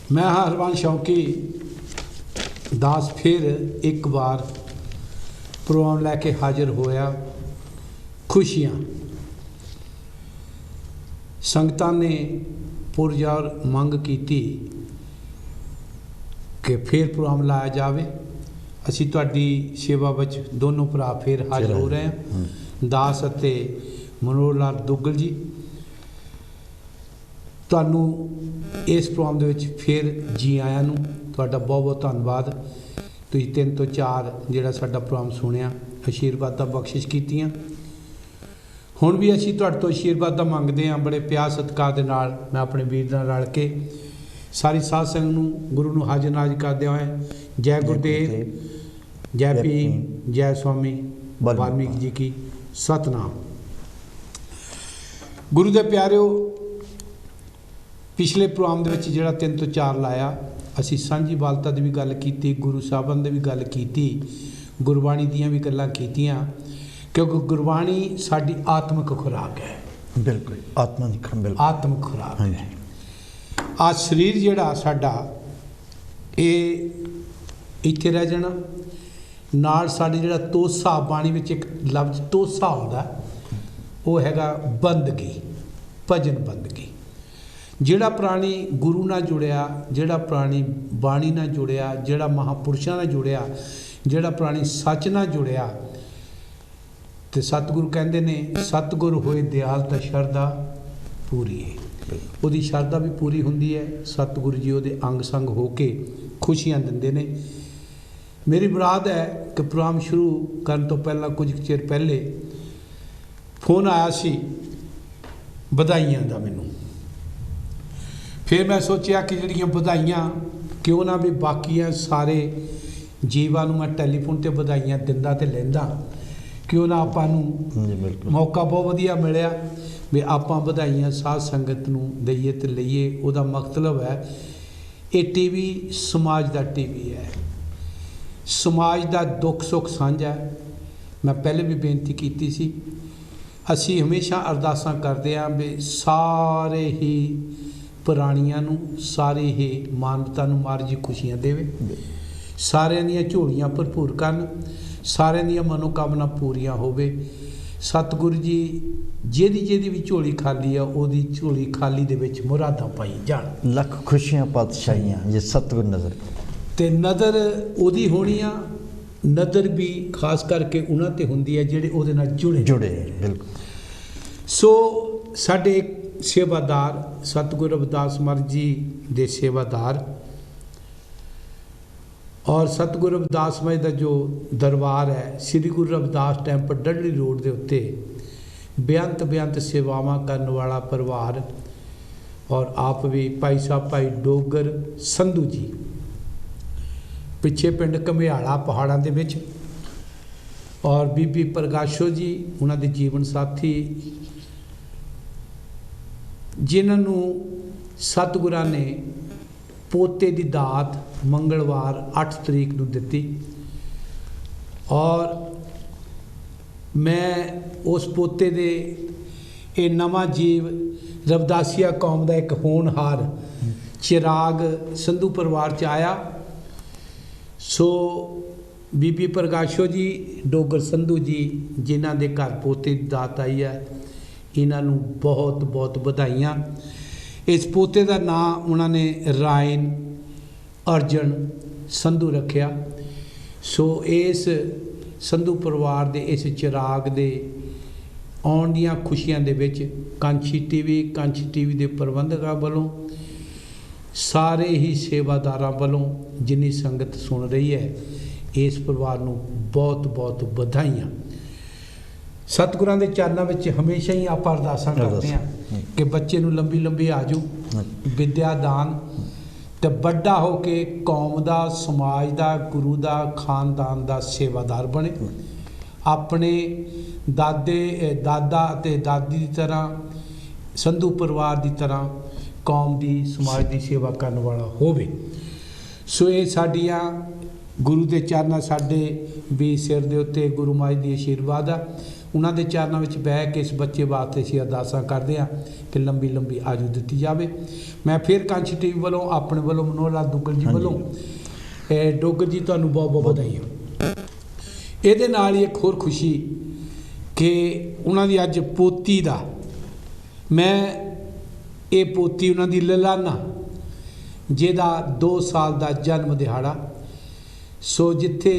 मैं हरवंश शौकी दास फिर एक बार प्रोग्राम लैके हाजिर होया। खुशियाँ संगतां ने पुरजोर मंग की कि फिर प्रोग्राम लाया जाए। असी तुहाडी सेवा विच दोनों भरा फिर हाजिर हो रहे हैं, दास अते मनोहर लाल दुग्गल जी। तुहानू इस प्रोग्राम दे विच फिर जी आयां नूं तुहाडा बहुत बहुत धन्नवाद। तुसीं 3 ਤੋਂ 4 जिहड़ा साडा प्रोग्राम सुनिया, आशीर्वादां बख्शिश कीतियां। हुण भी असीं तुहाडे तों आशीर्वादां मंगदे हां बड़े प्यार सत्कार दे नाल। मैं अपने वीर नाल रल के सारी साध संगत नूं गुरु नूं हाज़र नाज़र करदे होए जय गुरुदेव, जय भीम, जय स्वामी वाल्मीकि जी की सतनाम। गुरु दे प्यारिओ, पिछले प्रोग्राम दे विच जिहड़ा 3 ਤੋਂ 4 लाया, असीं सांझी बालता दी भी गल कीती, गुरु साहिबान दी भी गल कीती, गुरबाणी दीयां भी गल्लां कीतियां, क्योंकि गुरबाणी साडी आत्मिक खुराक है। बिल्कुल आत्मिक खुराक है। आ शरीर जिहड़ा साडा ये इत्थे रह जाना, नाल साडी जिहड़ा तोसा, बाणी विच एक लफ्ज़ तोसा आउंदा, वो हैगा बंदगी, भजन बंदगी। जिहड़ा प्राणी गुरु नाल जुड़िया, जिहड़ा प्राणी बाणी नाल जुड़िया, जिहड़ा महापुरुषां नाल जुड़िया, जिहड़ा प्राणी सच नाल जुड़िया, ते सतगुरु कहंदे ने सतगुर होए दयाल तां शरधा पूरी है। ਉਹਦੀ ਸ਼ਰਧਾ भी पूरी ਹੁੰਦੀ है। सतगुरु जी ਉਹਦੇ अंग संग होके खुशियां ਦਿੰਦੇ ਨੇ। मेरी मुराद है कि प्रोग्राम शुरू ਕਰਨ ਤੋਂ ਪਹਿਲਾਂ कुछ ਚਿਰ ਪਹਿਲੇ फोन आया सी ਵਧਾਈਆਂ ਦਾ ਮੈਨੂੰ। फिर मैं सोचा कि ਜਿਹੜੀਆਂ ਵਧਾਈਆਂ क्यों ना भी बाकियां सारे ਜੀਵਾਂ ਨੂੰ मैं ਟੈਲੀਫੋਨ ਤੇ ਵਧਾਈਆਂ ਦਿੰਦਾ ਤੇ ਲੈਂਦਾ, क्यों ना ਆਪਾਂ ਨੂੰ मौका बहुत ਵਧੀਆ ਮਿਲਿਆ भी आपां ਵਧਾਈਆਂ साध संगत ਨੂੰ ਦਈਏ ਤੇ ਲਈਏ। ਉਹਦਾ ਮਤਲਬ है ये टीवी समाज का टीवी है, समाज का दुख सुख साझा है। मैं पहले भी बेनती की सी, असी हमेशा अरदासां करते हैं भी सारे ही प्राणियां नूं, सारी ही मानवता नूं महाराज जी खुशियां देवे, सारियां दीयां झोलियां भरपूर करन, सारियां दीयां मनोकामना पूरियां होवे। सतगुरु जी ਜਿਹਦੀ ਜਿਹਦੀ भी झोली खाली है, ਉਹਦੀ झोली खाली ਦੇ ਵਿੱਚ ਮੁਰਾਦਾਂ ਪਾਈ ਜਾਣ। ਲੱਖ ਖੁਸ਼ੀਆਂ ਪਾਤਸ਼ਾਹੀਆਂ ਜੇ ਸਤਿਗੁਰ ਨਜ਼ਰ ਤੇ ਨਜ਼ਰ ਉਹਦੀ ਹੋਣੀ ਆ। ਨਜ਼ਰ ਵੀ ਖਾਸ ਕਰਕੇ ਉਹਨਾਂ ਤੇ ਹੁੰਦੀ ਹੈ ਜਿਹੜੇ ਉਹਦੇ ਨਾਲ ਜੁੜੇ। ਬਿਲਕੁਲ। ਸੋ ਸਾਡੇ ਸੇਵਾਦਾਰ ਸਤਿਗੁਰੂ ਰਵਿਦਾਸ ਮਹਾਰਾਜ ਜੀ ਦੇ ਸੇਵਾਦਾਰ और सतगुरु रविदास महाराज का जो दरबार है Shri Guru Ravidas temple Dudley road के उत्ते बेअंत सेवावां करने वाला परिवार, और आप भी भाई साहब भाई डोगर संधू जी पिछे पिंड घमियाला पहाड़ों के विच, और बीबी प्रकाशो जी उन्हों के जीवन साथी, जिन्होंने सतगुरां ने पोते की दात मंगलवार 8 तरीक को दी। और मैं उस पोते दे ये नवा जीव रविदासिया कौम का एक होनहार चिराग संधू परिवार च आया। सो बीबी प्रकाशो जी डोगर संधू जी जिन्हां दे घर पोते की दात आई है, इन्हों बहुत बहुत बधाइयाँ। इस पोते का नाम उन्होंने रायन अर्जन संधू रखा। सो इस संधू परिवार के इस चिराग के आउण दीयां खुशियां दे विच कांछी टीवी के प्रबंधकों वालों, सारे ही सेवादारां वालों जिन्नी संगत सुन रही है, इस परिवार नूं बहुत बहुत बधाइयाँ। सतगुरां दे चरणों में हमेशा ही आप अरदासां करते हैं कि बच्चे नूं लंबी लंबी आजू विद्या दान, तो बड़ा हो के कौम का, समाज का, गुरु का, खानदान का सेवादार बने। अपने दादा ते दादी की तरह संधू परिवार की तरह कौम की, समाज की सेवा करने वाला होवे। सो ये साडियां गुरु के चरणों साडे भी सिर दे उत्ते गुरु महाराज दी आशीर्वाद आ। ਉਹਨਾਂ ਦੇ ਚਰਨਾਂ ਵਿੱਚ ਬਹਿ ਕੇ ਇਸ ਬੱਚੇ ਵਾਸਤੇ ਅਸੀਂ ਅਰਦਾਸਾਂ ਕਰਦੇ ਹਾਂ ਕਿ ਲੰਬੀ ਲੰਬੀ ਆਯੂ ਦਿੱਤੀ ਜਾਵੇ। ਮੈਂ ਫਿਰ ਕੰਚ ਟੀਵੀ ਵੱਲੋਂ, ਆਪਣੇ ਵੱਲੋਂ, ਮਨੋਹਰ ਲਾਲ ਦੁੱਗਲ ਜੀ ਵੱਲੋਂ, ਡੋਗਰ ਜੀ ਤੁਹਾਨੂੰ ਬਹੁਤ ਬਹੁਤ ਵਧਾਈਆਂ। ਇਹਦੇ ਨਾਲ ਹੀ ਇੱਕ ਹੋਰ ਖੁਸ਼ੀ ਕਿ ਉਹਨਾਂ ਦੀ ਅੱਜ ਪੋਤੀ ਦਾ, ਮੈਂ ਇਹ ਪੋਤੀ ਉਹਨਾਂ ਦੀ ਲਲਾਨਾ, ਜਿਹਦਾ 2 ਸਾਲ ਦਾ ਜਨਮ ਦਿਹਾੜਾ, ਸੋ ਜਿੱਥੇ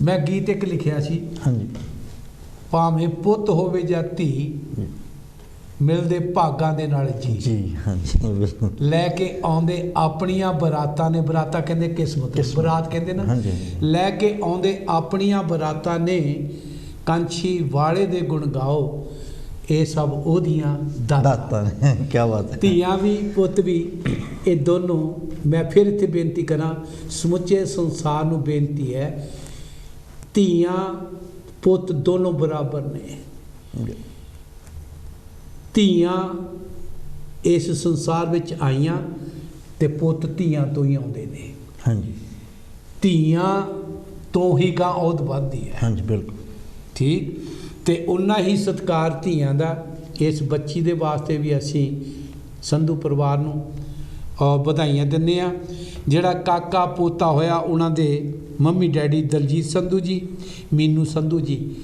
ਮੈਂ ਗੀਤ ਇੱਕ ਲਿਖਿਆ ਸੀ, ਹਾਂਜੀ, ਭਾਵੇਂ ਪੁੱਤ ਹੋਵੇ ਜਾਂ ਧੀ, ਮਿਲਦੇ ਭਾਗਾਂ ਦੇ ਨਾਲ ਜੀ ਜੀ, ਹਾਂਜੀ, ਬਿਲਕੁਲ। ਲੈ ਕੇ ਆਉਂਦੇ ਆਪਣੀਆਂ ਬਰਾਤਾਂ ਨੇ, ਬਰਾਤਾਂ ਕਹਿੰਦੇ ਕਿਸਮਤ, ਬਰਾਤ ਕਹਿੰਦੇ ਨਾ, ਹਾਂਜੀ। ਲੈ ਕੇ ਆਉਂਦੇ ਆਪਣੀਆਂ ਬਰਾਤਾਂ ਨੇ, ਕਾਂਛੀ ਵਾਲੇ ਦੇ ਗੁਣ ਗਾਓ, ਇਹ ਸਭ ਉਹਦੀਆਂ ਦਾਤਾਂ ਦਾਤਾਂ, ਕੀ ਬਾਤ ਹੈ। ਧੀਆਂ ਵੀ ਪੁੱਤ ਵੀ, ਇਹ ਦੋਨੋਂ, ਮੈਂ ਫਿਰ ਇੱਥੇ ਬੇਨਤੀ ਕਰਾਂ, ਸਮੁੱਚੇ ਸੰਸਾਰ ਨੂੰ ਬੇਨਤੀ ਹੈ, ਧੀਆਂ ਪੁੱਤ ਦੋਨੋਂ ਬਰਾਬਰ ਨੇ। ਧੀਆਂ ਇਸ ਸੰਸਾਰ ਵਿੱਚ ਆਈਆਂ ਤੇ ਪੁੱਤ ਧੀਆਂ ਤੋਂ ਹੀ ਆਉਂਦੇ ਨੇ। ਹਾਂਜੀ, ਧੀਆਂ ਤੋਂ ਹੀ ਗਾਂ ਔਧ ਵੱਧਦੀ ਹੈ। ਹਾਂਜੀ, ਬਿਲਕੁਲ ਠੀਕ। ਤੇ ਉਨਾ ਹੀ ਸਤਿਕਾਰ ਧੀਆਂ ਦਾ। ਇਸ ਬੱਚੀ ਦੇ ਵਾਸਤੇ ਵੀ ਅਸੀਂ ਸੰਧੂ ਪਰਿਵਾਰ ਨੂੰ ਵਧਾਈਆਂ ਦਿੰਦੇ ਹਾਂ। ਜਿਹੜਾ ਕਾਕਾ ਪੋਤਾ ਹੋਇਆ, ਉਹਨਾਂ ਦੇ ਮੰਮੀ ਡੈਡੀ ਦਲਜੀਤ ਸੰਧੂ ਜੀ, ਮੀਨੂ ਸੰਧੂ ਜੀ,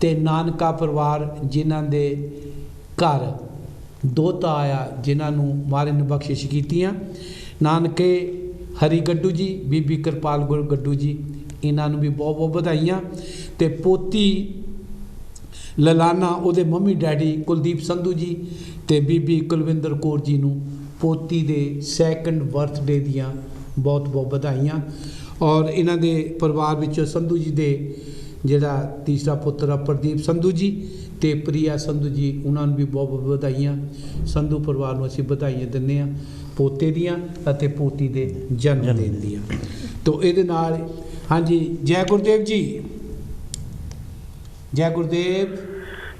ਤੇ ਨਾਨਕਾ ਪਰਿਵਾਰ, ਜਿਨ੍ਹਾਂ ਦੇ ਘਰ ਦੋਤਾ ਆਇਆ, ਜਿਨ੍ਹਾਂ ਨੂੰ ਮਾਰੇ ਨੇ ਬਖਸ਼ਿਸ਼ ਕੀਤੀਆਂ, ਨਾਨਕੇ ਹਰੀ ਗੱਡੂ ਜੀ, ਬੀਬੀ ਕਿਰਪਾਲ ਗੁਰ ਗੱਡੂ ਜੀ, ਇਹਨਾਂ ਨੂੰ ਵੀ ਬਹੁਤ ਬਹੁਤ ਵਧਾਈਆਂ। ਤੇ ਪੋਤੀ ਲਲਾਨਾ, ਉਹਦੇ ਮੰਮੀ ਡੈਡੀ ਕੁਲਦੀਪ ਸੰਧੂ ਜੀ ਤੇ ਬੀਬੀ ਕੁਲਵਿੰਦਰ ਕੌਰ ਜੀ ਨੂੰ ਪੋਤੀ ਦੇ 2nd ਬਰਥਡੇ ਦੀਆਂ ਬਹੁਤ ਬਹੁਤ ਵਧਾਈਆਂ। ਔਰ ਇਹਨਾਂ ਦੇ ਪਰਿਵਾਰ ਵਿੱਚੋਂ ਸੰਧੂ ਜੀ ਦੇ ਜਿਹੜਾ ਤੀਸਰਾ ਪੁੱਤਰ ਆ ਪ੍ਰਦੀਪ ਸੰਧੂ ਜੀ ਤੇ ਪ੍ਰਿਆ ਸੰਧੂ ਜੀ, ਉਹਨਾਂ ਨੂੰ ਵੀ ਬਹੁਤ ਬਹੁਤ ਵਧਾਈਆਂ। ਸੰਧੂ ਪਰਿਵਾਰ ਨੂੰ ਅਸੀਂ ਵਧਾਈਆਂ ਦਿੰਦੇ ਹਾਂ ਪੋਤੇ ਦੀਆਂ ਅਤੇ ਪੋਤੀ ਦੇ ਜਨਮ ਦਿਨ ਦੀਆਂ। ਤੋ ਇਹਦੇ ਨਾਲ, ਹਾਂਜੀ, ਜੈ ਗੁਰਦੇਵ ਜੀ, ਜੈ ਗੁਰਦੇਵ।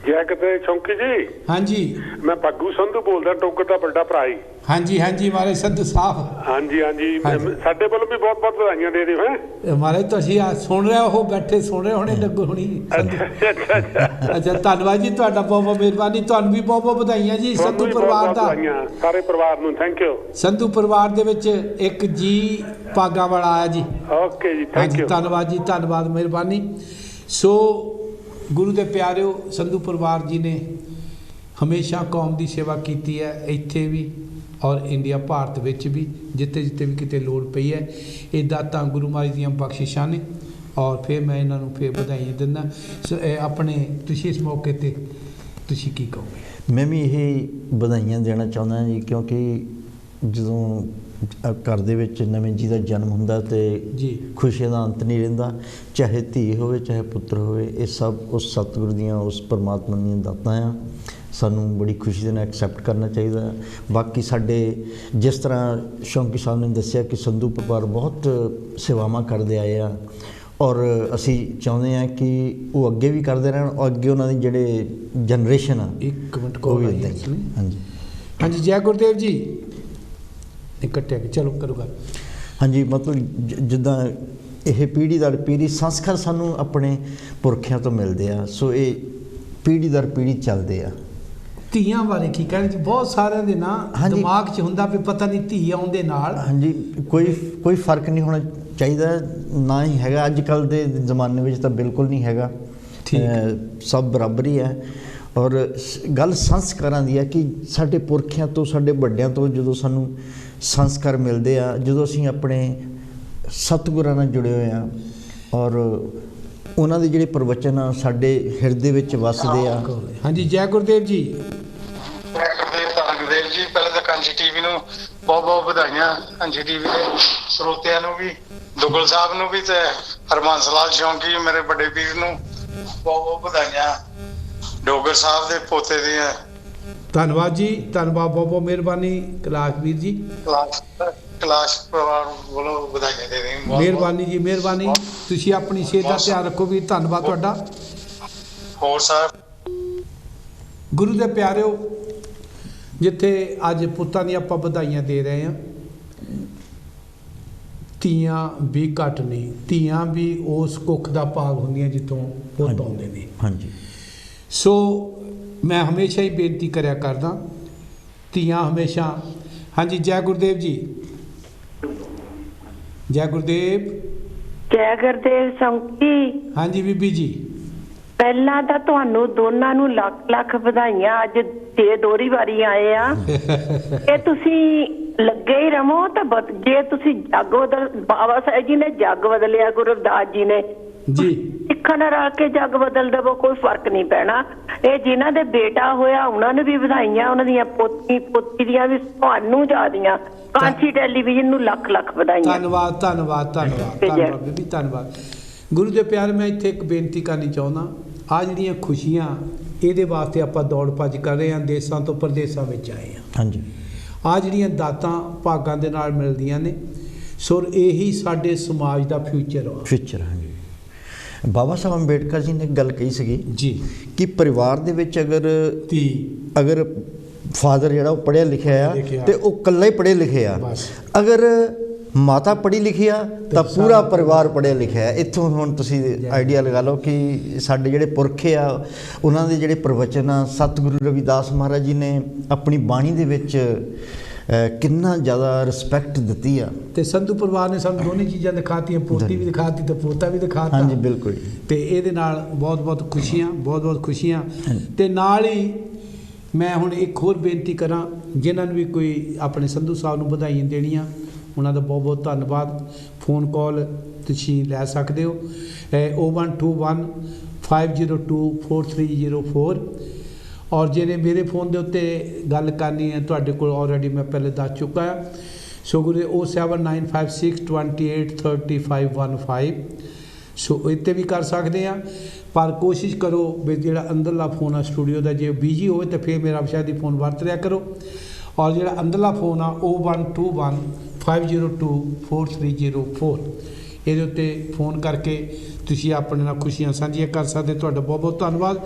ਜੈ ਕਿਤੇ ਚੌਂਕੀ ਜੀ। ਹਾਂਜੀ, ਮੈਂ ਪੱਗੂ ਸੰਧੂ ਬੋਲਦਾ, ਟੋਕਰ ਦਾ ਵੱਡਾ ਭਰਾ ਜੀ। ਹਾਂਜੀ ਹਾਂਜੀ ਮਹਾਰਾਜ ਸੰਧੂ ਸਾਹਿਬ। ਹਾਂਜੀ ਹਾਂਜੀ, ਸਾਡੇ ਵੱਲੋਂ ਵੀ ਬਹੁਤ ਬਹੁਤ ਵਧਾਈਆਂ ਦੇ ਦਿਓ। ਹੈ ਮਹਾਰਾਜ ਤੁਸੀਂ ਆ ਸੁਣ ਰਹੇ ਹੋ, ਬੈਠੇ ਸੁਣ ਰਹੇ ਹੋਣੇ ਲੱਗੋ ਹੁਣੀ। ਅੱਛਾ, ਧੰਨਵਾਦ ਜੀ ਤੁਹਾਡਾ, ਬਹੁਤ ਬਹੁਤ ਮਿਹਰਬਾਨੀ। ਤੁਹਾਨੂੰ ਵੀ ਬਹੁਤ ਬਹੁਤ ਵਧਾਈਆਂ ਜੀ ਸੰਧੂ ਪਰਿਵਾਰ ਦਾ, ਸਾਰੇ ਪਰਿਵਾਰ ਨੂੰ ਥੈਂਕ ਯੂ। ਸੰਧੂ ਪਰਿਵਾਰ ਦੇ ਵਿੱਚ ਇੱਕ ਜੀ ਭਾਗਾਂ ਵਾਲਾ ਆਇਆ ਜੀ। ਓਕੇ ਜੀ, ਥੈਂਕ ਯੂ। ਧੰਨਵਾਦ ਜੀ, ਧੰਨਵਾਦ, ਮਿਹਰਬਾਨੀ। ਸੋ ਗੁਰੂ ਦੇ ਪਿਆਰਿਓ, ਸੰਧੂ ਪਰਿਵਾਰ ਜੀ ਨੇ ਹਮੇਸ਼ਾ ਕੌਮ ਦੀ ਸੇਵਾ ਕੀਤੀ ਹੈ, ਇੱਥੇ ਵੀ ਔਰ ਇੰਡੀਆ, ਭਾਰਤ ਵਿੱਚ ਵੀ, ਜਿੱਥੇ ਜਿੱਥੇ ਵੀ ਕਿਤੇ ਲੋੜ ਪਈ ਹੈ। ਇਹ ਦਾਤਾਂ ਗੁਰੂ ਮਹਾਰਾਜ ਦੀਆਂ ਬਖਸ਼ਿਸ਼ਾਂ ਨੇ। ਔਰ ਫਿਰ ਮੈਂ ਇਹਨਾਂ ਨੂੰ ਫਿਰ ਵਧਾਈਆਂ ਦਿੰਦਾ। ਸੋ ਆਪਣੇ ਤੁਸੀਂ ਇਸ ਮੌਕੇ 'ਤੇ ਤੁਸੀਂ ਕੀ ਕਹੋਗੇ? ਮੈਂ ਵੀ ਇਹ ਵਧਾਈਆਂ ਦੇਣਾ ਚਾਹੁੰਦਾ ਜੀ, ਕਿਉਂਕਿ ਜਦੋਂ ਘਰ ਦੇ ਵਿੱਚ ਨਵੇਂ ਜੀ ਦਾ ਜਨਮ ਹੁੰਦਾ ਤੇ ਜੀ ਖੁਸ਼ੀਆਂ ਦਾ ਅੰਤ ਨਹੀਂ ਰਹਿੰਦਾ, ਚਾਹੇ ਧੀ ਹੋਵੇ ਚਾਹੇ ਪੁੱਤਰ ਹੋਵੇ, ਇਹ ਸਭ ਉਸ ਸਤਿਗੁਰੂ ਦੀਆਂ, ਉਸ ਪਰਮਾਤਮਾ ਦੀਆਂ ਦਾਤਾਂ ਆ। ਸਾਨੂੰ ਬੜੀ ਖੁਸ਼ੀ ਦੇ ਨਾਲ ਐਕਸੈਪਟ ਕਰਨਾ ਚਾਹੀਦਾ। ਬਾਕੀ ਸਾਡੇ, ਜਿਸ ਤਰ੍ਹਾਂ ਸ਼ੌਂਕੀ ਸਾਹਿਬ ਨੇ ਦੱਸਿਆ ਕਿ ਸੰਧੂ ਪਰਿਵਾਰ ਬਹੁਤ ਸੇਵਾਵਾਂ ਕਰਦੇ ਆਏ ਆ, ਔਰ ਅਸੀਂ ਚਾਹੁੰਦੇ ਹਾਂ ਕਿ ਉਹ ਅੱਗੇ ਵੀ ਕਰਦੇ ਰਹਿਣ, ਔਰ ਅੱਗੇ ਉਹਨਾਂ ਦੀ ਜਿਹੜੇ ਜਨਰੇਸ਼ਨ ਆ, ਇੱਕ ਮਿੰਟ ਉਹ ਵੀ ਕੋਲ ਇੱਦਾਂ ਹੀ। ਹਾਂਜੀ ਹਾਂਜੀ, ਜੈ ਗੁਰਦੇਵ ਜੀ। ਇਕੱਠੇ ਚਲੋ ਕਰੋ ਗੱਲ। ਹਾਂਜੀ, ਮਤਲਬ ਜਿੱਦਾਂ ਇਹ ਪੀੜ੍ਹੀ ਦਰ ਪੀੜ੍ਹੀ ਸੰਸਕਾਰ ਸਾਨੂੰ ਆਪਣੇ ਪੁਰਖਿਆਂ ਤੋਂ ਮਿਲਦੇ ਆ, ਸੋ ਇਹ ਪੀੜ੍ਹੀ ਦਰ ਪੀੜ੍ਹੀ ਚੱਲਦੇ ਆ। ਧੀਆਂ ਬਾਰੇ ਕੀ ਕਹਿਣਾ ਜੀ? ਬਹੁਤ ਸਾਰਿਆਂ ਦੇ ਨਾ ਦਿਮਾਗ 'ਚ ਹੁੰਦਾ ਵੀ ਪਤਾ ਨਹੀਂ ਧੀ ਆਉਣ ਦੇ ਨਾਲ। ਹਾਂਜੀ, ਕੋਈ ਫਰਕ ਨਹੀਂ ਹੋਣਾ ਚਾਹੀਦਾ, ਨਾ ਹੀ ਹੈਗਾ। ਅੱਜ ਕੱਲ੍ਹ ਦੇ ਜ਼ਮਾਨੇ ਵਿੱਚ ਤਾਂ ਬਿਲਕੁਲ ਨਹੀਂ ਹੈਗਾ, ਸਭ ਬਰਾਬਰ ਹੀ ਹੈ। ਔਰ ਗੱਲ ਸੰਸਕਾਰਾਂ ਦੀ ਹੈ ਕਿ ਸਾਡੇ ਪੁਰਖਿਆਂ ਤੋਂ, ਸਾਡੇ ਵੱਡਿਆਂ ਤੋਂ ਜਦੋਂ ਸਾਨੂੰ ਸੰਸਕਾਰ ਮਿਲਦੇ ਆ, ਜਦੋਂ ਅਸੀਂ ਆਪਣੇ ਸਤਿਗੁਰਾਂ ਨਾਲ ਜੁੜੇ ਹੋਏ ਹਾਂ, ਔਰ ਉਹਨਾਂ ਦੇ ਜਿਹੜੇ ਪ੍ਰਵਚਨ ਆ ਸਾਡੇ ਹਿਰਦੇ ਵਿੱਚ ਵਸਦੇ ਆ। ਹਾਂਜੀ, ਜੈ ਗੁਰਦੇਵ ਜੀ। ਗੁਰਦੇਵ ਜੀ, ਪਹਿਲਾਂ ਤਾਂ ਕਾਂਜੀ ਟੀਵੀ ਨੂੰ ਬਹੁਤ ਬਹੁਤ ਵਧਾਈਆਂ, ਕਾਂਜੀ ਟੀਵੀ ਦੇ ਸਰੋਤਿਆਂ ਨੂੰ ਵੀ, ਦੁਗਲ ਸਾਹਿਬ ਨੂੰ ਵੀ, ਤੇ ਹਰਬੰਸ ਲਾਲ ਸ਼ੌਂਕੀ ਮੇਰੇ ਵੱਡੇ ਵੀਰ ਨੂੰ ਬਹੁਤ ਬਹੁਤ ਵਧਾਈਆਂ, ਡੋਗਰ ਸਾਹਿਬ ਦੇ ਪੋਤੇ ਦੀਆਂ। ਧੰਨਵਾਦ ਜੀ, ਧੰਨਵਾਦ, ਬਹੁਤ ਬਹੁਤ ਮਿਹਰਬਾਨੀ ਕੈਲਾਸ਼ ਵੀਰ ਜੀ। ਕੈਲਾਸ਼ ਪਰਿਵਾਰ ਵੱਲੋਂ ਵਧਾਈਆਂ ਦੇ ਰਹੇ। ਮਿਹਰਬਾਨੀ ਜੀ, ਮਿਹਰਬਾਨੀ। ਤੁਸੀਂ ਆਪਣੀ ਸਿਹਤ ਦਾ ਧਿਆਨ ਰੱਖੋ ਵੀਰ, ਧੰਨਵਾਦ ਤੁਹਾਡਾ। ਹੋਰ ਸਰ, ਗੁਰੂ ਦੇ ਪਿਆਰਿਓ, ਜਿੱਥੇ ਅੱਜ ਪੁੱਤਾਂ ਦੀਆਂ ਆਪਾਂ ਵਧਾਈਆਂ ਦੇ ਰਹੇ ਹਾਂ, ਧੀਆਂ ਵੀ ਘੱਟ ਨਹੀਂ, ਧੀਆਂ ਵੀ ਉਸ ਕੁੱਖ ਦਾ ਭਾਗ ਹੁੰਦੀਆਂ ਜਿੱਥੋਂ ਪੁੱਤ ਆਉਂਦੇ ਨੇ। ਹਾਂਜੀ। ਸੋ ਮੈਂ ਹਮੇਸ਼ਾ ਹੀ ਬੇਨਤੀ ਕਰਿਆ ਕਰਦਾ, ਧੀਆਂ ਹਮੇਸ਼ਾ। ਹਾਂਜੀ, ਜੈ ਗੁਰਦੇਵ ਜੀ, ਜੈ ਗੁਰਦੇਵ। ਜੈ ਗੁਰਦੇਵ ਸੰਕੀ। ਹਾਂਜੀ ਬੀਬੀ ਜੀ, ਪਹਿਲਾਂ ਤਾਂ ਤੁਹਾਨੂੰ ਦੋਨਾਂ ਨੂੰ ਲੱਖ ਲੱਖ ਵਧਾਈਆਂ, ਅੱਜ 6 ਦੋਹਰੀ ਵਾਰੀ ਆਏ ਆ। ਇਹ ਤੁਸੀਂ ਲੱਗੇ ਹੀ ਰਵੋ ਤਾਂ ਜੇ ਤੁਸੀਂ ਜੱਗ ਬਦਲ, ਬਾਬਾ ਸਾਹਿਬ ਜੀ ਨੇ ਜੱਗ ਬਦਲਿਆ, ਗੁਰੂ ਰਵਿਦਾਸ ਜੀ ਨੇ ਜੀ, ਸਿੱਖਾਂ ਨਾਲ ਰਲ ਕੇ ਜੱਗ ਬਦਲ ਦੇਵੋ, ਕੋਈ ਫਰਕ ਨਹੀਂ ਪੈਣਾ। ਇਹ ਜਿਨ੍ਹਾਂ ਦੇ ਬੇਟਾ ਹੋਇਆ ਉਹਨਾਂ ਨੂੰ ਵੀ ਵਧਾਈਆਂ, ਉਹਨਾਂ ਦੀਆਂ ਪੋਤੀ ਦੀਆਂ ਵੀ, ਤੁਹਾਨੂੰ ਜ਼ਿਆਦੀਆਂ। ਕਾਂਚੀ ਟੈਲੀਵਿਜ਼ਨ ਨੂੰ ਲੱਖ ਲੱਖ ਵਧਾਈਆਂ। ਧੰਨਵਾਦ ਧੰਨਵਾਦ ਧੰਨਵਾਦ ਧੰਨਵਾਦ ਬੀਬੀ, ਧੰਨਵਾਦ। ਗੁਰੂ ਦੇ ਪਿਆਰ, ਮੈਂ ਇੱਥੇ ਇੱਕ ਬੇਨਤੀ ਕਰਨੀ ਚਾਹੁੰਦਾ। ਆ ਜਿਹੜੀਆਂ ਖੁਸ਼ੀਆਂ, ਇਹਦੇ ਵਾਸਤੇ ਆਪਾਂ ਦੌੜ ਭੱਜ ਕਰ ਰਹੇ ਹਾਂ, ਦੇਸ਼ਾਂ ਤੋਂ ਪ੍ਰਦੇਸਾਂ ਵਿੱਚ ਆਏ ਹਾਂ। ਹਾਂਜੀ। ਆ ਜਿਹੜੀਆਂ ਦਾਤਾਂ ਭਾਗਾਂ ਦੇ ਨਾਲ ਮਿਲਦੀਆਂ ਨੇ, ਸੋ ਇਹੀ ਸਾਡੇ ਸਮਾਜ ਦਾ ਫਿਊਚਰ ਹਾਂਜੀ। ਬਾਬਾ ਸਾਹਿਬ ਅੰਬੇਡਕਰ ਜੀ ਨੇ ਇੱਕ ਗੱਲ ਕਹੀ ਸੀਗੀ ਜੀ ਕਿ ਪਰਿਵਾਰ ਦੇ ਵਿੱਚ ਅਗਰ ਫਾਦਰ ਜਿਹੜਾ ਉਹ ਪੜ੍ਹਿਆ ਲਿਖਿਆ ਆ ਤੇ ਉਹ ਇਕੱਲਾ ਹੀ ਪੜ੍ਹੇ ਲਿਖੇ ਆ, ਅਗਰ ਮਾਤਾ ਪੜ੍ਹੀ ਲਿਖੀ ਆ ਤਾਂ ਪੂਰਾ ਪਰਿਵਾਰ ਪੜ੍ਹਿਆ ਲਿਖਿਆ। ਇੱਥੋਂ ਹੁਣ ਤੁਸੀਂ ਆਈਡੀਆ ਲਗਾ ਲਓ ਕਿ ਸਾਡੇ ਜਿਹੜੇ ਪੁਰਖੇ ਆ, ਉਹਨਾਂ ਦੇ ਜਿਹੜੇ ਪ੍ਰਵਚਨ ਆ, ਸਤਿਗੁਰੂ ਰਵਿਦਾਸ ਮਹਾਰਾਜ ਜੀ ਨੇ ਆਪਣੀ ਬਾਣੀ ਦੇ ਵਿੱਚ ਕਿੰਨਾ ਜ਼ਿਆਦਾ ਰਿਸਪੈਕਟ ਦਿੱਤੀ ਆ। ਤੇ ਸੰਧੂ ਪਰਿਵਾਰ ਨੇ ਸਾਨੂੰ ਦੋਨੇ ਚੀਜ਼ਾਂ ਦਿਖਾਤੀਆਂ, ਪੋਤੀ ਵੀ ਦਿਖਾਤੀ ਤੇ ਪੋਤਾ ਵੀ ਦਿਖਾਤਾ। ਹਾਂਜੀ, ਬਿਲਕੁਲ। ਤੇ ਇਹਦੇ ਨਾਲ ਬਹੁਤ ਬਹੁਤ ਖੁਸ਼ੀਆਂ, ਬਹੁਤ ਬਹੁਤ ਖੁਸ਼ੀਆਂ। ਤੇ ਨਾਲ ਹੀ ਮੈਂ ਹੁਣ ਇੱਕ ਹੋਰ ਬੇਨਤੀ ਕਰਾਂ, ਜਿਨ੍ਹਾਂ ਨੂੰ ਵੀ ਕੋਈ ਆਪਣੇ ਸੰਧੂ ਸਾਹਿਬ ਨੂੰ ਵਧਾਈਆਂ ਦੇਣੀਆਂ, ਉਹਨਾਂ ਦਾ ਬਹੁਤ ਬਹੁਤ ਧੰਨਵਾਦ। ਫੋਨ ਕਾਲ ਤੁਸੀਂ ਲੈ ਸਕਦੇ ਹੋ 0121 502 4304। ਔਰ ਜਿਹਨੇ ਮੇਰੇ ਫੋਨ ਦੇ ਉੱਤੇ ਗੱਲ ਕਰਨੀ ਹੈ, ਤੁਹਾਡੇ ਕੋਲ ਆਲਰੇਡੀ ਮੈਂ ਪਹਿਲੇ ਦੱਸ ਚੁੱਕਾ ਹਾਂ। ਸੋ ਗੁਰੂ 07956283515। ਸੋ ਇੱਥੇ ਵੀ ਕਰ ਸਕਦੇ ਆ, ਪਰ ਕੋਸ਼ਿਸ਼ ਕਰੋ ਵੀ ਜਿਹੜਾ ਅੰਦਰਲਾ ਫੋਨ ਆ ਸਟੂਡੀਓ ਦਾ, ਜੇ ਬਿਜੀ ਹੋਵੇ ਤਾਂ ਫਿਰ ਮੇਰਾ ਸ਼ਾਇਦ ਹੀ ਫੋਨ ਵਰਤ ਲਿਆ ਕਰੋ। ਔਰ ਜਿਹੜਾ ਅੰਦਰਲਾ ਫੋਨ ਆ 0121 502 4304, ਇਹਦੇ ਉੱਤੇ ਫੋਨ ਕਰਕੇ ਤੁਸੀਂ ਆਪਣੇ ਨਾਲ ਖੁਸ਼ੀਆਂ ਸਾਂਝੀਆਂ ਕਰ ਸਕਦੇ। ਤੁਹਾਡਾ ਬਹੁਤ ਬਹੁਤ ਧੰਨਵਾਦ।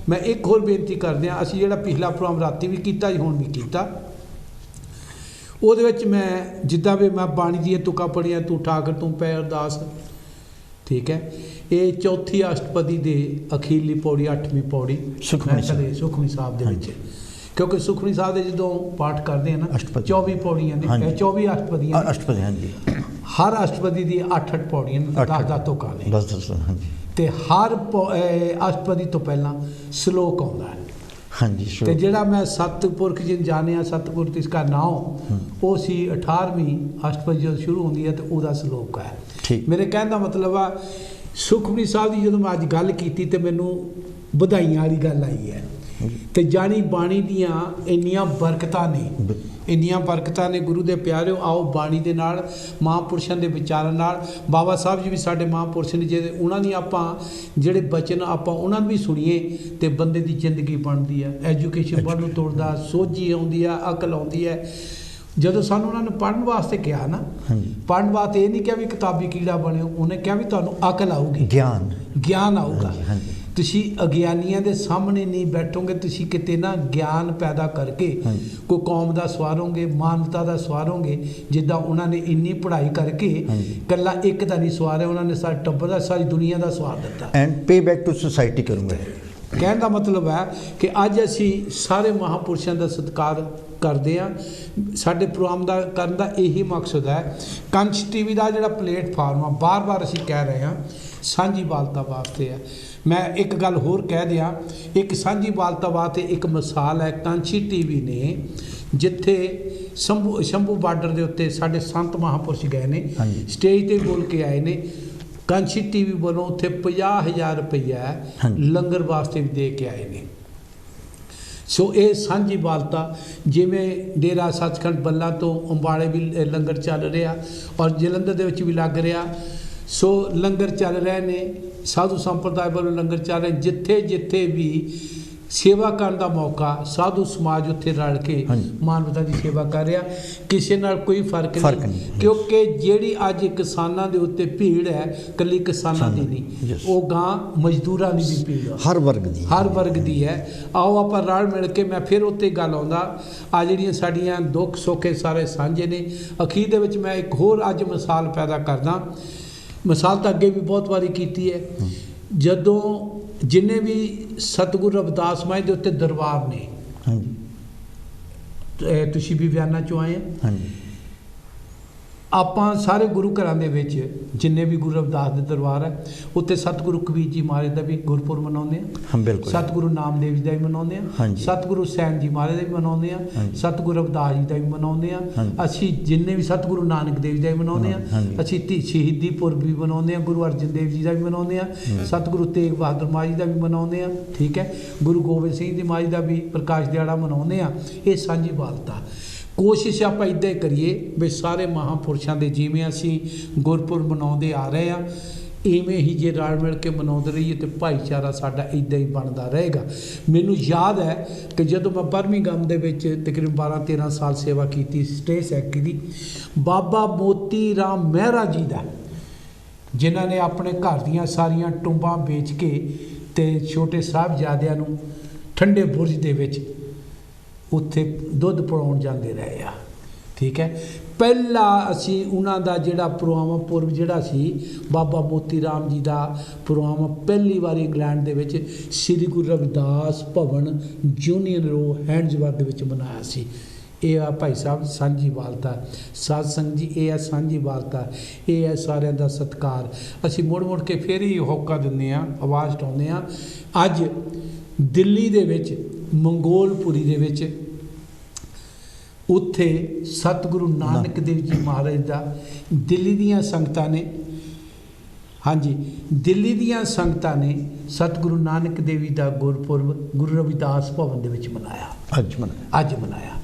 ਮੈਂ ਇੱਕ ਹੋਰ ਬੇਨਤੀ ਕਰਦੇ ਹਾਂ, ਅਸੀਂ ਜਿਹੜਾ ਪਿਛਲਾ ਪ੍ਰੋਗਰਾਮ ਰਾਤੀ ਵੀ ਕੀਤਾ ਜੀ, ਹੁਣ ਵੀ ਕੀਤਾ, ਉਹਦੇ ਵਿੱਚ ਮੈਂ ਜਿੱਦਾਂ ਵੀ ਮੈਂ ਬਾਣੀ ਦੀਆਂ ਤੁਕਾਂ ਪੜ੍ਹੀਆਂ, ਤੂੰ ਠਾਕਰ ਤੂੰ ਪੈ ਅਰਦਾਸ, ਠੀਕ ਹੈ। ਇਹ ਚੌਥੀ ਅਸ਼ਟਪਦੀ ਦੇ ਅਖੀਰਲੀ ਪੌੜੀ, 8ਵੀਂ ਪੌੜੀ ਸੁਖਮਨੀ ਸਾਹਿਬ ਦੇ ਵਿੱਚ, ਕਿਉਂਕਿ ਸੁਖਮਨੀ ਸਾਹਿਬ ਦੇ ਜਦੋਂ ਪਾਠ ਕਰਦੇ ਆ ਨਾ 24 ਪੌੜੀਆਂ ਨੇ, 24 ਅਸ਼ਟਪਦੀਆਂ। ਹਾਂਜੀ। ਹਰ ਅਸ਼ਟਪਦੀ ਦੀ 8-8 ਪੌੜੀਆਂ ਨੇ, 10-10 ਤੁਕਾਂ ਨੇ। ਹਾਂਜੀ। ਤੇ ਹਰ ਅਸ਼ਟਪਦੀ ਤੋਂ ਪਹਿਲਾਂ ਸ਼ਲੋਕ ਆਉਂਦਾ ਹੈ। ਹਾਂਜੀ। ਤੇ ਜਿਹੜਾ ਮੈਂ ਸਤਿਪੁਰਖ ਜੀ ਜਾਣਿਆ, ਸਤਿਗੁਰ ਤਿਸਕਾ ਨਾਉ, ਉਹ ਸੀ 18ਵੀਂ ਅਸ਼ਟਪਦੀ ਜਦੋਂ ਸ਼ੁਰੂ ਹੁੰਦੀ ਹੈ ਤੇ ਉਹਦਾ ਸ਼ਲੋਕ ਹੈ। ਮੇਰੇ ਕਹਿਣ ਦਾ ਮਤਲਬ ਆ, ਸੁਖਮਨੀ ਸਾਹਿਬ ਦੀ ਜਦੋਂ ਮੈਂ ਅੱਜ ਗੱਲ ਕੀਤੀ ਤੇ ਮੈਨੂੰ ਵਧਾਈਆਂ ਵਾਲੀ ਗੱਲ ਆਈ ਹੈ। ਤੇ ਜਾਣੀ ਬਾਣੀ ਦੀਆਂ ਇੰਨੀਆਂ ਬਰਕਤਾਂ ਨੇ ਗੁਰੂ ਦੇ ਪਿਆਰਿਓ। ਆਓ ਬਾਣੀ ਦੇ ਨਾਲ, ਮਹਾਂਪੁਰਸ਼ਾਂ ਦੇ ਵਿਚਾਰਾਂ ਨਾਲ, ਬਾਬਾ ਸਾਹਿਬ ਜੀ ਵੀ ਸਾਡੇ ਮਹਾਂਪੁਰਸ਼ ਨੇ, ਜੇ ਉਹਨਾਂ ਦੀ ਆਪਾਂ ਜਿਹੜੇ ਬਚਨ ਆਪਾਂ ਉਹਨਾਂ ਨੂੰ ਵੀ ਸੁਣੀਏ ਤੇ ਬੰਦੇ ਦੀ ਜ਼ਿੰਦਗੀ ਬਣਦੀ ਹੈ। ਐਜੂਕੇਸ਼ਨ ਵੱਲ ਨੂੰ ਤੋੜਦਾ, ਸੋਝੀ ਆਉਂਦੀ ਆ, ਅਕਲ ਆਉਂਦੀ ਹੈ। ਜਦੋਂ ਸਾਨੂੰ ਉਹਨਾਂ ਨੇ ਪੜ੍ਹਨ ਵਾਸਤੇ ਕਿਹਾ ਨਾ, ਪੜ੍ਹਨ ਵਾਸਤੇ ਇਹ ਨਹੀਂ ਕਿਹਾ ਵੀ ਕਿਤਾਬੀ ਕੀੜਾ ਬਣਿਓ, ਉਹਨੇ ਕਿਹਾ ਵੀ ਤੁਹਾਨੂੰ ਅਕਲ ਆਊਗੀ, ਗਿਆਨ ਆਊਗਾ। ਤੁਸੀਂ ਅਗਿਆਨੀਆਂ ਦੇ ਸਾਹਮਣੇ ਨਹੀਂ ਬੈਠੋਗੇ, ਤੁਸੀਂ ਕਿਤੇ ਨਾ ਗਿਆਨ ਪੈਦਾ ਕਰਕੇ ਕੋਈ ਕੌਮ ਦਾ ਸਵਾਰੋਗੇ, ਮਾਨਵਤਾ ਦਾ ਸਵਾਰੋਗੇ। ਜਿੱਦਾਂ ਉਹਨਾਂ ਨੇ ਇੰਨੀ ਪੜ੍ਹਾਈ ਕਰਕੇ ਇਕੱਲਾ ਇੱਕ ਦਾ ਨਹੀਂ ਸਵਾਰਿਆ, ਉਹਨਾਂ ਨੇ ਸਾਰੇ ਟੱਬਰ ਦਾ, ਸਾਰੀ ਦੁਨੀਆ ਦਾ ਸਵਾਰ ਦਿੱਤਾ। And pay back to society ਕਰੂੰਗਾ। ਕਹਿਣ ਦਾ ਮਤਲਬ ਹੈ ਕਿ ਅੱਜ ਅਸੀਂ ਸਾਰੇ ਮਹਾਂਪੁਰਸ਼ਾਂ ਦਾ ਸਤਿਕਾਰ ਕਰਦੇ ਹਾਂ। ਸਾਡੇ ਪ੍ਰੋਗਰਾਮ ਦਾ ਕਰਨ ਦਾ ਇਹੀ ਮਕਸਦ ਹੈ। ਕੰਚ ਟੀਵੀ ਦਾ ਜਿਹੜਾ ਪਲੇਟਫਾਰਮ ਆ, ਬਾਰ-ਬਾਰ ਅਸੀਂ ਕਹਿ ਰਹੇ ਹਾਂ, ਸਾਂਝੀ ਬਾਲਤਾ ਵਾਸਤੇ ਹੈ। ਮੈਂ ਇੱਕ ਗੱਲ ਹੋਰ ਕਹਿ ਦਿਆਂ, ਇੱਕ ਸਾਂਝੀ ਬਾਲਤਾ ਵਾਸਤੇ ਇੱਕ ਮਿਸਾਲ ਹੈ। ਕਾਂਚੀ ਟੀਵੀ ਨੇ ਜਿੱਥੇ ਸ਼ੰਭੂ ਬਾਰਡਰ ਦੇ ਉੱਤੇ ਸਾਡੇ ਸੰਤ ਮਹਾਂਪੁਰਸ਼ ਗਏ ਨੇ, ਸਟੇਜ 'ਤੇ ਬੋਲ ਕੇ ਆਏ ਨੇ, ਕਾਂਚੀ ਟੀਵੀ ਵੱਲੋਂ ਉੱਥੇ 50,000 ਰੁਪਈਆ ਲੰਗਰ ਵਾਸਤੇ ਵੀ ਦੇ ਕੇ ਆਏ ਨੇ। ਸੋ ਇਹ ਸਾਂਝੀ ਬਾਲਤਾ, ਜਿਵੇਂ ਡੇਰਾ ਸੱਚਖੰਡ ਬੱਲਾ ਤੋਂ ਅੰਬਾਲੇ ਵੀ ਲੰਗਰ ਚੱਲ ਰਿਹਾ ਔਰ ਜਲੰਧਰ ਦੇ ਵਿੱਚ ਵੀ ਲੱਗ ਰਿਹਾ। ਸੋ ਲੰਗਰ ਚੱਲ ਰਹੇ ਨੇ, ਸਾਧੂ ਸੰਪਰਦਾਇ ਵੱਲੋਂ ਲੰਗਰ ਚੱਲ ਰਹੇ। ਜਿੱਥੇ ਜਿੱਥੇ ਵੀ ਸੇਵਾ ਕਰਨ ਦਾ ਮੌਕਾ, ਸਾਧੂ ਸਮਾਜ ਉੱਥੇ ਰਲ ਕੇ ਹਾਂਜੀ। ਮਾਨਵਤਾ ਦੀ ਸੇਵਾ ਕਰ ਰਿਹਾ, ਕਿਸੇ ਨਾਲ ਕੋਈ ਫਰਕ ਨਹੀਂ, ਕਿਉਂਕਿ ਜਿਹੜੀ ਅੱਜ ਕਿਸਾਨਾਂ ਦੇ ਉੱਤੇ ਭੀੜ ਹੈ ਇਕੱਲੀ ਕਿਸਾਨਾਂ ਦੀ ਨਹੀਂ, Yes। ਉਹ ਗਾਂ ਮਜ਼ਦੂਰਾਂ ਦੀ ਵੀ ਭੀੜ ਹੈ, ਹਰ ਵਰਗ ਦੀ ਹੈ। ਆਓ ਆਪਾਂ ਰਲ ਮਿਲ ਕੇ, ਮੈਂ ਫਿਰ ਉੱਤੇ ਗੱਲ ਆਉਂਦਾ, ਆ ਜਿਹੜੀਆਂ ਸਾਡੀਆਂ ਦੁੱਖ ਸੁੱਖ ਸਾਰੇ ਸਾਂਝੇ ਨੇ। ਅਖੀਰ ਦੇ ਵਿੱਚ ਮੈਂ ਇੱਕ ਹੋਰ ਅੱਜ ਮਿਸਾਲ ਪੈਦਾ ਕਰਦਾ, ਮਿਸਾਲ ਤਾਂ ਅੱਗੇ ਵੀ ਬਹੁਤ ਵਾਰੀ ਕੀਤੀ ਹੈ। ਜਦੋਂ ਜਿੰਨੇ ਵੀ ਸਤਿਗੁਰੂ ਰਵਿਦਾਸ ਮਾਈ ਦੇ ਉੱਤੇ ਦਰਬਾਰ ਨੇ, ਹਾਂਜੀ ਤੁਸੀਂ ਵੀ ਬਿਆਨਾਂ ਚੋਂ ਆਏ ਆ, ਹਾਂਜੀ ਆਪਾਂ ਸਾਰੇ ਗੁਰੂ ਘਰਾਂ ਦੇ ਵਿੱਚ ਜਿੰਨੇ ਵੀ ਗੁਰੂ ਰਵਿਦਾਸ ਦੇ ਦਰਬਾਰ ਹੈ, ਉੱਤੇ ਸਤਿਗੁਰੂ ਕਬੀਰ ਜੀ ਮਹਾਰਾਜ ਦਾ ਵੀ ਗੁਰਪੁਰਬ ਮਨਾਉਂਦੇ ਆ, ਹਾਂ ਬਿਲਕੁਲ, ਸਤਿਗੁਰੂ ਨਾਮਦੇਵ ਜੀ ਦਾ ਵੀ ਮਨਾਉਂਦੇ ਆ, ਹਾਂਜੀ। ਸਤਿਗੁਰੂ ਸੈਨ ਜੀ ਮਹਾਰਾਜ ਦਾ ਵੀ ਮਨਾਉਂਦੇ ਆ, ਹਾਂਜੀ। ਸਤਿਗੁਰੂ ਰਵਿਦਾਸ ਜੀ ਦਾ ਵੀ ਮਨਾਉਂਦੇ ਆ, ਹਾਂਜੀ। ਅਸੀਂ ਜਿੰਨੇ ਵੀ ਸਤਿਗੁਰੂ ਨਾਨਕ ਦੇਵ ਜੀ ਦਾ ਵੀ ਮਨਾਉਂਦੇ ਆ, ਹਾਂਜੀ। ਅਸੀਂ ਸ਼ਹੀਦੀ ਪੁਰਬ ਵੀ ਮਨਾਉਂਦੇ ਆ, ਗੁਰੂ ਅਰਜਨ ਦੇਵ ਜੀ ਦਾ ਵੀ ਮਨਾਉਂਦੇ ਆ, ਸਤਿਗੁਰੂ ਤੇਗ ਬਹਾਦਰ ਮਹਾਰਾਜ ਜੀ ਦਾ ਵੀ ਮਨਾਉਂਦੇ ਆ, ਠੀਕ ਹੈ, ਗੁਰੂ ਗੋਬਿੰਦ ਸਿੰਘ ਜੀ ਮਹਾਰਾਜ ਦਾ ਵੀ ਪ੍ਰਕਾਸ਼ ਦਿਹਾੜਾ ਮਨਾਉਂਦੇ ਆ। ਇਹ ਸਾਂਝੀ ਵਾਲਤਾ, ਕੋਸ਼ਿਸ਼ ਆਪਾਂ ਇੱਦਾਂ ਹੀ ਕਰੀਏ ਵੀ ਸਾਰੇ ਮਹਾਂਪੁਰਸ਼ਾਂ ਦੇ ਜਿਵੇਂ ਅਸੀਂ ਗੁਰਪੁਰਬ ਮਨਾਉਂਦੇ ਆ ਰਹੇ ਆ, ਇਵੇਂ ਹੀ ਜੇ ਰਲ ਮਿਲ ਕੇ ਮਨਾਉਂਦੇ ਰਹੀਏ ਤਾਂ ਭਾਈਚਾਰਾ ਸਾਡਾ ਇੱਦਾਂ ਹੀ ਬਣਦਾ ਰਹੇਗਾ। ਮੈਨੂੰ ਯਾਦ ਹੈ ਕਿ ਜਦੋਂ ਮੈਂ ਬਰਮਿੰਘਮ ਦੇ ਵਿੱਚ ਤਕਰੀਬਨ 12-13 ਸਾਲ ਸੇਵਾ ਕੀਤੀ ਸਟੇਟ ਸੈਕਟਰੀ ਦੀ, ਬਾਬਾ ਮੋਤੀ ਰਾਮ ਮਹਿਰਾ ਜੀ ਦਾ, ਜਿਨ੍ਹਾਂ ਨੇ ਆਪਣੇ ਘਰ ਦੀਆਂ ਸਾਰੀਆਂ ਟੁੰਬਾਂ ਵੇਚ ਕੇ ਤੇ ਛੋਟੇ ਸਾਹਿਬਜ਼ਾਦਿਆਂ ਨੂੰ ਠੰਡੇ ਬੁਰਜ ਦੇ ਵਿੱਚ ਉੱਥੇ ਦੁੱਧ ਪਿਲਾਉਣ ਜਾਂਦੇ ਰਹੇ ਆ, ਠੀਕ ਹੈ। ਪਹਿਲਾ ਅਸੀਂ ਉਹਨਾਂ ਦਾ ਜਿਹੜਾ ਪ੍ਰੋਗਰਾਮ ਪੁਰਬ ਜਿਹੜਾ ਸੀ ਬਾਬਾ ਮੋਤੀ ਰਾਮ ਜੀ ਦਾ ਪ੍ਰੋਗਰਾਮ ਪਹਿਲੀ ਵਾਰੀ ਇੰਗਲੈਂਡ ਦੇ ਵਿੱਚ ਸ੍ਰੀ ਗੁਰੂ ਰਵਿਦਾਸ ਭਵਨ ਯੂਨੀਅਨ ਰੋ ਹੈਂਡਸਬਰਗ ਦੇ ਵਿੱਚ ਮਨਾਇਆ ਸੀ। ਇਹ ਆ ਭਾਈ ਸਾਹਿਬ ਸਾਂਝੀ ਵਾਲਤਾ, ਸਾਧ ਸੰਗਤ ਜੀ, ਇਹ ਹੈ ਸਾਂਝੀ ਵਾਲਤਾ, ਇਹ ਹੈ ਸਾਰਿਆਂ ਦਾ ਸਤਿਕਾਰ। ਅਸੀਂ ਮੁੜ ਮੁੜ ਕੇ ਫਿਰ ਹੀ ਹੋਕਾ ਦਿੰਦੇ ਹਾਂ, ਆਵਾਜ਼ ਉਠਾਉਂਦੇ ਹਾਂ। ਅੱਜ ਦਿੱਲੀ ਦੇ ਵਿੱਚ ਮੰਗੋਲਪੁਰੀ ਦੇ ਵਿੱਚ ਉੱਥੇ ਸਤਿਗੁਰੂ ਨਾਨਕ ਦੇਵ ਜੀ ਮਹਾਰਾਜ ਦਾ ਦਿੱਲੀ ਦੀਆਂ ਸੰਗਤਾਂ ਨੇ, ਹਾਂਜੀ ਦਿੱਲੀ ਦੀਆਂ ਸੰਗਤਾਂ ਨੇ ਸਤਿਗੁਰੂ ਨਾਨਕ ਦੇਵ ਜੀ ਦਾ ਗੁਰਪੁਰਬ ਗੁਰੂ ਰਵਿਦਾਸ ਭਵਨ ਦੇ ਵਿੱਚ ਮਨਾਇਆ, ਅੱਜ ਮਨਾਇਆ।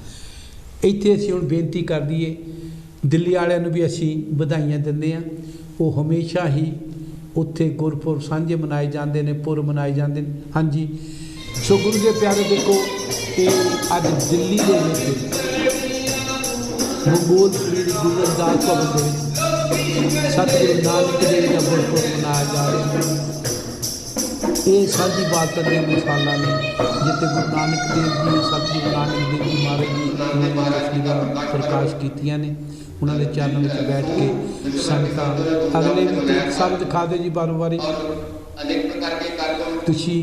ਇੱਥੇ ਅਸੀਂ ਹੁਣ ਬੇਨਤੀ ਕਰ ਦਈਏ ਦਿੱਲੀ ਵਾਲਿਆਂ ਨੂੰ ਵੀ ਅਸੀਂ ਵਧਾਈਆਂ ਦਿੰਦੇ ਹਾਂ। ਉਹ ਹਮੇਸ਼ਾ ਹੀ ਉੱਥੇ ਗੁਰਪੁਰਬ ਸਾਂਝੇ ਮਨਾਏ ਜਾਂਦੇ ਨੇ, ਪੁਰਬ ਮਨਾਏ ਜਾਂਦੇ ਨੇ, ਹਾਂਜੀ। ਸੋ ਗੁਰੂ ਦੇ ਪਿਆਰੇ ਦੇਖੋ, ਇਹ ਅੱਜ ਦਿੱਲੀ ਦੇ ਵਿੱਚ ਮੰਗੋਲਪੁਰੀ ਦੇ ਗੁਰੂ ਰਵਿਦਾਸ ਭਵਨ ਦੇ ਵਿੱਚ ਸਤਿਗੁਰੂ ਨਾਨਕ ਦੇਵ ਦਾ ਗੁਰਪੁਰਬ ਮਨਾਇਆ ਜਾ ਰਿਹਾ। ਇਹ ਸਾਂਝੀ ਵਾਲਤਾ ਦੀਆਂ ਮਿਸਾਲਾਂ ਨੇ, ਜਿੱਥੇ ਗੁਰੂ ਨਾਨਕ ਦੇਵ ਜੀ, ਸਤਿਗੁਰੂ ਨਾਨਕ ਦੇਵ ਜੀ ਮਹਾਰਾਜ ਜੀ ਨੇ ਤਸਵੀਰਾਂ ਪ੍ਰਕਾਸ਼ ਕੀਤੀਆਂ ਨੇ। ਉਹਨਾਂ ਦੇ ਚਰਨਾਂ ਵਿੱਚ ਬੈਠ ਕੇ ਸੰਗਤਾਂ ਅਗਲੇ ਵੀ ਸਭ ਦਿਖਾ ਦਿਓ ਜੀ ਬਾਰੋ ਬਾਰੀ ਤੁਸੀਂ।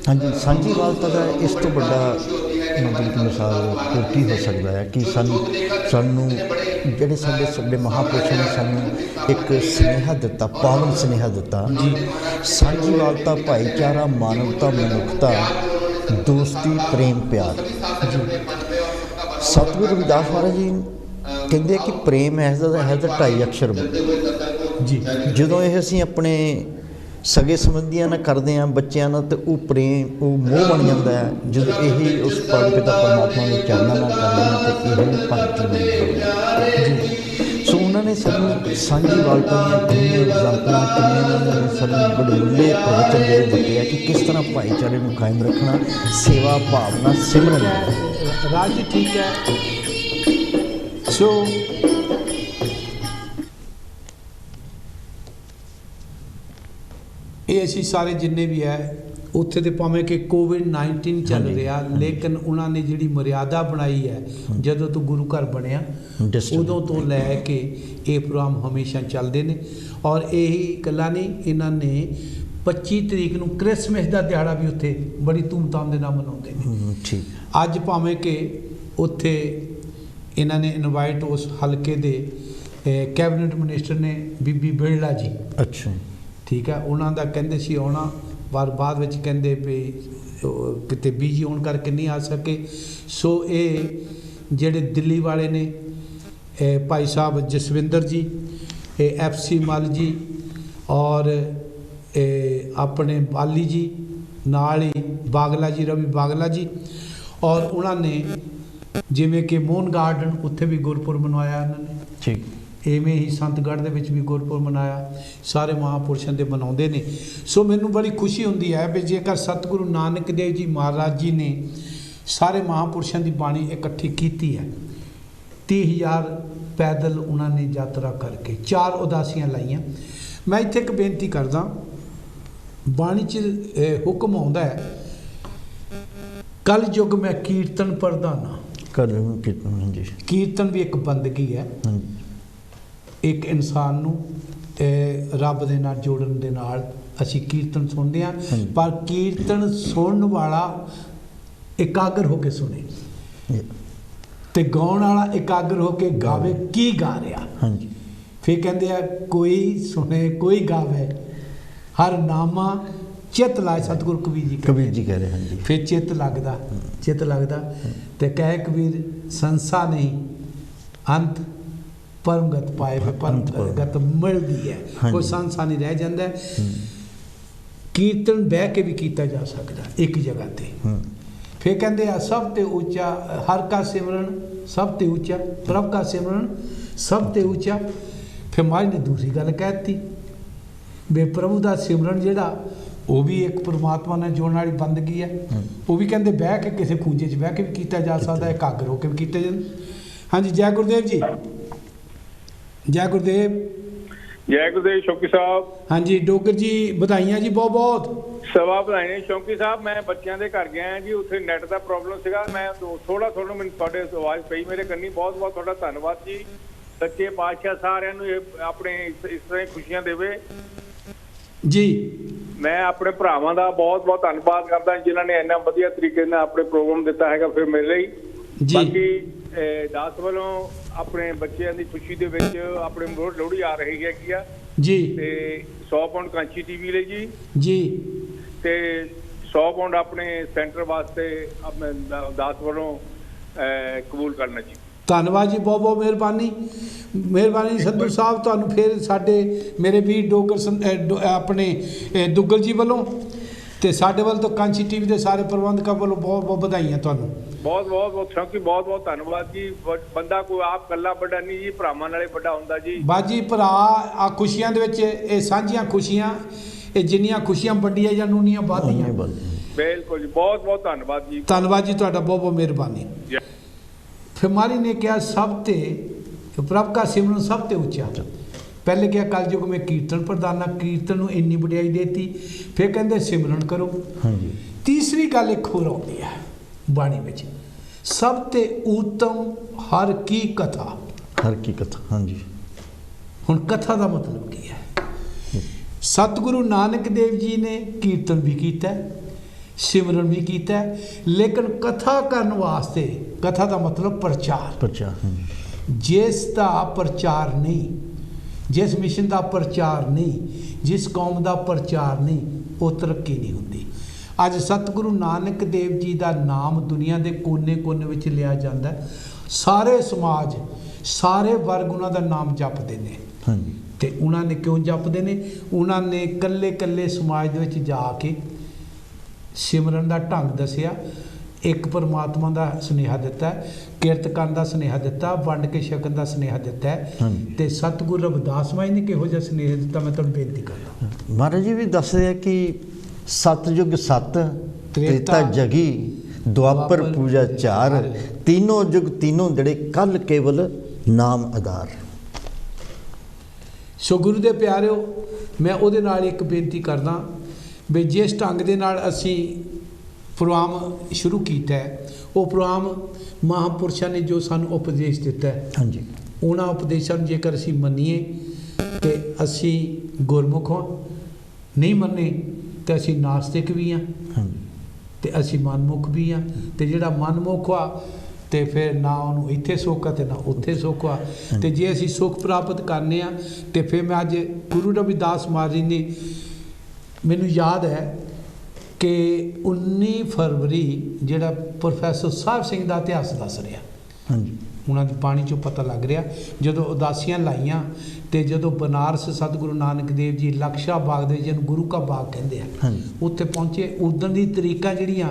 ਹਾਂਜੀ, ਸਾਂਝੀ ਵਾਲਤਾ ਦਾ ਇਸ ਤੋਂ ਵੱਡਾ ਮਤਲਬ ਕਿ ਮਿਸਾਲ ਹੋਰ ਕੀ ਹੋ ਸਕਦਾ ਹੈ ਕਿ ਸਾਨੂੰ ਜਿਹੜੇ ਸਾਡੇ ਮਹਾਂਪੁਰਸ਼ਾਂ ਨੇ ਸਾਨੂੰ ਇੱਕ ਸੁਨੇਹਾ ਦਿੱਤਾ, ਪਾਵਨ ਸੁਨੇਹਾ ਦਿੱਤਾ ਜੀ। ਸਾਂਝੀ ਵਾਲਤਾ, ਭਾਈਚਾਰਾ, ਮਾਨਵਤਾ, ਮਨੁੱਖਤਾ, ਦੋਸਤੀ, ਪ੍ਰੇਮ, ਪਿਆਰ ਜੀ। ਸਤਿਗੁਰੂ ਰਵਿਦਾਸ ਮਹਾਰਾਜ ਜੀ ਕਹਿੰਦੇ ਕਿ ਪ੍ਰੇਮ ਹੈ ਤਾਂ 2.5 ਅਕਸ਼ਰ ਜੀ। ਜਦੋਂ ਇਹ ਅਸੀਂ ਆਪਣੇ ਸਗੇ ਸੰਬੰਧੀਆਂ ਨਾਲ ਕਰਦੇ ਹਾਂ, ਬੱਚਿਆਂ ਨਾਲ, ਤੇ ਉਹ ਪ੍ਰੇਮ, ਉਹ ਮੋਹ ਬਣ ਜਾਂਦਾ ਹੈ। ਜਦੋਂ ਇਹੀ ਉਸ ਪਰਮ ਪਿਤਾ ਪਰਮਾਤਮਾ ਦੇ ਚਰਨਾਂ ਨਾਲ ਕਰਦੇ ਹਾਂ ਤੇ ਇਹ ਭਗਤੀ ਬਣ ਜਾਂਦੀ ਹੈ। ਸੋ ਉਹਨਾਂ ਨੇ ਸਾਨੂੰ ਸਾਂਝੀ ਵਾਲਤਾ ਦੀਆਂ ਕਿੰਨੀਆਂ ਐਗਜ਼ਾਮਪਲਾਂ, ਕਿੰਨੇ ਸਾਨੂੰ ਵਡਮੁੱਲੇ ਪ੍ਰਵਚਨ ਜਿਹੜੇ ਦਿੱਤੇ ਆ ਕਿ ਕਿਸ ਤਰ੍ਹਾਂ ਭਾਈਚਾਰੇ ਨੂੰ ਕਾਇਮ ਰੱਖਣਾ, ਸੇਵਾ ਭਾਵਨਾ, ਸਿਮਰਨ ਰਾਜ ਠੀਕ ਹੈ। ਸੋ ਇਹ ਅਸੀਂ ਸਾਰੇ ਜਿੰਨੇ ਵੀ ਹੈ ਉੱਥੇ ਤੇ ਭਾਵੇਂ ਕਿ ਕੋਵਿਡ-19 ਚੱਲ ਰਿਹਾ, ਲੇਕਿਨ ਉਹਨਾਂ ਨੇ ਜਿਹੜੀ ਮਰਿਆਦਾ ਬਣਾਈ ਹੈ, ਜਦੋਂ ਤੋਂ ਗੁਰੂ ਘਰ ਬਣਿਆ ਉਦੋਂ ਤੋਂ ਲੈ ਕੇ ਇਹ ਪ੍ਰੋਗਰਾਮ ਹਮੇਸ਼ਾ ਚੱਲਦੇ ਨੇ। ਔਰ ਇਹੀ ਇਕੱਲਾ ਨਹੀਂ, ਇਹਨਾਂ ਨੇ 25 ਤਰੀਕ ਨੂੰ ਕ੍ਰਿਸਮਸ ਦਾ ਦਿਹਾੜਾ ਵੀ ਉੱਥੇ ਬੜੀ ਧੂਮਧਾਮ ਦੇ ਨਾਲ ਮਨਾਉਂਦੇ ਨੇ। ਠੀਕ, ਅੱਜ ਭਾਵੇਂ ਕਿ ਉੱਥੇ ਇਹਨਾਂ ਨੇ ਇਨਵਾਈਟ ਉਸ ਹਲਕੇ ਦੇ ਕੈਬਨਿਟ ਮਿਨਿਸਟਰ ਨੇ ਬੀਬੀ ਬਿਰਲਾ ਜੀ, ਅੱਛਾ ਠੀਕ ਹੈ, ਉਹਨਾਂ ਦਾ ਕਹਿੰਦੇ ਸੀ ਆਉਣਾ, ਪਰ ਬਾਅਦ ਵਿੱਚ ਕਹਿੰਦੇ ਵੀ ਕਿਤੇ ਬਿਜੀ ਹੋਣ ਕਰਕੇ ਨਹੀਂ ਆ ਸਕੇ। ਸੋ ਇਹ ਜਿਹੜੇ ਦਿੱਲੀ ਵਾਲੇ ਨੇ, ਭਾਈ ਸਾਹਿਬ ਜਸਵਿੰਦਰ ਜੀ, FC ਮੱਲ ਜੀ ਔਰ ਆਪਣੇ ਬਾਲੀ ਜੀ, ਨਾਲ ਹੀ ਬਾਗਲਾ ਜੀ, ਰਵੀ ਬਾਗਲਾ ਜੀ, ਔਰ ਉਹਨਾਂ ਨੇ ਜਿਵੇਂ ਕਿ ਮੋਹਨ ਗਾਰਡਨ ਉੱਥੇ ਵੀ ਗੁਰਪੁਰਬ ਮਨਾਇਆ ਇਹਨਾਂ ਨੇ, ਠੀਕ। ਇਵੇਂ ਹੀ ਸੰਤਗੜ੍ਹ ਦੇ ਵਿੱਚ ਵੀ ਗੁਰਪੁਰਬ ਮਨਾਇਆ, ਸਾਰੇ ਮਹਾਂਪੁਰਸ਼ਾਂ ਦੇ ਮਨਾਉਂਦੇ ਨੇ। ਸੋ ਮੈਨੂੰ ਬੜੀ ਖੁਸ਼ੀ ਹੁੰਦੀ ਹੈ ਵੀ ਜੇਕਰ ਸਤਿਗੁਰੂ ਨਾਨਕ ਦੇਵ ਜੀ ਮਹਾਰਾਜ ਜੀ ਨੇ ਸਾਰੇ ਮਹਾਂਪੁਰਸ਼ਾਂ ਦੀ ਬਾਣੀ ਇਕੱਠੀ ਕੀਤੀ ਹੈ, 30,000 ਪੈਦਲ ਉਹਨਾਂ ਨੇ ਯਾਤਰਾ ਕਰਕੇ 4 ਉਦਾਸੀਆਂ ਲਾਈਆਂ। ਮੈਂ ਇੱਥੇ ਇੱਕ ਬੇਨਤੀ ਕਰਦਾ, ਬਾਣੀ 'ਚ ਹੁਕਮ ਆਉਂਦਾ ਹੈ, ਕਲ ਯੁੱਗ ਮੈਂ ਕੀਰਤਨ ਪ੍ਰਧਾਨਾ। ਹਾਂਜੀ, ਕੀਰਤਨ ਵੀ ਇੱਕ ਬੰਦਗੀ ਹੈ, ਇੱਕ ਇਨਸਾਨ ਨੂੰ ਰੱਬ ਦੇ ਨਾਲ ਜੋੜਨ ਦੇ ਨਾਲ ਅਸੀਂ ਕੀਰਤਨ ਸੁਣਦੇ ਹਾਂ, ਪਰ ਕੀਰਤਨ ਸੁਣਨ ਵਾਲਾ ਇਕਾਗਰ ਹੋ ਕੇ ਸੁਣੇ ਤੇ ਗਾਉਣ ਵਾਲਾ ਇਕਾਗਰ ਹੋ ਕੇ ਗਾਵੇ ਕੀ ਗਾ ਰਿਹਾ। ਹਾਂਜੀ, ਫਿਰ ਕਹਿੰਦੇ ਆ ਕੋਈ ਸੁਣੇ ਕੋਈ ਗਾਵੇ, ਹਰ ਨਾਮਾ ਚਿੱਤ ਲਾਏ, ਸਤਿਗੁਰੂ ਕਬੀਰ ਜੀ ਕਹਿ ਰਹੇ। ਹਾਂਜੀ, ਫਿਰ ਚਿੱਤ ਲੱਗਦਾ ਤੇ ਕਹਿ ਕਬੀਰ ਸੰਸਾ ਨਹੀਂ ਅੰਤ ਪਰਮਗਤ ਪਾਏ, ਪਰਮਗਤ ਮਿਲਦੀ ਹੈ, ਕੋਈ ਸੰਸਾ ਨਹੀਂ ਰਹਿ ਜਾਂਦਾ। ਕੀਰਤਨ ਬਹਿ ਕੇ ਵੀ ਕੀਤਾ ਜਾ ਸਕਦਾ ਇੱਕ ਜਗ੍ਹਾ ਤੇ। ਫਿਰ ਕਹਿੰਦੇ ਆ ਸਭ ਤੇ ਉੱਚਾ ਹਰ ਕਾ ਸਿਮਰਨ ਸਭ ਤੇ ਉੱਚਾ, ਪ੍ਰਭ ਕਾ ਸਿਮਰਨ ਸਭ ਤੇ ਉੱਚਾ। ਫਿਰ ਮਹਾਰਾਜ ਨੇ ਦੂਸਰੀ ਗੱਲ ਕਹਿ ਦਿੱਤੀ ਵੀ ਪ੍ਰਭੂ ਦਾ ਸਿਮਰਨ ਜਿਹੜਾ ਉਹ ਵੀ ਇੱਕ ਪਰਮਾਤਮਾ ਨਾਲ ਜੋੜਨ ਵਾਲੀ ਬੰਦਗੀ ਹੈ। ਉਹ ਵੀ ਕਹਿੰਦੇ ਬਹਿ ਕੇ ਕਿਸੇ ਖੂੰਜੇ 'ਚ ਬਹਿ ਕੇ ਵੀ ਕੀਤਾ ਜਾ ਸਕਦਾ, ਇਕਾਗਰ ਹੋ ਕੇ ਵੀ ਕੀਤਾ ਜਾਂਦਾ। ਹਾਂਜੀ, ਜੈ ਗੁਰਦੇਵ ਜੀ, ਜੈ ਗੁਰਦੇਵ। ਜੈ ਗੁਰਦੇਵ ਸ਼ੌਕੀ ਸਾਹਿਬ। ਹਾਂਜੀ ਡੋਗਰ ਜੀ, ਵਧਾਈਆਂ ਜੀ, ਬਹੁਤ ਬਹੁਤ ਸਵਾ ਵਧਾਈਆਂ ਸ਼ੌਕੀ ਸਾਹਿਬ। ਮੈਂ ਬੱਚਿਆਂ ਦੇ ਘਰ ਗਿਆ ਜੀ, ਉੱਥੇ ਨੈਟ ਦਾ ਪ੍ਰੋਬਲਮ ਸੀਗਾ, ਮੈਂ ਥੋੜਾ ਮੈਨੂੰ ਤੁਹਾਡੇ ਆਵਾਜ਼ ਪਈ ਮੇਰੇ ਕੰਨੀ। ਬਹੁਤ ਬਹੁਤ ਤੁਹਾਡਾ ਧੰਨਵਾਦ ਜੀ। ਸੱਚੇ ਪਾਤਸ਼ਾਹ ਸਾਰਿਆਂ ਨੂੰ ਆਪਣੇ ਇਸ ਤਰ੍ਹਾਂ ਖੁਸ਼ੀਆਂ ਦੇਵੇ ਜੀ। ਮੈਂ ਆਪਣੇ ਭਰਾਵਾਂ ਦਾ ਬਹੁਤ ਬਹੁਤ ਧੰਨਵਾਦ ਕਰਦਾ ਜਿਨ੍ਹਾਂ ਨੇ ਇੰਨਾ ਵਧੀਆ ਤਰੀਕੇ ਨਾਲ ਆਪਣੇ ਪ੍ਰੋਗਰਾਮ ਦਿੱਤਾ ਹੈਗਾ ਫਿਰ ਮੇਰੇ ਲਈ ਜੀ। ਬਾਕੀ ਦਾਸ ਵੱਲੋਂ ਆਪਣੇ ਬੱਚਿਆਂ ਦੀ ਖੁਸ਼ੀ ਦੇ ਵਿੱਚ ਆਪਣੇ ਲੋਹੜੀ ਆ ਰਹੀ ਹੈਗੀ ਆ ਜੀ, ਤੇ 100 ਪਾਉਂਡ ਕਾਂਚੀ ਟੀਵੀ ਲਈ ਜੀ ਤੇ 100 ਪਾਉਂਡ ਆਪਣੇ ਸੈਂਟਰ ਵਾਸਤੇ ਆਪਣੇ ਦਾਸ ਵੱਲੋਂ ਕਬੂਲ ਕਰਨਾ ਜੀ। ਧੰਨਵਾਦ ਜੀ, ਬਹੁਤ ਬਹੁਤ ਮਿਹਰਬਾਨੀ ਸੰਧੂ ਸਾਹਿਬ। ਤੁਹਾਨੂੰ ਫਿਰ ਸਾਡੇ ਮੇਰੇ ਵੀਰ ਡੋਗਰ ਆਪਣੇ ਦੁੱਗਲ ਜੀ ਵੱਲੋਂ ਤੇ ਸਾਡੇ ਵੱਲ ਤੋਂ ਕਾਂਚੀ ਟੀਵੀ ਦੇ ਸਾਰੇ ਪ੍ਰਬੰਧਕਾਂ ਵੱਲੋਂ ਬਹੁਤ ਬਹੁਤ ਵਧਾਈਆਂ ਤੁਹਾਨੂੰ। ਬਹੁਤ ਸ਼ੌਕੀ, ਬਹੁਤ ਧੰਨਵਾਦ ਜੀ। ਬੰਦਾ ਕੋਈ ਆਪ ਕੱਲਾ ਵੱਡਾ ਨਹੀਂ ਜੀ, ਭਰਾਵਾਂ ਨਾਲੇ ਵੱਡਾ ਹੁੰਦਾ ਜੀ। ਬਾਜੀ ਭਰਾ ਆ ਖੁਸ਼ੀਆਂ ਦੇ ਵਿੱਚ ਇਹ ਸਾਂਝੀਆਂ ਖੁਸ਼ੀਆਂ, ਇਹ ਜਿੰਨੀਆਂ ਖੁਸ਼ੀਆਂ ਵੰਡੀਆਂ ਜਾਂ ਉਨੀਆਂ ਵੱਧਦੀਆਂ। ਬਿਲਕੁਲ ਜੀ, ਬਹੁਤ ਧੰਨਵਾਦ ਜੀ। ਧੰਨਵਾਦ ਜੀ ਤੁਹਾਡਾ, ਬਹੁਤ ਬਹੁਤ ਮਿਹਰਬਾਨੀ। ਫਿਰ ਮਾਲੀ ਨੇ ਕਿਹਾ ਸਭ ਤੇ ਪ੍ਰਭ ਕਾ ਸਿਮਰਨ ਸਭ ਤੇ ਉੱਚਾ। ਪਹਿਲੇ ਕਿਹਾ ਕਲ ਯੁਗ ਮੈਂ ਕੀਰਤਨ ਪ੍ਰਧਾਨਾ, ਕੀਰਤਨ ਨੂੰ ਇੰਨੀ ਵਡਿਆਈ ਦੇਤੀ। ਫਿਰ ਕਹਿੰਦੇ ਸਿਮਰਨ ਕਰੋ। ਹਾਂਜੀ, ਤੀਸਰੀ ਗੱਲ ਇੱਕ ਹੋਰ ਆਉਂਦੀ ਹੈ ਬਾਣੀ ਵਿੱਚ, ਸਭ ਤੇ ਉੱਤਮ ਹਰ ਕੀ ਕਥਾ। ਹਾਂਜੀ। ਹੁਣ ਕਥਾ ਦਾ ਮਤਲਬ ਕੀ ਹੈ? ਸਤਿਗੁਰੂ ਨਾਨਕ ਦੇਵ ਜੀ ਨੇ ਕੀਰਤਨ ਵੀ ਕੀਤਾ, ਸਿਮਰਨ ਵੀ ਕੀਤਾ, ਲੇਕਿਨ ਕਥਾ ਕਰਨ ਵਾਸਤੇ, ਕਥਾ ਦਾ ਮਤਲਬ ਪ੍ਰਚਾਰ। ਜਿਸ ਦਾ ਪ੍ਰਚਾਰ ਨਹੀਂ, ਜਿਸ ਮਿਸ਼ਨ ਦਾ ਪ੍ਰਚਾਰ ਨਹੀਂ, ਜਿਸ ਕੌਮ ਦਾ ਪ੍ਰਚਾਰ ਨਹੀਂ, ਉਹ ਤਰੱਕੀ ਨਹੀਂ ਹੁੰਦੀ। ਅੱਜ ਸਤਿਗੁਰੂ ਨਾਨਕ ਦੇਵ ਜੀ ਦਾ ਨਾਮ ਦੁਨੀਆ ਦੇ ਕੋਨੇ-ਕੋਨੇ ਵਿੱਚ ਲਿਆ ਜਾਂਦਾ। ਸਾਰੇ ਸਮਾਜ, ਸਾਰੇ ਵਰਗ ਉਹਨਾਂ ਦਾ ਨਾਮ ਜਪਦੇ ਨੇ। ਹਾਂਜੀ, ਤੇ ਉਹਨਾਂ ਨੇ ਕਿਉਂ ਜਪਦੇ ਨੇ? ਉਹਨਾਂ ਨੇ ਇਕੱਲੇ ਸਮਾਜ ਦੇ ਵਿੱਚ ਜਾ ਕੇ ਸਿਮਰਨ ਦਾ ਢੰਗ ਦੱਸਿਆ, ਇੱਕ ਪਰਮਾਤਮਾ ਦਾ ਸੁਨੇਹਾ ਦਿੱਤਾ, ਕਿਰਤ ਕਰਨ ਦਾ ਸੁਨੇਹਾ ਦਿੱਤਾ, ਵੰਡ ਕੇ ਛਕਣ ਦਾ ਸੁਨੇਹਾ ਦਿੱਤਾ। ਤੇ ਸਤਿਗੁਰੂ ਰਵਿਦਾਸ ਮਾਈ ਨੇ ਕਿਹੋ ਜਿਹਾ ਸੁਨੇਹਾ ਦਿੱਤਾ, ਮੈਂ ਤੁਹਾਨੂੰ ਬੇਨਤੀ ਕਰਦਾ। ਮਹਾਰਾਜ ਜੀ ਵੀ ਦੱਸਦੇ ਆ ਕਿ ਸਤਯੁਗ ਸਤ, ਤ੍ਰੇਤਾ ਜਗੀ, ਦੁਆਪਰ ਪੂਜਾ 4, तीनों जुग तीनों जड़े कल केवल नाम आधार। सो गुरु दे प्यारिओ, मैं ਉਹਦੇ ਨਾਲ ਇੱਕ ਬੇਨਤੀ ਕਰਦਾ ਵੀ ਜਿਸ ਢੰਗ ਦੇ ਨਾਲ ਅਸੀਂ ਪ੍ਰੋਗਰਾਮ ਸ਼ੁਰੂ ਕੀਤਾ ਹੈ, ਉਹ ਪ੍ਰੋਗਰਾਮ ਮਹਾਂਪੁਰਸ਼ਾਂ ਨੇ ਜੋ ਸਾਨੂੰ ਉਪਦੇਸ਼ ਦਿੱਤਾ ਹੈ, ਹਾਂਜੀ, ਉਹਨਾਂ ਉਪਦੇਸ਼ਾਂ ਨੂੰ ਜੇਕਰ ਅਸੀਂ ਮੰਨੀਏ ਤੇ ਅਸੀਂ ਗੁਰਮੁਖ ਹਾਂ, ਨਹੀਂ ਮੰਨੇ ਤੇ ਅਸੀਂ ਨਾਸਤਿਕ ਵੀ ਹਾਂ, ਤੇ ਅਸੀਂ ਮਨਮੁਖ ਵੀ ਹਾਂ। ਤੇ ਜਿਹੜਾ ਮਨਮੁਖ ਆ ਤੇ ਫਿਰ ਨਾ ਉਹਨੂੰ ਇੱਥੇ ਸੁੱਖ ਆ ਤੇ ਨਾ ਉੱਥੇ ਸੁੱਖ ਆ। ਤੇ ਜੇ ਅਸੀਂ ਸੁੱਖ ਪ੍ਰਾਪਤ ਕਰਨੇ ਆ ਤੇ ਫਿਰ ਮੈਂ ਅੱਜ ਗੁਰੂ ਰਵਿਦਾਸ ਮਹਾਰਾਜ ਨੇ, ਮੈਨੂੰ ਯਾਦ ਹੈ ਕਿ 19 ਫਰਵਰੀ ਜਿਹੜਾ ਪ੍ਰੋਫੈਸਰ ਸਾਹਿਬ ਸਿੰਘ ਦਾ ਇਤਿਹਾਸ ਦੱਸ ਰਿਹਾ, ਹਾਂਜੀ, ਉਹਨਾਂ ਦੀ ਬਾਣੀ 'ਚੋਂ ਪਤਾ ਲੱਗ ਰਿਹਾ, ਜਦੋਂ ਉਦਾਸੀਆਂ ਲਾਈਆਂ ਤੇ ਜਦੋਂ ਬਨਾਰਸ ਸਤਿਗੁਰੂ ਨਾਨਕ ਦੇਵ ਜੀ ਲਕਸ਼ਾ ਬਾਗ ਦੇ, ਜਿਹਨੂੰ ਗੁਰੂ ਕਾ ਬਾਗ ਕਹਿੰਦੇ ਆ, ਉੱਥੇ ਪਹੁੰਚੇ। ਉਦੋਂ ਦੀ ਤਰੀਕਾਂ ਜਿਹੜੀਆਂ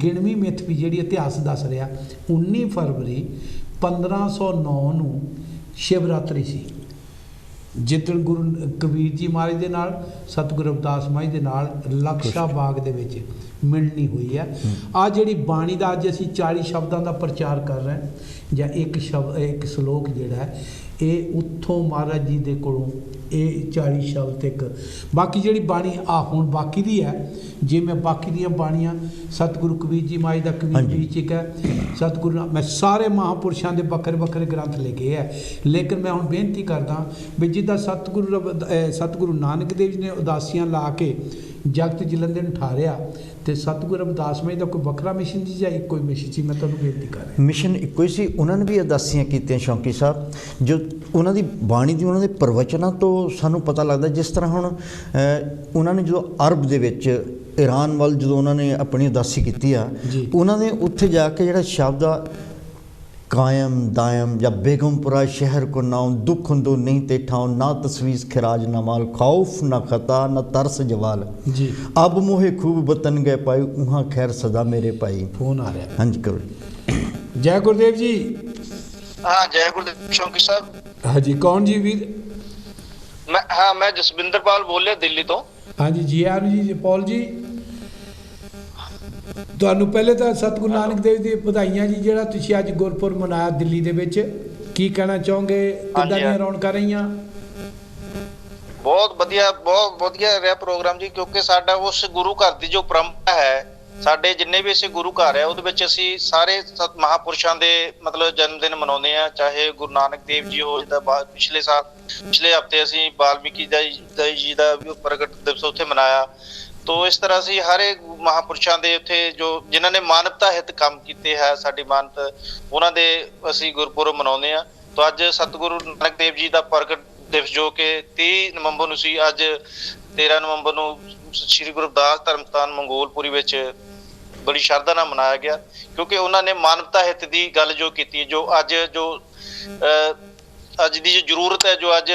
ਗਿਣਵੀਂ ਮਿੱਥ ਵੀ ਜਿਹੜੀ ਇਤਿਹਾਸ ਦੱਸ ਰਿਹਾ, 19 ਫਰਵਰੀ 1509 ਨੂੰ ਸ਼ਿਵਰਾਤਰੀ ਸੀ। ਜਿੱਦਣ ਗੁਰੂ ਕਬੀਰ ਜੀ ਮਹਾਰਾਜ ਦੇ ਨਾਲ ਸਤਿਗੁਰੂ ਰਵਿਦਾਸ ਮਹਾਰਾਜ ਦੇ ਨਾਲ ਲਕਸ਼ਾ ਬਾਗ ਦੇ ਵਿੱਚ ਮਿਲਣੀ ਹੋਈ ਹੈ। ਆ ਜਿਹੜੀ ਬਾਣੀ ਦਾ ਅੱਜ ਅਸੀਂ 40 ਸ਼ਬਦਾਂ ਦਾ ਪ੍ਰਚਾਰ ਕਰ ਰਹੇ ਹਾਂ, ਜਾਂ ਇੱਕ ਸ਼ਬਦ ਇੱਕ ਸ਼ਲੋਕ ਜਿਹੜਾ ਹੈ ਇਹ ਉੱਥੋਂ ਮਹਾਰਾਜ ਜੀ ਦੇ ਕੋਲੋਂ ਇਹ 40 ਸ਼ਬਦ ਤੱਕ। ਬਾਕੀ ਜਿਹੜੀ ਬਾਣੀ ਆ ਹੁਣ ਬਾਕੀ ਦੀ ਹੈ, ਜੇ ਮੈਂ ਬਾਕੀ ਦੀਆਂ ਬਾਣੀਆਂ ਸਤਿਗੁਰੂ ਕਬੀਰ ਜੀ ਮਹਾਰਾਜ ਦਾ ਕਬੀਰ ਵਿੱਚ ਇੱਕ ਹੈ, ਸਤਿਗੁਰੂ ਮੈਂ ਸਾਰੇ ਮਹਾਂਪੁਰਸ਼ਾਂ ਦੇ ਵੱਖਰੇ ਵੱਖਰੇ ਗ੍ਰੰਥ ਲਿਖੇ ਹੈ। ਲੇਕਿਨ ਮੈਂ ਹੁਣ ਬੇਨਤੀ ਕਰਦਾ ਵੀ ਜਿੱਦਾਂ ਸਤਿਗੁਰੂ ਨਾਨਕ ਦੇਵ ਜੀ ਨੇ ਉਦਾਸੀਆਂ ਲਾ ਕੇ ਜਗਤ ਜਲੰਦੇ ਨੂੰ ਠਾਰਿਆ, ਤੇ ਸਤਿਗੁਰੂ ਰਵਿਦਾਸ ਮਹਾਰਾਜ ਦਾ ਕੋਈ ਵੱਖਰਾ ਮਿਸ਼ਨ ਸੀ ਜਾਂ ਇੱਕੋ ਹੀ ਮਿਸ਼ਨ ਸੀ? ਮੈਂ ਤੁਹਾਨੂੰ ਬੇਨਤੀ ਕਰ ਰਿਹਾ। ਮਿਸ਼ਨ ਇੱਕੋ ਹੀ ਸੀ। ਉਹਨਾਂ ਨੇ ਵੀ ਉਦਾਸੀਆਂ ਕੀਤੀਆਂ ਸ਼ੌਂਕੀ ਸਾਹਿਬ। ਜੋ ਉਹਨਾਂ ਦੀ ਬਾਣੀ ਦੀ ਉਹਨਾਂ ਦੇ ਪ੍ਰਵਚਨਾਂ ਤੋਂ ਸਾਨੂੰ ਪਤਾ ਲੱਗਦਾ, ਜਿਸ ਤਰ੍ਹਾਂ ਹੁਣ ਉਹਨਾਂ ਨੇ ਜਦੋਂ ਅਰਬ ਦੇ ਵਿੱਚ ਈਰਾਨ ਵੱਲ ਜਦੋਂ ਉਹਨਾਂ ਨੇ ਆਪਣੀ ਉਦਾਸੀ ਕੀਤੀ ਆ, ਉਹਨਾਂ ਨੇ ਉੱਥੇ ਜਾ ਕੇ ਜਿਹੜਾ ਸ਼ਬਦ ਆ कायम दायम या बेगमपुरा शहर को नाम दुख दो नहीं ते ठाओ ना तस्वीर खराज ना माल खौफ ना खता ना तरस जवाल जी अब मोहे खूब बतन गए पाई वहाँ खैर सदा मेरे पाई। फोन आ रहा है। हाँ जी करो। जय गुरुदेव जी। हाँ जय गुरुदेव शौकी साहब। हाँ जी कौन जी वीर? मैं जसविंदर पाल बोल रहा दिल्ली तो। हाँ जी जी आर जी पॉल जी, ਤੁਹਾਨੂੰ ਪਹਿਲੇ ਤਾਂ ਸਤਿਗੁਰੂ ਨਾਨਕ ਦੇਵ ਦੀ ਵਧਾਈਆਂ ਜੀ, ਜਿਹੜਾ ਤੁਸੀਂ ਅੱਜ ਗੁਰਪੁਰਬ ਮਨਾਇਆ ਦਿੱਲੀ ਦੇ ਵਿੱਚ। ਕੀ ਕਹਿਣਾ ਚਾਹੋਗੇ, ਕਿੱਦਾਂ ਦੀਆਂ ਰੌਣਕਾਂ ਰਹੀਆਂ? ਬਹੁਤ ਵਧੀਆ ਰਿਹਾ ਪ੍ਰੋਗਰਾਮ ਜੀ, ਕਿਉਂਕਿ ਸਾਡਾ ਉਸ ਗੁਰੂ ਘਰ ਦੀ ਜੋ ਪਰੰਪਰਾ ਹੈ, ਸਾਡੇ ਜਿੰਨੇ ਵੀ ਅਸੀਂ ਗੁਰੂ ਘਰ ਹੈ ਉਹਦੇ ਵਿੱਚ ਅਸੀਂ ਸਾਰੇ ਮਹਾਂਪੁਰਸ਼ਾਂ ਦੇ ਮਤਲਬ ਜਨਮ ਦਿਨ ਮਨਾਉਂਦੇ ਆ। ਚਾਹੇ ਗੁਰੂ ਨਾਨਕ ਦੇਵ ਜੀ ਹੋ, ਜਿੱਦਾਂ ਪਿਛਲੇ ਹਫ਼ਤੇ ਅਸੀਂ ਵਾਲਮੀਕੀ ਜੀ ਦਾ ਪ੍ਰਗਟ ਦਿਵਸ ਉੱਥੇ ਮਨਾਇਆ। तो इस तरह से हर एक महापुरुषों के उत्थे जो जिन्होंने मानवता हित काम किए है, साडी मानत उन्होंने असी गुरपुरब मनाउने आ। तो अज सतगुरु नानक देव जी का प्रगट दिवस जो कि 30 नवंबर नूं सी, अज 13 नवंबर नूं श्री गुरु रविदास धर्मस्थान मंगोलपुरी विच बड़ी श्रद्धा नाल मनाया गया, क्योंकि उन्होंने मानवता हित की गल जो की, जो अज की जो जरूरत है, जो अज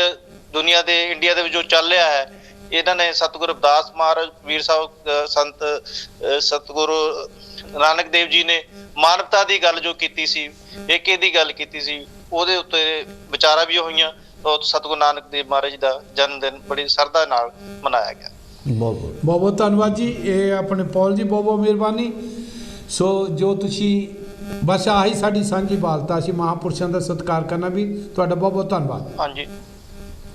दुनिया के इंडिया के जो चल रहा है, इन्होंने सतगुरु रविदास महाराज वीर साहब संत सतगुरु नानक देव जी ने मानवता की गल जो की सी, एके की गल की सी, ਉਹਦੇ ਉੱਤੇ ਵਿਚਾਰਾਂ ਵੀ ਹੋਈਆਂ। तो सतगुरु नानक देव महाराज का जन्मदिन बड़ी श्रद्धा नाल मनाया गया। बहुत बहुत धन्यवाद जी, ये अपने पॉल जी बहुत बहुत मेहरबानी। सो जो तुसी बस आही साडी सांझी बालता सी महापुरुषों का सत्कार करना भी, तुहाडा बहुत बहुत धन्यवाद। हाँ जी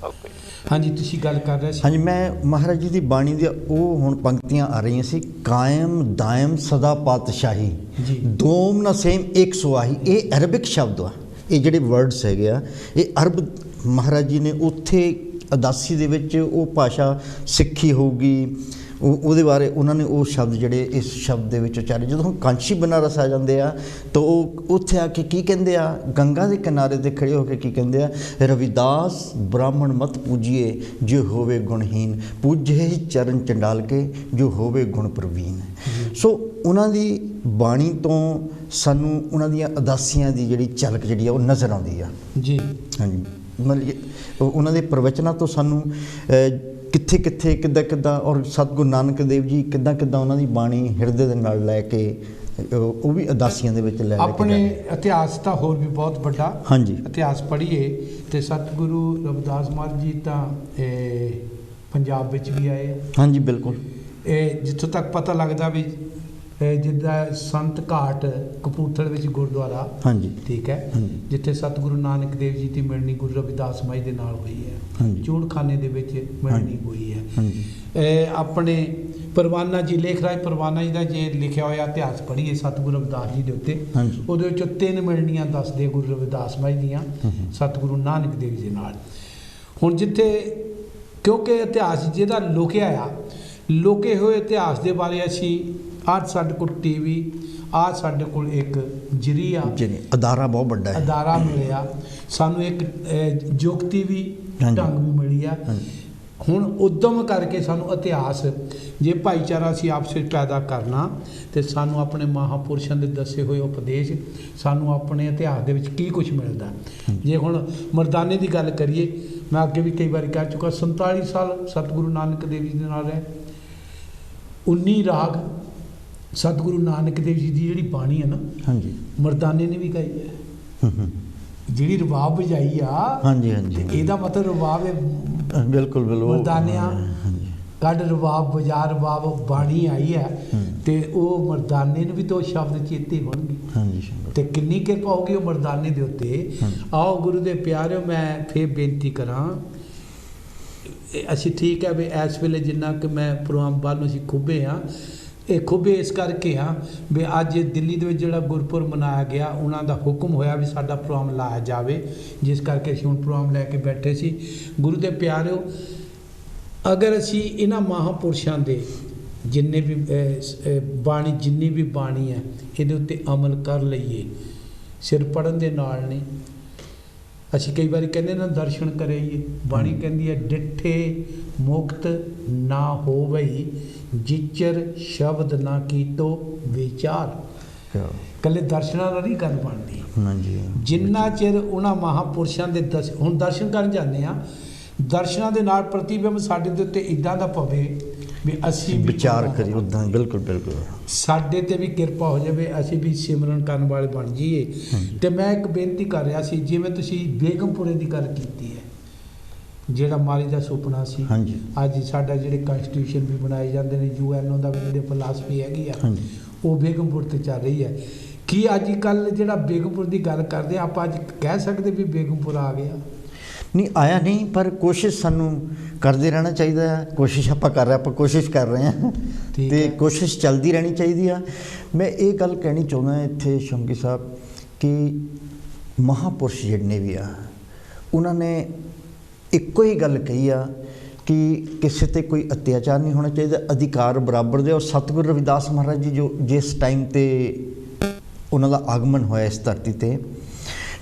ओके। हाँ जी तुसी गल कर रहे सी। हाँ जी मैं महाराज जी की बाणी दी ਉਹ ਹੁਣ ਪੰਕਤੀਆਂ ਆ ਰਹੀਆਂ ਸੀ। ਕਾਇਮ ਦਾਇਮ ਸਦਾ ਪਾਤਸ਼ਾਹੀ ਜੀ ਦੋਮ ਨਾ ਸੇਮ ਇੱਕ ਸੁਆਹੀ। ਇਹ ਅਰਬਿਕ ਸ਼ਬਦ ਆ, ਇਹ ਜਿਹੜੇ ਵਰਡਸ ਹੈਗੇ ਆ, ਇਹ ਅਰਬ ਮਹਾਰਾਜ ਜੀ ਨੇ ਉੱਥੇ ਉਦਾਸੀ ਦੇ ਵਿੱਚ ਉਹ ਭਾਸ਼ਾ ਸਿੱਖੀ ਹੋਊਗੀ, ਉਹਦੇ ਬਾਰੇ ਉਹਨਾਂ ਨੇ ਉਹ ਸ਼ਬਦ ਜਿਹੜੇ ਇਸ ਸ਼ਬਦ ਦੇ ਵਿੱਚ ਉਚਾਰੇ। ਜਦੋਂ ਹੁਣ ਕਾਂਸ਼ੀ ਬਨਾਰਸ ਆ ਜਾਂਦੇ ਆ ਤਾਂ ਉਹ ਉੱਥੇ ਆ ਕੇ ਕੀ ਕਹਿੰਦੇ ਆ, ਗੰਗਾ ਦੇ ਕਿਨਾਰੇ 'ਤੇ ਖੜੇ ਹੋ ਕੇ ਕੀ ਕਹਿੰਦੇ ਆ, ਰਵਿਦਾਸ ਬ੍ਰਾਹਮਣ ਮਤ ਪੂਜੀਏ ਜੋ ਹੋਵੇ ਗੁਣਹੀਨ, ਪੂਜੇ ਚਰਨ ਚੰਡਾਲ ਕੇ ਜੋ ਹੋਵੇ ਗੁਣ ਪ੍ਰਵੀਨ। ਸੋ ਉਹਨਾਂ ਦੀ ਬਾਣੀ ਤੋਂ ਸਾਨੂੰ ਉਹਨਾਂ ਦੀਆਂ ਉਦਾਸੀਆਂ ਦੀ ਜਿਹੜੀ ਝਲਕ ਜਿਹੜੀ ਆ ਉਹ ਨਜ਼ਰ ਆਉਂਦੀ ਆ ਜੀ। ਹਾਂਜੀ ਮਤਲਬ ਉਹਨਾਂ ਦੇ ਪ੍ਰਵਚਨਾਂ ਤੋਂ ਸਾਨੂੰ ਕਿੱਥੇ ਕਿੱਥੇ ਕਿੱਦਾਂ ਕਿੱਦਾਂ ਔਰ ਸਤਿਗੁਰੂ ਨਾਨਕ ਦੇਵ ਜੀ ਕਿੱਦਾਂ ਕਿੱਦਾਂ ਉਹਨਾਂ ਦੀ ਬਾਣੀ ਹਿਰਦੇ ਦੇ ਨਾਲ ਲੈ ਕੇ ਉਹ ਵੀ ਉਦਾਸੀਆਂ ਦੇ ਵਿੱਚ ਲੈ ਆਪਣੇ ਇਤਿਹਾਸ ਤਾਂ ਹੋਰ ਵੀ ਬਹੁਤ ਵੱਡਾ। ਹਾਂਜੀ ਇਤਿਹਾਸ ਪੜ੍ਹੀਏ ਤੇ ਸਤਿਗੁਰੂ ਰਵਿਦਾਸ ਮਹਾਰਾਜ ਜੀ ਤਾਂ ਪੰਜਾਬ ਵਿੱਚ ਵੀ ਆਏ। ਹਾਂਜੀ ਬਿਲਕੁਲ। ਇਹ ਜਿੱਥੋਂ ਤੱਕ ਪਤਾ ਲੱਗਦਾ ਵੀ ਜਿੱਦਾਂ ਸੰਤ ਘਾਟ ਕਪੂਰਥਲੇ ਵਿੱਚ ਗੁਰਦੁਆਰਾ, ਹਾਂਜੀ ਠੀਕ ਹੈ, ਜਿੱਥੇ ਸਤਿਗੁਰੂ ਨਾਨਕ ਦੇਵ ਜੀ ਦੀ ਮਿਲਣੀ ਗੁਰੂ ਰਵਿਦਾਸ ਮਹਾਰਾਜ ਦੇ ਨਾਲ ਹੋਈ ਹੈ, ਚੂੜਖਾਨੇ ਦੇ ਵਿੱਚ ਮਿਲਣੀ ਹੋਈ ਹੈ। ਆਪਣੇ ਪਰਵਾਨਾ ਜੀ ਲੇਖ ਰਾਏ ਪਰਵਾਨਾ ਜੀ ਦਾ ਜੇ ਲਿਖਿਆ ਹੋਇਆ ਇਤਿਹਾਸ ਪੜ੍ਹੀਏ ਸਤਿਗੁਰੂ ਰਵਿਦਾਸ ਜੀ ਦੇ ਉੱਤੇ, ਉਹਦੇ ਵਿੱਚੋਂ 3 ਮਿਲਣੀਆਂ ਦੱਸਦੇ ਗੁਰੂ ਰਵਿਦਾਸ ਮਹਾਰਾਜ ਦੀਆਂ ਸਤਿਗੁਰੂ ਨਾਨਕ ਦੇਵ ਜੀ ਨਾਲ। ਹੁਣ ਜਿੱਥੇ ਕਿਉਂਕਿ ਇਤਿਹਾਸ ਜਿਹਦਾ ਲੁਕੇ ਹੋਏ ਇਤਿਹਾਸ ਦੇ ਬਾਰੇ ਅਸੀਂ ਅੱਜ ਸਾਡੇ ਕੋਲ ਟੀਵੀ, आज ਸਾਡੇ ਕੋਲ ਇੱਕ ਜਰੀਆ ਅਦਾਰਾ ਬਹੁਤ ਵੱਡਾ ਹੈ, ਅਦਾਰਾ ਮਿਲਿਆ ਸਾਨੂੰ, ਇੱਕ ਜੁਗਤੀ ਵੀ ਢੰਗ ਵੀ ਮਿਲੀ ਆ। ਹੁਣ ਉਦਮ ਕਰਕੇ ਸਾਨੂੰ ਇਤਿਹਾਸ ਜੇ ਭਾਈਚਾਰਾ ਅਸੀਂ ਆਪਸ ਵਿੱਚ ਪੈਦਾ ਕਰਨਾ ਤੇ ਸਾਨੂੰ ਆਪਣੇ ਮਹਾਂਪੁਰਸ਼ਾਂ ਦੇ ਦੱਸੇ ਹੋਏ ਉਪਦੇਸ਼, ਸਾਨੂੰ ਆਪਣੇ ਇਤਿਹਾਸ ਦੇ ਵਿੱਚ ਕੀ ਕੁਝ ਮਿਲਦਾ। ਜੇ ਹੁਣ ਮਰਦਾਨੇ ਦੀ ਗੱਲ ਕਰੀਏ, ਮੈਂ ਅੱਗੇ ਵੀ ਕਈ ਵਾਰੀ ਕਹਿ ਚੁੱਕਾ, 47 ਸਾਲ ਸਤਿਗੁਰੂ ਨਾਨਕ ਦੇਵ ਜੀ ਦੇ ਨਾਲ ਰਹੇ। 19 ਰਾਗ ਸਤਿਗੁਰੂ ਨਾਨਕ ਦੇਵ ਜੀ ਦੀ ਜਿਹੜੀ ਬਾਣੀ ਹੈ ਨਾ, ਹਾਂਜੀ, ਮਰਦਾਨੇ ਨੇ ਵੀ ਗਾਈ ਹੈ। ਜਿਹੜੀ ਰਬਾਬ ਵਜਾਈ ਆ, ਹਾਂਜੀ ਹਾਂਜੀ ਇਹਦਾ ਮਤਲਬ ਰਬਾਬ ਹੈ ਬਿਲਕੁਲ ਬਿਲਕੁਲ ਮਰਦਾਨਿਆਂ ਹਾਂਜੀ ਕੱਢ ਰਬਾਬ ਵਜਾ ਰਬਾਬ ਬਾਣੀ ਆਈ ਹੈ ਤੇ ਉਹ ਮਰਦਾਨੇ ਨੂੰ ਵੀ ਤਾਂ ਉਹ ਸ਼ਬਦ ਚੇਤੇ ਹੋਣਗੇ ਹਾਂਜੀ ਤੇ ਕਿੰਨੀ ਕਿਰਪਾ ਹੋਗੀ ਉਹ ਮਰਦਾਨੇ ਦੇ ਉੱਤੇ। ਆਓ ਗੁਰੂ ਦੇ ਪਿਆਰਿਓ, ਮੈਂ ਫੇਰ ਬੇਨਤੀ ਕਰਾਂ, ਅਸੀਂ ਠੀਕ ਹੈ ਵੀ ਇਸ ਵੇਲੇ ਜਿੰਨਾ ਕਿ ਮੈਂ ਪ੍ਰੋਗਰਾਮ ਵੱਲ ਨੂੰ ਅਸੀਂ ਖੁੱਬੇ ਹਾਂ, ਇਹ ਖੁੱਬੇ ਇਸ ਕਰਕੇ ਹਾਂ ਵੀ ਅੱਜ ਦਿੱਲੀ ਦੇ ਵਿੱਚ ਜਿਹੜਾ ਗੁਰਪੁਰਬ ਮਨਾਇਆ ਗਿਆ, ਉਹਨਾਂ ਦਾ ਹੁਕਮ ਹੋਇਆ ਵੀ ਸਾਡਾ ਪ੍ਰੋਗਰਾਮ ਲਾਇਆ ਜਾਵੇ, ਜਿਸ ਕਰਕੇ ਅਸੀਂ ਹੁਣ ਪ੍ਰੋਗਰਾਮ ਲੈ ਕੇ ਬੈਠੇ ਸੀ। ਗੁਰੂ ਦੇ ਪਿਆਰਿਓ, ਅਗਰ ਅਸੀਂ ਇਹਨਾਂ ਮਹਾਂਪੁਰਸ਼ਾਂ ਦੇ ਜਿੰਨੇ ਵੀ ਬਾਣੀ, ਜਿੰਨੀ ਵੀ ਬਾਣੀ ਹੈ, ਇਹਦੇ ਉੱਤੇ ਅਮਲ ਕਰ ਲਈਏ, ਸਿਰ ਪੜ੍ਹਨ ਦੇ ਨਾਲ ਨਹੀਂ। ਅਸੀਂ ਕਈ ਵਾਰੀ ਕਹਿੰਦੇ ਨਾ ਦਰਸ਼ਨ ਕਰਾਈਏ, ਬਾਣੀ ਕਹਿੰਦੀ ਹੈ ਡਿੱਠੇ ਮੁਕਤ ਨਾ ਹੋਵਈ, ਜਿਚਰ ਸ਼ਬਦ ਨਾ ਕੀਤੋ ਵਿਚਾਰ। ਕੱਲੇ ਦਰਸ਼ਨਾਂ ਨਾਲ ਨਹੀਂ ਗੱਲ ਬਣਦੀ। ਹਾਂਜੀ ਜਿੰਨਾ ਚਿਰ ਉਹਨਾਂ ਮਹਾਂਪੁਰਸ਼ਾਂ ਦੇ ਹੁਣ ਦਰਸ਼ਨ ਕਰਨ ਜਾਂਦੇ ਆ, ਦਰਸ਼ਨਾਂ ਦੇ ਨਾਲ ਪ੍ਰਤੀਬਿੰਬ ਸਾਡੇ ਦੇ ਉੱਤੇ ਇੱਦਾਂ ਦਾ ਪਵੇ ਵੀ ਅਸੀਂ ਵੀ ਵਿਚਾਰ ਕਰੀਏ ਉੱਦਾਂ। ਬਿਲਕੁਲ ਬਿਲਕੁਲ ਸਾਡੇ ਤੇ ਵੀ ਕਿਰਪਾ ਹੋ ਜਾਵੇ, ਅਸੀਂ ਵੀ ਸਿਮਰਨ ਕਰਨ ਵਾਲੇ ਬਣ ਜਾਈਏ। ਤੇ ਮੈਂ ਇੱਕ ਬੇਨਤੀ ਕਰ ਰਿਹਾ ਸੀ, ਜਿਵੇਂ ਤੁਸੀਂ ਬੇਗਮਪੁਰੇ ਦੀ ਗੱਲ ਕੀਤੀ ਹੈ, ਜਿਹੜਾ ਮਾਲੀ ਦਾ ਸੁਪਨਾ ਸੀ, ਹਾਂਜੀ ਅੱਜ ਸਾਡਾ ਜਿਹੜੇ ਕਨਸਟੀਟਿਊਸ਼ਨ ਵੀ ਬਣਾਏ ਜਾਂਦੇ ਨੇ, UN ਦਾ ਵੀ ਜਿਹੜੇ ਫਿਲਾਸਫੀ ਹੈਗੀ ਆ, ਹਾਂਜੀ ਉਹ ਬੇਗਮਪੁਰ ਤੇ ਚੱਲ ਰਹੀ ਹੈ। ਕੀ ਅੱਜ ਕੱਲ੍ਹ ਜਿਹੜਾ ਬੇਗਮਪੁਰ ਦੀ ਗੱਲ ਕਰਦੇ ਆਪਾਂ ਅੱਜ ਕਹਿ ਸਕਦੇ ਵੀ ਬੇਗਮਪੁਰ ਆ ਗਿਆ? ਨਹੀਂ ਆਇਆ ਨਹੀਂ, ਪਰ ਕੋਸ਼ਿਸ਼ ਸਾਨੂੰ ਕਰਦੇ ਰਹਿਣਾ ਚਾਹੀਦਾ ਹੈ। ਕੋਸ਼ਿਸ਼ ਆਪਾਂ ਕਰ ਰਹੇ, ਆਪਾਂ ਕੋਸ਼ਿਸ਼ ਕਰ ਰਹੇ ਹਾਂ ਤੇ ਕੋਸ਼ਿਸ਼ ਚੱਲਦੀ ਰਹਿਣੀ ਚਾਹੀਦੀ ਆ। ਮੈਂ ਇਹ ਗੱਲ ਕਹਿਣੀ ਚਾਹੁੰਦਾ ਇੱਥੇ ਸ਼ੌਂਕੀ ਸਾਹਿਬ ਕਿ ਮਹਾਂਪੁਰਸ਼ ਜਿੰਨੇ ਵੀ ਆ, ਉਹਨਾਂ ਨੇ ਇੱਕੋ ਹੀ ਗੱਲ ਕਹੀ ਆ ਕਿ ਕਿਸੇ ਤੇ ਕੋਈ ਅਤਿਆਚਾਰ ਨਹੀਂ ਹੋਣਾ ਚਾਹੀਦਾ, ਅਧਿਕਾਰ ਬਰਾਬਰ ਦੇ। ਔਰ ਸਤਿਗੁਰੂ ਰਵਿਦਾਸ ਮਹਾਰਾਜ ਜੀ ਜੋ ਜਿਸ ਟਾਈਮ ਤੇ ਉਹਨਾਂ ਦਾ ਆਗਮਨ ਹੋਇਆ ਇਸ ਧਰਤੀ ਤੇ,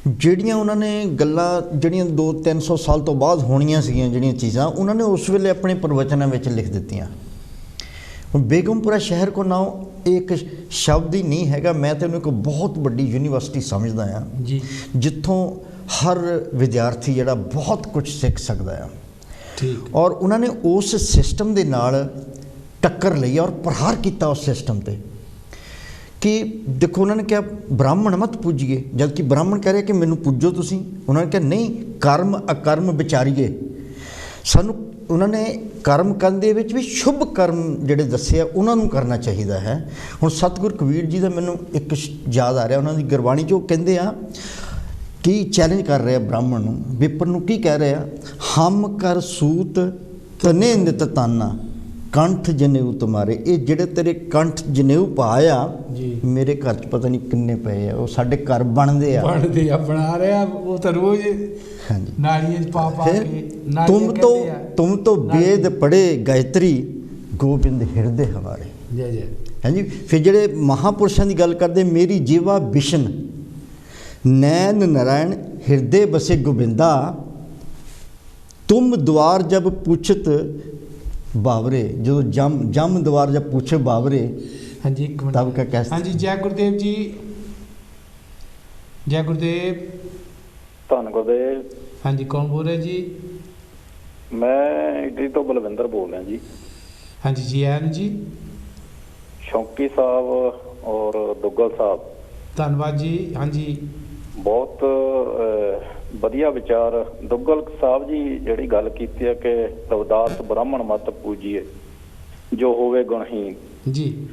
ਜਿਹੜੀਆਂ ਉਹਨਾਂ ਨੇ ਗੱਲਾਂ ਜਿਹੜੀਆਂ 200-300 ਸਾਲ ਤੋਂ ਬਾਅਦ ਹੋਣੀਆਂ ਸੀਗੀਆਂ, ਜਿਹੜੀਆਂ ਚੀਜ਼ਾਂ ਉਹਨਾਂ ਨੇ ਉਸ ਵੇਲੇ ਆਪਣੇ ਪ੍ਰਵਚਨਾਂ ਵਿੱਚ ਲਿਖ ਦਿੱਤੀਆਂ। ਬੇਗਮਪੁਰਾ ਸ਼ਹਿਰ ਕੋ ਨਾਮ ਇੱਕ ਸ਼ਬਦ ਹੀ ਨਹੀਂ ਹੈਗਾ, ਮੈਂ ਤਾਂ ਉਹਨੂੰ ਇੱਕ ਬਹੁਤ ਵੱਡੀ ਯੂਨੀਵਰਸਿਟੀ ਸਮਝਦਾ ਹਾਂ ਜੀ, ਜਿੱਥੋਂ ਹਰ ਵਿਦਿਆਰਥੀ ਜਿਹੜਾ ਬਹੁਤ ਕੁਝ ਸਿੱਖ ਸਕਦਾ ਆ। ਠੀਕ। ਔਰ ਉਹਨਾਂ ਨੇ ਉਸ ਸਿਸਟਮ ਦੇ ਨਾਲ ਟੱਕਰ ਲਈ ਔਰ ਪ੍ਰਹਾਰ ਕੀਤਾ ਉਸ ਸਿਸਟਮ 'ਤੇ ਕਿ ਦੇਖੋ, ਉਹਨਾਂ ਨੇ ਕਿਹਾ ਬ੍ਰਾਹਮਣ ਮਤ ਪੂਜੀਏ, ਜਦ ਕਿ ਬ੍ਰਾਹਮਣ ਕਹਿ ਰਿਹਾ ਕਿ ਮੈਨੂੰ ਪੂਜੋ ਤੁਸੀਂ। ਉਹਨਾਂ ਨੇ ਕਿਹਾ ਨਹੀਂ, ਕਰਮ ਅਕਰਮ ਵਿਚਾਰੀਏ। ਸਾਨੂੰ ਉਹਨਾਂ ਨੇ ਕਰਮ ਕਰਨ ਦੇ ਵਿੱਚ ਵੀ ਸ਼ੁਭ ਕਰਮ ਜਿਹੜੇ ਦੱਸੇ ਆ ਉਹਨਾਂ ਨੂੰ ਕਰਨਾ ਚਾਹੀਦਾ ਹੈ। ਹੁਣ ਸਤਿਗੁਰ ਕਬੀਰ ਜੀ ਦਾ ਮੈਨੂੰ ਇੱਕ ਯਾਦ ਆ ਰਿਹਾ, ਉਹਨਾਂ ਦੀ ਗੁਰਬਾਣੀ 'ਚ ਉਹ ਕਹਿੰਦੇ ਆ ਕੀ ਚੈਲੰਜ ਕਰ ਰਿਹਾ ਬ੍ਰਾਹਮਣ ਨੂੰ, ਵਿਪਰ ਨੂੰ ਕੀ ਕਹਿ ਰਿਹਾ, ਹਮ ਕਰ ਸੂਤ ਤਨੇ ਨਿਤ ਤਾਨਾ ਕੰਠ ਜਨੇਊ ਤੁਮਾਰੇ। ਇਹ ਜਿਹੜੇ ਤੇਰੇ ਕੰਠ ਜਨੇਊ ਪਾਇਆ ਮੇਰੇ ਘਰ 'ਚ ਪਤਾ ਨਹੀਂ ਕਿੰਨੇ ਪਏ ਆ, ਉਹ ਸਾਡੇ ਘਰ ਬਣਦੇ ਆ ਬਣਾ ਰਿਹਾ, ਉਹ ਤਾਂ ਰੋਜ਼ ਹਾਂਜੀ ਨਾਲੀਆਂ 'ਚ ਪਾ ਕੇ। ਤੁਮ ਤੋਂ ਵੇਦ ਪੜ੍ਹੇ ਗਾਇਤਰੀ ਗੋਬਿੰਦ ਹਿਰਦੇ ਹਮਾਰੇ। ਜੈ ਜੈ। ਹਾਂਜੀ, ਫਿਰ ਜਿਹੜੇ ਮਹਾਂਪੁਰਸ਼ਾਂ ਦੀ ਗੱਲ ਕਰਦੇ, ਮੇਰੀ ਜੀਵਾ ਬਿਸ਼ਨ ਨੈਨ ਨਾਰਾਇਣ ਹਿਰਦੇ ਬਸੇ ਗੋਬਿੰਦਾ, ਤੁਮ ਦੁਆਰ ਜਬ ਪੁੱਛਤ ਬਾਵਰੇ। ਜਦੋਂ ਜਮ ਦੁਆਰ ਜਬ ਪੁੱਛੇ ਬਾਵਰੇ। ਹਾਂਜੀ ਇੱਕ ਮਿੰਟ ਤਬ ਕਾ ਕਹਿ। ਹਾਂਜੀ, ਜੈ ਗੁਰਦੇਵ ਜੀ, ਜੈ ਗੁਰਦੇਵ। ਧੰਨ ਗੁਰਦੇਵ। ਹਾਂਜੀ, ਕੌਣ ਬੋਲ ਰਿਹਾ ਜੀ? ਮੈਂ ਇਟਲੀ ਤੋਂ ਬਲਵਿੰਦਰ ਬੋਲ ਰਿਹਾ ਜੀ। ਹਾਂਜੀ ਜੀ, ਆਇਆਂ ਨੂੰ ਜੀ। ਸ਼ੌਂਕੀ ਸਾਹਿਬ ਔਰ ਦੁੱਗਲ ਸਾਹਿਬ, ਧੰਨਵਾਦ ਜੀ। ਹਾਂਜੀ, ਬਹੁਤ ਵਧੀਆ ਵਿਚਾਰ। ਦੁੱਗਲ ਸਾਹਿਬ ਜੀ ਜਿਹੜੀ ਗੱਲ ਕੀਤੀ ਹੈ ਕਿ ਰਵਿਦਾਸ ਬ੍ਰਾਹਮਣ ਮਤ ਪੂਜੀਏ ਜੋ ਹੋਵੇ ਗੁਣਹੀਨ ਜੀ,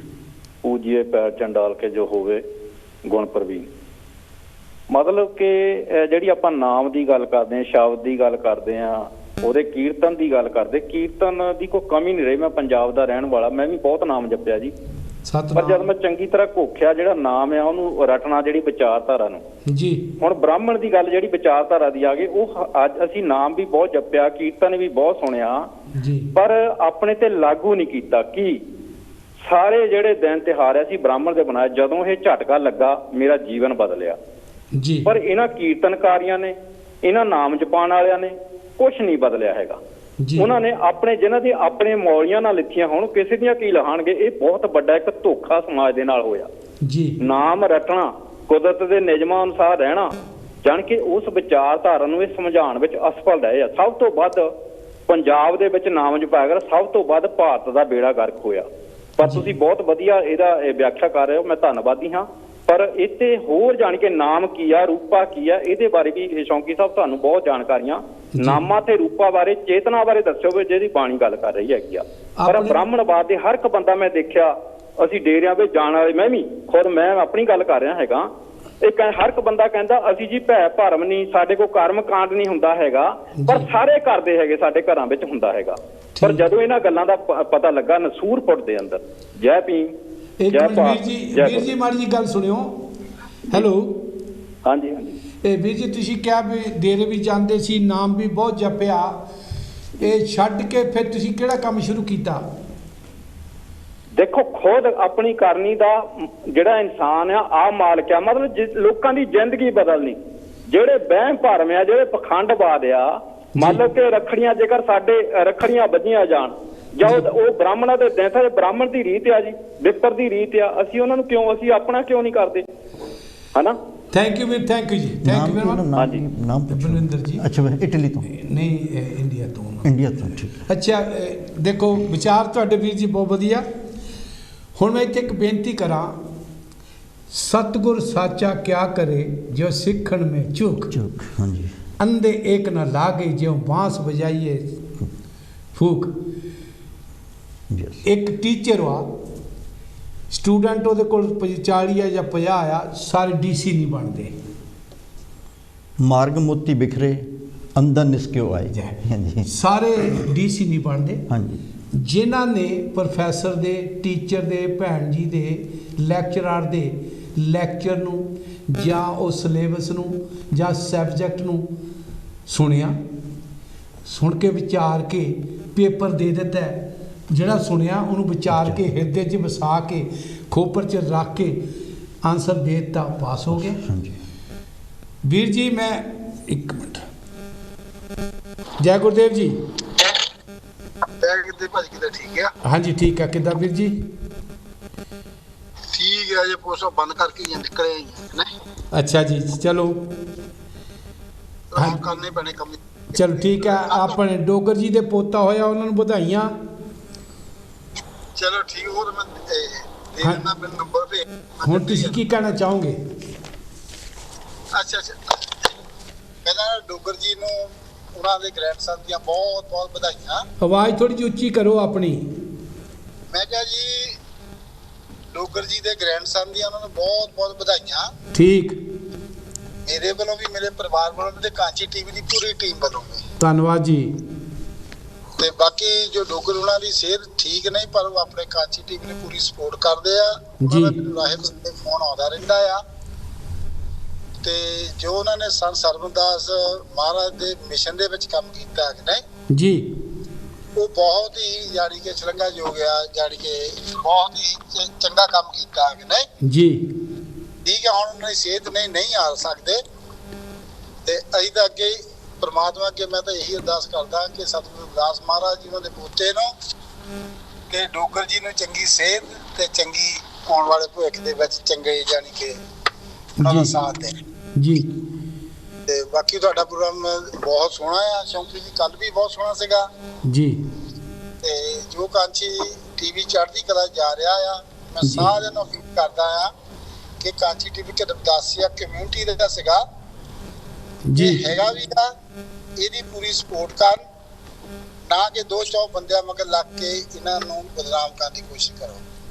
ਪੂਜੀਏ ਪੈਰ ਚੰਡਾਲ ਕੇ ਜੋ ਹੋਵੇ ਗੁਣ ਪ੍ਰਵੀਨ। ਮਤਲਬ ਕਿ ਜਿਹੜੀ ਆਪਾਂ ਨਾਮ ਦੀ ਗੱਲ ਕਰਦੇ ਹਾਂ, ਸ਼ਬਦ ਦੀ ਗੱਲ ਕਰਦੇ ਹਾਂ, ਉਹਦੇ ਕੀਰਤਨ ਦੀ ਗੱਲ ਕਰਦੇ, ਕੀਰਤਨ ਦੀ ਕੋਈ ਕਮੀ ਨਹੀਂ ਰਹੀ। ਮੈਂ ਪੰਜਾਬ ਦਾ ਰਹਿਣ ਵਾਲਾ, ਮੈਂ ਵੀ ਬਹੁਤ ਨਾਮ ਜਪਿਆ ਜੀ, ਪਰ ਜਦ ਮੈਂ ਚੰਗੀ ਤਰ੍ਹਾਂ ਘੋਖਿਆ ਜਿਹੜਾ ਨਾਮ ਆ ਉਹਨੂੰ ਰਟਣਾ, ਜਿਹੜੀ ਵਿਚਾਰਧਾਰਾ ਨੂੰ ਜੀ। ਹੁਣ ਬ੍ਰਾਹਮਣ ਦੀ ਗੱਲ ਜਿਹੜੀ ਵਿਚਾਰਧਾਰਾ ਦੀ ਆ ਗਈ, ਉਹ ਅੱਜ ਅਸੀਂ ਨਾਮ ਵੀ ਬਹੁਤ ਜਪਿਆ, ਕੀਰਤਨ ਵੀ ਬਹੁਤ ਸੁਣਿਆ ਜੀ, ਪਰ ਆਪਣੇ ਤੇ ਲਾਗੂ ਨਹੀਂ ਕੀਤਾ। ਕੀ ਸਾਰੇ ਜਿਹੜੇ ਦਿਨ ਤਿਉਹਾਰ ਅਸੀਂ ਬ੍ਰਾਹਮਣ ਦੇ ਬਣਾਏ, ਜਦੋਂ ਇਹ ਝਟਕਾ ਲੱਗਾ ਮੇਰਾ ਜੀਵਨ ਬਦਲਿਆ ਜੀ। ਪਰ ਇਹਨਾਂ ਕੀਰਤਨਕਾਰੀਆਂ ਨੇ, ਇਹਨਾਂ ਨਾਮ ਜਪਾਉਣ ਵਾਲਿਆਂ ਨੇ ਕੁਛ ਨਹੀਂ ਬਦਲਿਆ ਹੈਗਾ। ਉਹਨਾਂ ਨੇ ਆਪਣੇ ਜਿਹਨਾਂ ਦੀ ਆਪਣੇ ਮੌਲੀਆਂ ਨਾਲ ਲਿਖੀਆਂ ਹੋਣ, ਕਿਸੇ ਦੀਆਂ ਕੀ ਲਹਾਣਗੇ। ਇਹ ਬਹੁਤ ਵੱਡਾ ਇੱਕ ਧੋਖਾ ਸਮਾਜ ਦੇ ਨਾਲ ਹੋਇਆ ਜੀ। ਨਾਮ ਰਟਣਾ, ਕੁਦਰਤ ਦੇ ਨਿਯਮਾਂ ਅਨੁਸਾਰ ਰਹਿਣਾ, ਜਾਣ ਕੇ ਉਸ ਵਿਚਾਰਧਾਰਾ ਨੂੰ ਇਹ ਸਮਝਾਉਣ ਵਿੱਚ ਅਸਫਲ ਰਹੇ ਆ। ਸਭ ਤੋਂ ਵੱਧ ਪੰਜਾਬ ਦੇ ਵਿੱਚ ਨਾਮ ਜਪਾਇਆ ਗਿਆ, ਸਭ ਤੋਂ ਵੱਧ ਭਾਰਤ ਦਾ ਬੇੜਾ ਗਰਕ ਹੋਇਆ। ਪਰ ਤੁਸੀਂ ਬਹੁਤ ਵਧੀਆ ਇਹਦਾ ਵਿਆਖਿਆ ਕਰ ਰਹੇ ਹੋ, ਮੈਂ ਧੰਨਵਾਦੀ ਹਾਂ। ਪਰ ਇੱਥੇ ਹੋਰ ਜਾਣ ਕੇ ਨਾਮ ਕੀ ਆ, ਰੂਪਾ ਕੀ ਆ, ਇਹਦੇ ਬਾਰੇ ਵੀ ਸ਼ੌਂਕੀ ਸਾਹਿਬ ਤੁਹਾਨੂੰ ਬਹੁਤ ਜਾਣਕਾਰੀਆਂ ਨਾਮਾਂ ਤੇ ਰੂਪਾਂ ਬਾਰੇ, ਚੇਤਨਾ ਬਾਰੇ ਦੱਸਿਓ ਵੀ ਜਿਹਦੀ ਬਾਣੀ ਗੱਲ ਕਰ ਰਹੀ ਹੈਗੀ ਆ। ਪਰ ਬ੍ਰਾਹਮਣਵਾਦ ਦੇ ਹਰ ਇੱਕ ਬੰਦਾ ਮੈਂ ਦੇਖਿਆ, ਅਸੀਂ ਡੇਰਿਆਂ ਵਿੱਚ ਜਾਣ ਵਾਲੇ, ਮੈਂ ਵੀ ਖੁਦ ਮੈਂ ਆਪਣੀ ਗੱਲ ਕਰ ਰਿਹਾ ਹੈਗਾ, ਇਹ ਹਰ ਇੱਕ ਬੰਦਾ ਕਹਿੰਦਾ ਅਸੀਂ ਜੀ ਭੈ ਭਰਮ ਨਹੀਂ, ਸਾਡੇ ਕੋਲ ਕਰਮ ਕਾਂਡ ਨਹੀਂ ਹੁੰਦਾ ਹੈਗਾ, ਪਰ ਸਾਰੇ ਕਰਦੇ ਹੈਗੇ, ਸਾਡੇ ਘਰਾਂ ਵਿੱਚ ਹੁੰਦਾ ਹੈਗਾ। ਪਰ ਜਦੋਂ ਇਹਨਾਂ ਗੱਲਾਂ ਦਾ ਪਤਾ ਲੱਗਾ ਨਸੂਰਪੁਰ ਦੇ ਅੰਦਰ, ਜੈ ਭੀਮ, ਜੈ ਭਾਰਤ, ਵੀਰ ਜੀ ਮਾੜੀ ਜੀ ਗੱਲ ਸੁਣਿਓ। ਹੈਲੋ, ਹਾਂਜੀ ਹਾਂਜੀ। ਇਹ ਵੀਰ ਜੀ ਤੁਸੀਂ ਕਿਹਾ ਵੀ ਡੇਰੇ ਵੀ ਜਾਂਦੇ ਸੀ, ਨਾਮ ਵੀ ਬਹੁਤ ਜਪਿਆ, ਇਹ ਛੱਡ ਕੇ ਫਿਰ ਤੁਸੀਂ ਕਿਹੜਾ ਕੰਮ ਸ਼ੁਰੂ ਕੀਤਾ? ਦੇਖੋ ਖੁਦ ਆਪਣੀ ਕਰਨੀ ਦਾ ਜਿਹੜਾ ਇਨਸਾਨ ਆ ਮਾਲਕ ਆ, ਮਤਲਬ ਲੋਕਾਂ ਦੀ ਜ਼ਿੰਦਗੀ ਬਦਲਣੀ, ਜਿਹੜੇ ਵਹਿਮ ਭਰਮ ਆ, ਜਿਹੜੇ ਪਖੰਡਵਾਦ ਆ, ਮੰਨ ਲਓ ਕਿ ਰੱਖੜੀਆਂ, ਜੇਕਰ ਸਾਡੇ ਰੱਖੜੀਆਂ ਵੱਜੀਆਂ ਜਾਣ ਜਾਂ ਉਹ ਬ੍ਰਾਹਮਣਾਂ ਦੇ ਦਿਨ ਤੇ ਬ੍ਰਾਹਮਣ ਦੀ ਰੀਤ ਆ ਜੀ, ਵਿਪਰ ਦੀ ਰੀਤ ਆ, ਅਸੀਂ ਉਹਨਾਂ ਨੂੰ ਕਿਉਂ, ਅਸੀਂ ਆਪਣਾ ਕਿਉਂ ਨਹੀਂ ਕਰਦੇ, ਹਨਾ? ਥੈਂਕ ਯੂ ਵੀਰ, ਥੈਂਕ ਯੂ ਜੀ, ਥੈਂਕ ਯੂ ਵੈਰੀ ਮਚ। ਹਾਂਜੀ, ਨਾਮ ਬਲਵਿੰਦਰ ਜੀ। ਅੱਛਾ, ਇਟਲੀ ਤੋਂ? ਨਹੀਂ, ਇੰਡੀਆ ਤੋਂ। ਇੰਡੀਆ ਤੋਂ, ਠੀਕ। ਅੱਛਾ, ਦੇਖੋ ਵਿਚਾਰ ਤੁਹਾਡੇ ਵੀਰ ਜੀ ਬਹੁਤ ਵਧੀਆ। ਹੁਣ ਮੈਂ ਇੱਥੇ ਇੱਕ ਬੇਨਤੀ ਕਰਾਂ, ਸਤਿਗੁਰ ਸਾਚਾ ਕਿਆ ਕਰੇ ਜੋ ਸਿੱਖਣ ਮੇ ਚੁੱਕ, ਹਾਂਜੀ, ਅੰਧੇ ਏਕ ਨਾ ਲਾਗੇ ਜਿਉ ਬਾਂਸ ਵਜਾਈਏ ਫੂਕ। ਇੱਕ ਟੀਚਰ ਵਾ, ਸਟੂਡੈਂਟ ਉਹਦੇ ਕੋਲ 40 ਆ ਜਾਂ 50 ਆ, ਸਾਰੇ ਡੀਸੀ ਨਹੀਂ ਬਣਦੇ। ਮਾਰਗ ਮੋਤੀ ਬਿਖਰੇ ਅੰਦਰ ਨਿਸਕਿਓ ਆਏ, ਹਾਂਜੀ, ਸਾਰੇ ਡੀਸੀ ਨਹੀਂ ਬਣਦੇ। ਹਾਂਜੀ, ਜਿਨ੍ਹਾਂ ਨੇ ਪ੍ਰੋਫੈਸਰ ਦੇ, ਟੀਚਰ ਦੇ, ਭੈਣ ਜੀ ਦੇ, ਲੈਕਚਰਾਰ ਦੇ ਲੈਕਚਰ ਨੂੰ ਜਾਂ ਉਹ ਸਿਲੇਬਸ ਨੂੰ ਜਾਂ ਸਬਜੈਕਟ ਨੂੰ ਸੁਣਿਆ, ਸੁਣ ਕੇ ਵਿਚਾਰ ਕੇ ਪੇਪਰ ਦੇ ਦਿੱਤਾ, ਜਿਹੜਾ ਸੁਣਿਆ ਉਹਨੂੰ ਵਿਚਾਰ ਕੇ ਹਿਰਦੇ 'ਚ ਵਸਾ ਕੇ ਖੋਪਰ 'ਚ ਰੱਖ ਕੇ ਆਨਸਰ ਦੇ ਦਿੱਤਾ, ਪਾਸ ਹੋ ਗਿਆ। ਹਾਂਜੀ ਵੀਰ ਜੀ, ਮੈਂ ਇੱਕ ਮਿੰਟ, ਜੈ ਗੁਰਦੇਵ ਜੀ। ਕਿਤੇ ਭਾਜੀ ਕਿਤੇ ਠੀਕ ਆ? ਹਾਂਜੀ ਠੀਕ ਆ। ਕਿੱਦਾਂ ਵੀਰ ਜੀ? ਠੀਕ ਹੈ, ਜੇ ਪੋਸਟਾ ਬੰਦ ਕਰਕੇ ਜਾਂ ਨਿਕਲੇ ਆਈ ਨਹੀਂ। ਅੱਛਾ ਜੀ, ਚਲੋ ਆਰਾਮ ਕਰਨੇ ਪੈਣੇ ਕੰਮ। ਚਲੋ ਠੀਕ ਆ। ਆਪਣੇ ਡੋਗਰ ਜੀ ਦੇ ਪੋਤਾ ਹੋਇਆ, ਉਹਨਾਂ ਨੂੰ ਵਧਾਈਆਂ। ਚਲੋ ਠੀਕ, ਹੋਰ ਮੈਂ ਦੇ ਦਿੰਦਾ ਮੇਰੇ ਨੰਬਰ ਤੇ। ਹੁਣ ਤੁਸੀਂ ਕੀ ਕਹਿਣਾ ਚਾਹੋਗੇ? ਅੱਛਾ, ਪਹਿਲਾਂ ਡੋਗਰ ਜੀ ਨੂੰ ਉਹਨਾਂ ਦੇ ਗ੍ਰੈਂਡਸਨ ਦੀਆਂ ਬਹੁਤ ਬਹੁਤ ਵਧਾਈਆਂ। ਆਵਾਜ਼ ਥੋੜੀ ਜਿਹੀ ਉੱਚੀ ਕਰੋ ਆਪਣੀ। ਮੈਂ ਕਿਹਾ ਜੀ ਡੋਗਰ ਜੀ ਦੇ ਗ੍ਰੈਂਡਸਨ ਦੀਆਂ ਉਹਨਾਂ ਨੂੰ ਬਹੁਤ ਬਹੁਤ ਵਧਾਈਆਂ। ਠੀਕ, ਮੇਰੇ ਵੱਲੋਂ ਵੀ, ਮੇਰੇ ਪਰਿਵਾਰ ਵੱਲੋਂ ਤੇ ਕਾਂਚੀ ਟੀਵੀ ਦੀ ਪੂਰੀ ਟੀਮ ਵੱਲੋਂ ਵੀ ਧੰਨਵਾਦ ਜੀ। ਤੇ ਬਾਕੀ ਜੋ ਡੋਗਰ ਉਹਨਾਂ ਦੀ ਸਿਹਤ ਠੀਕ ਨਹੀਂ, ਪਰ ਉਹ ਆਪਣੇ ਕਾਂਚੀ ਟੀਵੀ ਨੂੰ ਪੂਰੀ ਸਪੋਰਟ ਕਰਦੇ ਆ ਜੀ। ਰਾਹੇ ਫੋਨ ਆਉਂਦਾ ਰਹਿੰਦਾ ਆ। ਤੇ ਜੋ ਉਹਨਾਂ ਨੇ ਸੰਤ ਸਰਵਦਾਸ ਮਹਾਰਾਜ ਦੇ ਮਿਸ਼ਨ ਦੇ ਵਿੱਚ ਕੰਮ ਕੀਤਾ ਹੈ ਨਹੀਂ ਜੀ, ਉਹ ਬਹੁਤ ਹੀ ਜਾਨੀ ਕਿ ਸ਼ਲਾਘਾਯੋਗ ਆ, ਜਾਨੀ ਕਿ ਬਹੁਤ ਹੀ ਚੰਗਾ ਕੰਮ ਕੀਤਾ ਹੈ ਨਹੀਂ ਜੀ। ਠੀਕ ਹੈ, ਹੁਣ ਉਹਨਾਂ ਦੀ ਸਿਹਤ ਨਹੀਂ ਆ ਸਕਦੇ, ਤੇ ਅਸੀਂ ਤਾਂ ਅੱਗੇ ਪ੍ਰਮਾਤਮਾ ਅੱਗੇ ਮੈਂ ਤਾਂ ਇਹੀ ਅਰਦਾਸ ਕਰਦਾ ਕਿ ਸਤਿਗੁਰੂ ਦਾਸ ਮਹਾਰਾਜ ਜੀ ਉਹਨਾਂ ਦੇ ਪੋਤੇ ਨੂੰ, ਕਿ ਡੋਗਰ ਜੀ ਨੂੰ ਚੰਗੀ ਸਿਹਤ ਤੇ ਚੰਗੀ ਆਉਣ ਵਾਲੇ ਭਵਿੱਖ ਦੇ ਵਿੱਚ ਚੰਗੇ ਜਾਨੀ ਕਿ ਉਹਨਾਂ ਸਾਥ ਦੇ ਜੀ। ਤੇ ਬਾਕੀ ਤੁਹਾਡਾ ਪ੍ਰੋਗਰਾਮ ਬਹੁਤ ਸੋਹਣਾ ਆ ਸ਼ੌਂਕੀ ਜੀ, ਕੱਲ ਵੀ ਬਹੁਤ ਸੋਹਣਾ ਸੀਗਾ ਜੀ। ਤੇ ਜੋ ਕਾਂਚੀ ਟੀਵੀ ਚੜ੍ਹਦੀ ਕਲਾ ਜਾ ਰਿਹਾ ਆ, ਮੈਂ ਸਾਰਿਆਂ ਨੂੰ ਅਪੀਲ ਕਰਦਾ ਆ ਕਿ ਕਾਂਚੀ ਟੀਵੀ ਕਿ ਰਵਿਦਾਸੀਆ ਕਮਿਊਨਿਟੀ ਦਾ ਸੀਗਾ ਜੀ, ਹੈਗਾ ਵੀ ਆ, ਇਹਦੀ ਪੂਰੀ ਸਪੋਰਟ ਕਰਨ, ਨਾ ਕਿ ਦੋ ਚਾਰ ਬੰਦਿਆਂ ਮਗਰ ਲੱਗ ਕੇ ਇਹਨਾਂ ਨੂੰ ਬਦਨਾਮ ਕਰਨ ਦੀ ਕੋਸ਼ਿਸ਼ ਕਰੋ।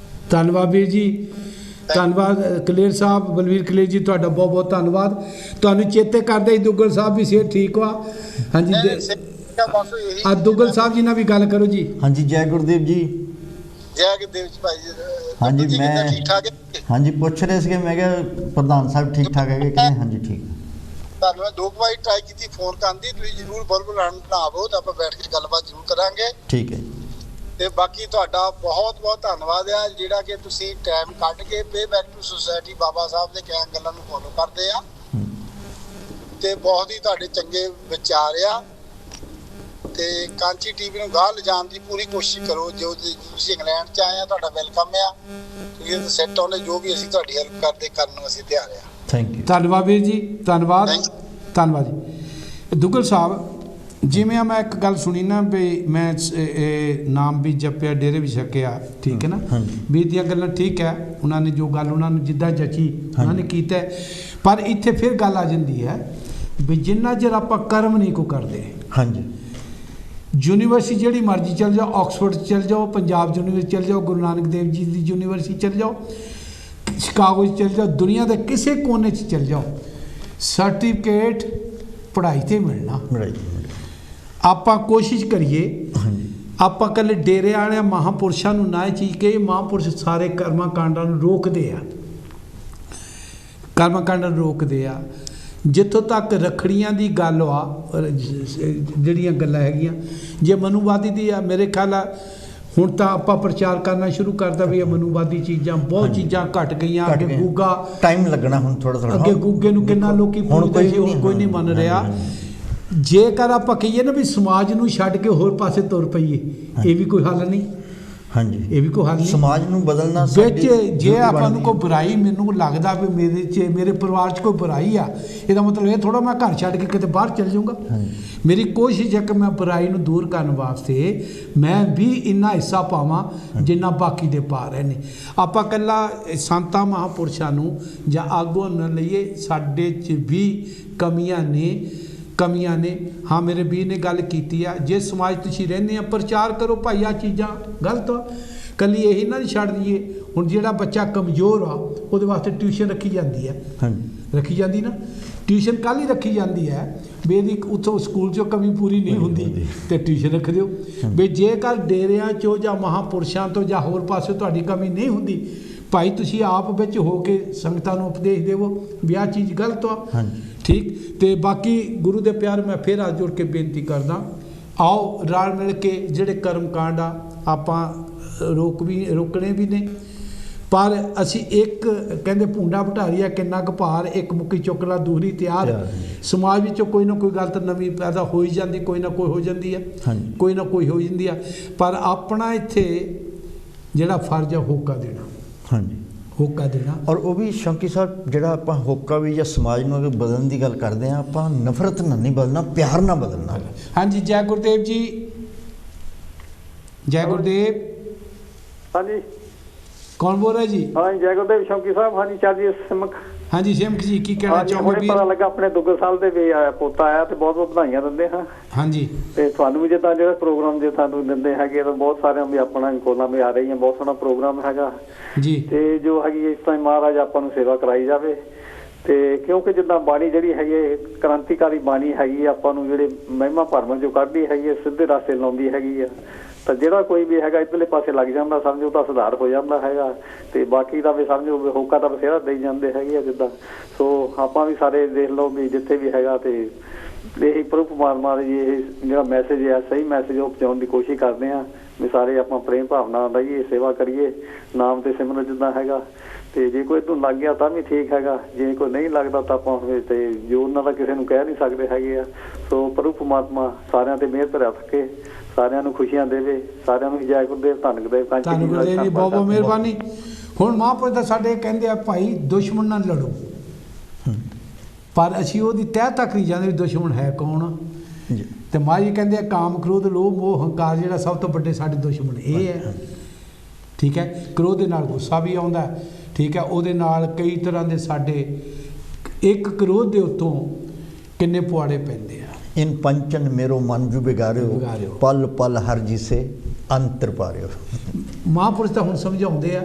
ਧੰਨਵਾਦ ਵੀਰ ਜੀ, ਧੰਨਵਾਦ ਕਲੇਰ ਸਾਹਿਬ, ਬਲਵੀਰ ਕਲੇਰ ਜੀ, ਤੁਹਾਡਾ ਬਹੁਤ ਬਹੁਤ ਧੰਨਵਾਦ। ਤੁਹਾਨੂੰ ਚੇਤੇ ਕਰਦੇ ਹੀ ਦੁੱਗਲ ਸਾਹਿਬ ਵੀ ਸਿਹਤ ਠੀਕ ਵਾ। ਹਾਂਜੀ, ਆ ਦੁੱਗਲ ਸਾਹਿਬ ਜੀ ਨਾਲ ਵੀ ਗੱਲ ਕਰੋ ਜੀ। ਹਾਂਜੀ, ਜੈ ਗੁਰਦੇਵ ਜੀ। ਜੈ ਗੁਰਦੇਵ ਜੀ ਭਾਈ ਜੀ। ਹਾਂਜੀ, ਮੈਂ ਠੀਕ ਠਾਕ ਹੈ? ਹਾਂਜੀ, ਪੁੱਛ ਰਹੇ ਸੀਗੇ, ਮੈਂ ਕਿਹਾ ਪ੍ਰਧਾਨ ਸਾਹਿਬ ਠੀਕ ਠਾਕ ਹੈਗੇ? ਕਹਿੰਦੇ ਹਾਂਜੀ ਠੀਕ। ਤੁਹਾਨੂੰ ਮੈਂ 2 ਵਾਰੀ ਟਰਾਈ ਕੀਤੀ ਫੋਨ ਕਰਨ ਦੀ, ਤੁਸੀਂ ਜ਼ਰੂਰ ਬੁਲਬੁਲ ਨਾ ਆਵੋ ਤਾਂ ਆਪਾਂ ਬੈਠ ਕੇ ਗੱਲਬਾਤ ਜ਼ਰੂਰ ਕਰਾਂਗੇ। ਠੀਕ ਹੈ। ਤੇ ਬਾਕੀ ਤੁਹਾਡਾ ਬਹੁਤ ਬਹੁਤ ਧੰਨਵਾਦ ਆ, ਜਿਹੜਾ ਕਿ ਤੁਸੀਂ ਟਾਈਮ ਕੱਢ ਕੇ ਪੇ ਬੈਕ ਟੂ ਸੁਸਾਇਟੀ ਬਾਬਾ ਸਾਹਿਬ ਦੇ ਕਹਿਣ ਗੱਲਾਂ ਨੂੰ ਫੋਲੋ ਕਰਦੇ ਆ, ਤੇ ਬਹੁਤ ਹੀ ਤੁਹਾਡੇ ਚੰਗੇ ਵਿਚਾਰ ਆ। ਤੇ ਕਾਂਚੀ ਟੀਵੀ ਨੂੰ ਗਾਹ ਲਿਜਾਣ ਦੀ ਪੂਰੀ ਕੋਸ਼ਿਸ਼ ਕਰੋ। ਜੋ ਤੁਸੀਂ ਇੰਗਲੈਂਡ ਚ ਆਏ ਆ, ਤੁਹਾਡਾ ਵੈਲਕਮ ਆ। ਤੁਸੀਂ ਸੈੱਟ ਆਉਣੇ, ਜੋ ਵੀ ਅਸੀਂ ਤੁਹਾਡੀ ਹੈਲਪ ਕਰਦੇ ਕਰਨ ਨੂੰ ਅਸੀਂ ਤਿਆਰ ਆ। Thank you. ਧੰਨਵਾਦ ਵੀਰ ਜੀ, ਧੰਨਵਾਦ, ਧੰਨਵਾਦ ਜੀ। ਦੁੱਗਲ ਸਾਹਿਬ, ਜਿਵੇਂ ਮੈਂ ਇੱਕ ਗੱਲ ਸੁਣੀ ਨਾ ਵੀ ਮੈਂ ਨਾਮ ਵੀ ਜਪਿਆ ਡੇਰੇ ਵੀ ਛਕਿਆ, ਠੀਕ ਹੈ ਨਾ, ਵੀ ਦੀਆਂ ਗੱਲਾਂ ਠੀਕ ਹੈ, ਉਹਨਾਂ ਨੇ ਜੋ ਗੱਲ ਉਹਨਾਂ ਨੂੰ ਜਿੱਦਾਂ ਜਚੀ ਉਹਨਾਂ ਨੇ ਕੀਤਾ, ਪਰ ਇੱਥੇ ਫਿਰ ਗੱਲ ਆ ਜਾਂਦੀ ਹੈ ਵੀ ਜਿੰਨਾ ਚਿਰ ਆਪਾਂ ਕਰਮ ਨਹੀਂ ਕੋ ਕਰਦੇ। ਹਾਂਜੀ। ਯੂਨੀਵਰਸਿਟੀ ਜਿਹੜੀ ਮਰਜ਼ੀ ਚਲ ਜਾਓ, ਆਕਸਫੋਰਡ ਚਲ ਜਾਓ, ਪੰਜਾਬ ਯੂਨੀਵਰਸਿਟੀ ਚਲ ਜਾਓ, ਗੁਰੂ ਨਾਨਕ ਦੇਵ ਜੀ ਦੀ ਯੂਨੀਵਰਸਿਟੀ ਚਲ ਜਾਓ, ਸ਼ਿਕਾਗੋ ਚਲ ਜਾਓ, ਦੁਨੀਆ ਦੇ ਕਿਸੇ ਕੋਨੇ 'ਚ ਚਲ ਜਾਓ, ਸਰਟੀਫਿਕੇਟ ਪੜ੍ਹਾਈ 'ਤੇ ਮਿਲਣਾ। ਆਪਾਂ ਕੋਸ਼ਿਸ਼ ਕਰੀਏ, ਆਪਾਂ ਇਕੱਲੇ ਡੇਰੇ ਵਾਲਿਆਂ ਮਹਾਂਪੁਰਸ਼ਾਂ ਨੂੰ ਨਾ ਇਹ ਚੀਜ਼ ਕਿ ਮਹਾਂਪੁਰਸ਼ ਸਾਰੇ ਕਰਮਾਂ ਕਾਂਡਾਂ ਨੂੰ ਰੋਕਦੇ ਆ, ਕਰਮਾਂ ਕਾਂਡਾਂ ਨੂੰ ਰੋਕਦੇ ਆ। ਜਿੱਥੋਂ ਤੱਕ ਰੱਖੜੀਆਂ ਦੀ ਗੱਲ ਆ, ਜਿਹੜੀਆਂ ਗੱਲਾਂ ਹੈਗੀਆਂ, ਜੇ ਮਨੂਵਾਦੀ ਦੀ ਆ, ਮੇਰੇ ਖਿਆਲ ਆ ਹੁਣ ਤਾਂ ਆਪਾਂ ਪ੍ਰਚਾਰ ਕਰਨਾ ਸ਼ੁਰੂ ਕਰਦਾ ਵੀ ਇਹ ਮਨੂਵਾਦੀ ਚੀਜ਼ਾਂ ਬਹੁਤ ਚੀਜ਼ਾਂ ਘਟ ਗਈਆਂ। ਅੱਗੇ ਗੁੱਗਾ ਟਾਈਮ ਲੱਗਣਾ ਹੁਣ ਥੋੜਾ ਅੱਗੇ ਗੁੱਗੇ ਨੂੰ ਕਿੰਨਾ ਲੋਕੀ ਪੂਜਦੇ ਸੀ, ਹੁਣ ਕੋਈ ਨਹੀਂ ਮੰਨ ਰਿਹਾ। ਜੇਕਰ ਆਪਾਂ ਕਹੀਏ ਨਾ ਵੀ ਸਮਾਜ ਨੂੰ ਛੱਡ ਕੇ ਹੋਰ ਪਾਸੇ ਤੁਰ ਪਈਏ, ਇਹ ਵੀ ਕੋਈ ਹੱਲ ਨਹੀਂ। ਹਾਂਜੀ, ਇਹ ਵੀ ਕੋਈ ਹੱਲ ਨਹੀਂ। ਸਮਾਜ ਨੂੰ ਬਦਲਣਾ ਵਿੱਚ ਜੇ ਆਪਾਂ ਨੂੰ ਕੋਈ ਬੁਰਾਈ, ਮੈਨੂੰ ਲੱਗਦਾ ਵੀ ਮੇਰੇ ਪਰਿਵਾਰ 'ਚ ਕੋਈ ਬੁਰਾਈ ਆ, ਇਹਦਾ ਮਤਲਬ ਇਹ ਥੋੜ੍ਹਾ ਮੈਂ ਘਰ ਛੱਡ ਕੇ ਕਿਤੇ ਬਾਹਰ ਚਲ ਜਾਊਂਗਾ। ਮੇਰੀ ਕੋਸ਼ਿਸ਼ ਹੈ ਕਿ ਮੈਂ ਬੁਰਾਈ ਨੂੰ ਦੂਰ ਕਰਨ ਵਾਸਤੇ ਮੈਂ ਵੀ ਇੰਨਾ ਹਿੱਸਾ ਪਾਵਾਂ ਜਿੰਨਾ ਬਾਕੀ ਦੇ ਪਾ ਰਹੇ ਨੇ। ਆਪਾਂ ਇਕੱਲਾ ਸੰਤਾਂ ਮਹਾਂਪੁਰਸ਼ਾਂ ਨੂੰ ਜਾਂ ਆਗੂਆਂ ਨੂੰ ਲਈਏ, ਸਾਡੇ 'ਚ ਵੀ ਕਮੀਆਂ ਨੇ। ਹਾਂ, ਮੇਰੇ ਵੀਰ ਨੇ ਗੱਲ ਕੀਤੀ ਆ, ਜੇ ਸਮਾਜ ਤੁਸੀਂ ਰਹਿੰਦੇ ਆ ਪ੍ਰਚਾਰ ਕਰੋ ਭਾਈ, ਆ ਚੀਜ਼ਾਂ ਗਲਤ ਆ। ਕੱਲੀ ਇਹੀ ਨਾ ਛੱਡ ਦਈਏ। ਹੁਣ ਜਿਹੜਾ ਬੱਚਾ ਕਮਜ਼ੋਰ ਆ ਉਹਦੇ ਵਾਸਤੇ ਟਿਊਸ਼ਨ ਰੱਖੀ ਜਾਂਦੀ ਹੈ, ਰੱਖੀ ਜਾਂਦੀ ਨਾ। ਟਿਊਸ਼ਨ ਕੱਲ੍ਹ ਹੀ ਰੱਖੀ ਜਾਂਦੀ ਹੈ ਵੀ ਇਹਦੀ ਉੱਥੋਂ ਸਕੂਲ 'ਚੋਂ ਕਮੀ ਪੂਰੀ ਨਹੀਂ ਹੁੰਦੀ ਤੇ ਟਿਊਸ਼ਨ ਰੱਖ ਦਿਓ। ਵੀ ਜੇਕਰ ਡੇਰਿਆਂ 'ਚੋਂ ਜਾਂ ਮਹਾਂਪੁਰਸ਼ਾਂ ਤੋਂ ਜਾਂ ਹੋਰ ਪਾਸੇ ਤੁਹਾਡੀ ਕਮੀ ਨਹੀਂ ਹੁੰਦੀ, ਭਾਈ ਤੁਸੀਂ ਆਪ ਵਿੱਚ ਹੋ ਕੇ ਸੰਗਤਾਂ ਨੂੰ ਉਪਦੇਸ਼ ਦੇਵੋ ਵੀ ਆਹ ਚੀਜ਼ ਗਲਤ ਆ। ਠੀਕ। ਤੇ ਬਾਕੀ ਗੁਰੂ ਦੇ ਪਿਆਰ, ਮੈਂ ਫਿਰ ਹੱਥ ਜੋੜ ਕੇ ਬੇਨਤੀ ਕਰਦਾ, ਆਓ ਰਲ ਮਿਲ ਕੇ ਜਿਹੜੇ ਕਰਮ ਕਾਂਡ ਆ ਆਪਾਂ ਰੋਕਣੇ ਵੀ ਨੇ, ਪਰ ਅਸੀਂ ਇੱਕ ਕਹਿੰਦੇ ਭੁੰਡਾ ਭਟਾਰੀਆ ਕਿੰਨਾ ਕੁ ਭਾਰ, ਇੱਕ ਮੁੱਕੀ ਚੁੱਕ ਲਾ ਦੂਰੀ ਤਿਆਰ। ਸਮਾਜ ਵਿੱਚੋਂ ਕੋਈ ਨਾ ਕੋਈ ਗੱਲ ਤਾਂ ਨਵੀਂ ਪੈਦਾ ਹੋ ਹੀ ਜਾਂਦੀ, ਕੋਈ ਨਾ ਕੋਈ ਹੋ ਜਾਂਦੀ ਆ, ਕੋਈ ਨਾ ਕੋਈ ਹੋ ਜਾਂਦੀ ਆ। ਪਰ ਆਪਣਾ ਇੱਥੇ ਜਿਹੜਾ ਫਰਜ਼ ਆ ਹੋਕਾ ਦੇਣਾ, ਹੋਕਾ ਦੇਣਾ। ਔਰ ਉਹ ਵੀ ਸ਼ੌਂਕੀ ਸਾਹਿਬ, ਜਿਹੜਾ ਆਪਾਂ ਹੋਕਾ ਵੀ ਜਾਂ ਸਮਾਜ ਨੂੰ ਅਗਰ ਬਦਲਣ ਦੀ ਗੱਲ ਕਰਦੇ ਹਾਂ, ਆਪਾਂ ਨਫ਼ਰਤ ਨਾਲ ਨਹੀਂ ਬਦਲਣਾ, ਪਿਆਰ ਨਾਲ ਬਦਲਣਾ। ਹਾਂਜੀ, ਜੈ ਗੁਰਦੇਵ ਜੀ, ਜੈ ਗੁਰਦੇਵ। ਹਾਂਜੀ, ਕੌਣ ਬੋਲ ਰਿਹਾ ਜੀ? ਹਾਂਜੀ, ਜੈ ਗੁਰਦੇਵ ਸ਼ੌਂਕੀ ਸਾਹਿਬ। ਹਾਂਜੀ, ਚਾਜੀ ਸਿਮਕ। ਹਾਂਜੀ ਸਿਮਕ ਜੀ, ਕੀ ਕਹਿਣਾ ਚਾਹੋਗੇ? ਪਤਾ ਲੱਗਾ ਆਪਣੇ ਦੁੱਗਲ ਸਾਹਿਬ ਦੇ ਵੀ ਪੋਤਾ ਆਇਆ ਤੇ ਬਹੁਤ ਬਹੁਤ ਵਧਾਈਆਂ ਦਿੰਦੇ ਹਾਂ। ਹਾਂਜੀ, ਤੇ ਤੁਹਾਨੂੰ ਵੀ ਜਿੱਦਾਂ ਜਿਹੜਾ ਪ੍ਰੋਗਰਾਮ ਜੇ ਤੁਹਾਨੂੰ ਦਿੰਦੇ ਹੈਗੇ ਤਾਂ ਬਹੁਤ ਸਾਰਿਆਂ ਵੀ ਆਪਣਾ ਕੋਲਾਂ ਵੀ ਆ ਰਹੀਆਂ, ਬਹੁਤ ਸੋਹਣਾ ਪ੍ਰੋਗਰਾਮ ਹੈਗਾ ਜੀ। ਤੇ ਜੋ ਹੈਗੀ ਇਸ ਟਾਈਮ ਮਹਾਰਾਜ ਆਪਾਂ ਨੂੰ ਸੇਵਾ ਕਰਾਈ ਜਾਵੇ। ਤੇ ਕਿਉਂਕਿ ਜਿੱਦਾਂ ਬਾਣੀ ਜਿਹੜੀ ਹੈਗੀ ਕ੍ਰਾਂਤੀਕਾਰੀ ਬਾਣੀ ਹੈਗੀ, ਆਪਾਂ ਨੂੰ ਜਿਹੜੇ ਮਹਿਮਾ ਭਰਮਣ ਜੋ ਕੱਢਦੀ ਹੈਗੀ, ਸਿੱਧੇ ਰਸਤੇ ਲਾਉਂਦੀ ਹੈਗੀ ਆ। ਤਾਂ ਜਿਹੜਾ ਕੋਈ ਵੀ ਹੈਗਾ ਇੱਧਰਲੇ ਪਾਸੇ ਲੱਗ ਜਾਂਦਾ, ਸਮਝੋ ਤਾਂ ਸੁਧਾਰ ਹੋ ਜਾਂਦਾ ਹੈਗਾ। ਤੇ ਬਾਕੀ ਦਾ ਵੀ ਸਮਝੋ ਹੋਕਾ ਤਾਂ ਬਥੇਰਾ ਦੇਈ ਜਾਂਦੇ ਹੈਗੇ ਆ ਜਿੱਦਾਂ। ਸੋ ਆਪਾਂ ਵੀ ਸਾਰੇ ਦੇਖ ਲਓ ਵੀ ਜਿੱਥੇ ਵੀ ਹੈਗਾ ਤੇ ਇਹੀ ਪ੍ਰਭੂ ਪਰਮਾਤਮਾ ਦੀ ਇਹ ਜਿਹੜਾ ਮੈਸੇਜ ਹੈ, ਸਹੀ ਮੈਸੇਜ ਉਹ ਪਹੁੰਚਾਉਣ ਦੀ ਕੋਸ਼ਿਸ਼ ਕਰਦੇ ਹਾਂ ਵੀ ਸਾਰੇ ਆਪਾਂ ਪ੍ਰੇਮ ਭਾਵਨਾ ਦਾ ਹੀ ਸੇਵਾ ਕਰੀਏ, ਨਾਮ ਤੇ ਸਿਮਰਨ ਜਿੱਦਾਂ ਹੈਗਾ। ਤੇ ਜੇ ਕੋਈ ਤੁਹਾਨੂੰ ਲੱਗ ਗਿਆ ਤਾਂ ਵੀ ਠੀਕ ਹੈਗਾ, ਜੇ ਕੋਈ ਨਹੀਂ ਲੱਗਦਾ ਤਾਂ ਆਪਾਂ ਤੇ ਜੋਰ ਨਾਲ ਤਾਂ ਕਿਸੇ ਨੂੰ ਕਹਿ ਨਹੀਂ ਸਕਦੇ ਹੈਗੇ ਆ। ਸੋ ਪ੍ਰਭੂ ਪਰਮਾਤਮਾ ਸਾਰਿਆਂ ਤੇ ਮਿਹਰ ਭਰਿਆ ਸਕੇ, ਸਾਰਿਆਂ ਨੂੰ ਖੁਸ਼ੀਆਂ ਦੇਵੇ, ਸਾਰਿਆਂ ਨੂੰ ਜੈ ਗੁਰਦੇਵ, ਧੰਨ ਗੁਰਦੇਵ। ਧੰਨ ਗੁਰਦੇਵ ਜੀ, ਬਹੁਤ ਬਹੁਤ ਮਿਹਰਬਾਨੀ। ਹੁਣ ਮਹਾਂਪੁਰਸ਼ ਤਾਂ ਸਾਡੇ ਕਹਿੰਦੇ ਆ ਭਾਈ ਦੁਸ਼ਮਣ ਨਾਲ ਲੜੋ, ਪਰ ਅਸੀਂ ਉਹਦੀ ਤਹਿ ਤੱਕ ਨਹੀਂ ਜਾਂਦੇ ਵੀ ਦੁਸ਼ਮਣ ਹੈ ਕੌਣ। ਤੇ ਮਾਂ ਜੀ ਕਹਿੰਦੇ ਆ ਕਾਮ, ਕ੍ਰੋਧ, ਲੋਭ, ਮੋਹ, ਹੰਕਾਰ ਜਿਹੜਾ ਸਭ ਤੋਂ ਵੱਡੇ ਸਾਡੇ ਦੁਸ਼ਮਣ ਇਹ ਹੈ। ਠੀਕ ਹੈ, ਕ੍ਰੋਧ ਦੇ ਨਾਲ ਗੁੱਸਾ ਵੀ ਆਉਂਦਾ, ਠੀਕ ਹੈ, ਉਹਦੇ ਨਾਲ ਕਈ ਤਰ੍ਹਾਂ ਦੇ ਸਾਡੇ ਇੱਕ ਕ੍ਰੋਧ ਦੇ ਉੱਤੋਂ ਕਿੰਨੇ ਪੁਆੜੇ ਪੈਂਦੇ ਆ। ਇਨ ਪੰਚਨ मेरो मन जो बिगाड़ियो, पल पल हर जिसे अंतर पारियो। ਮਹਾਂਪੁਰਸ਼ ਤਾਂ ਹੁਣ ਸਮਝਾਉਂਦੇ ਆ,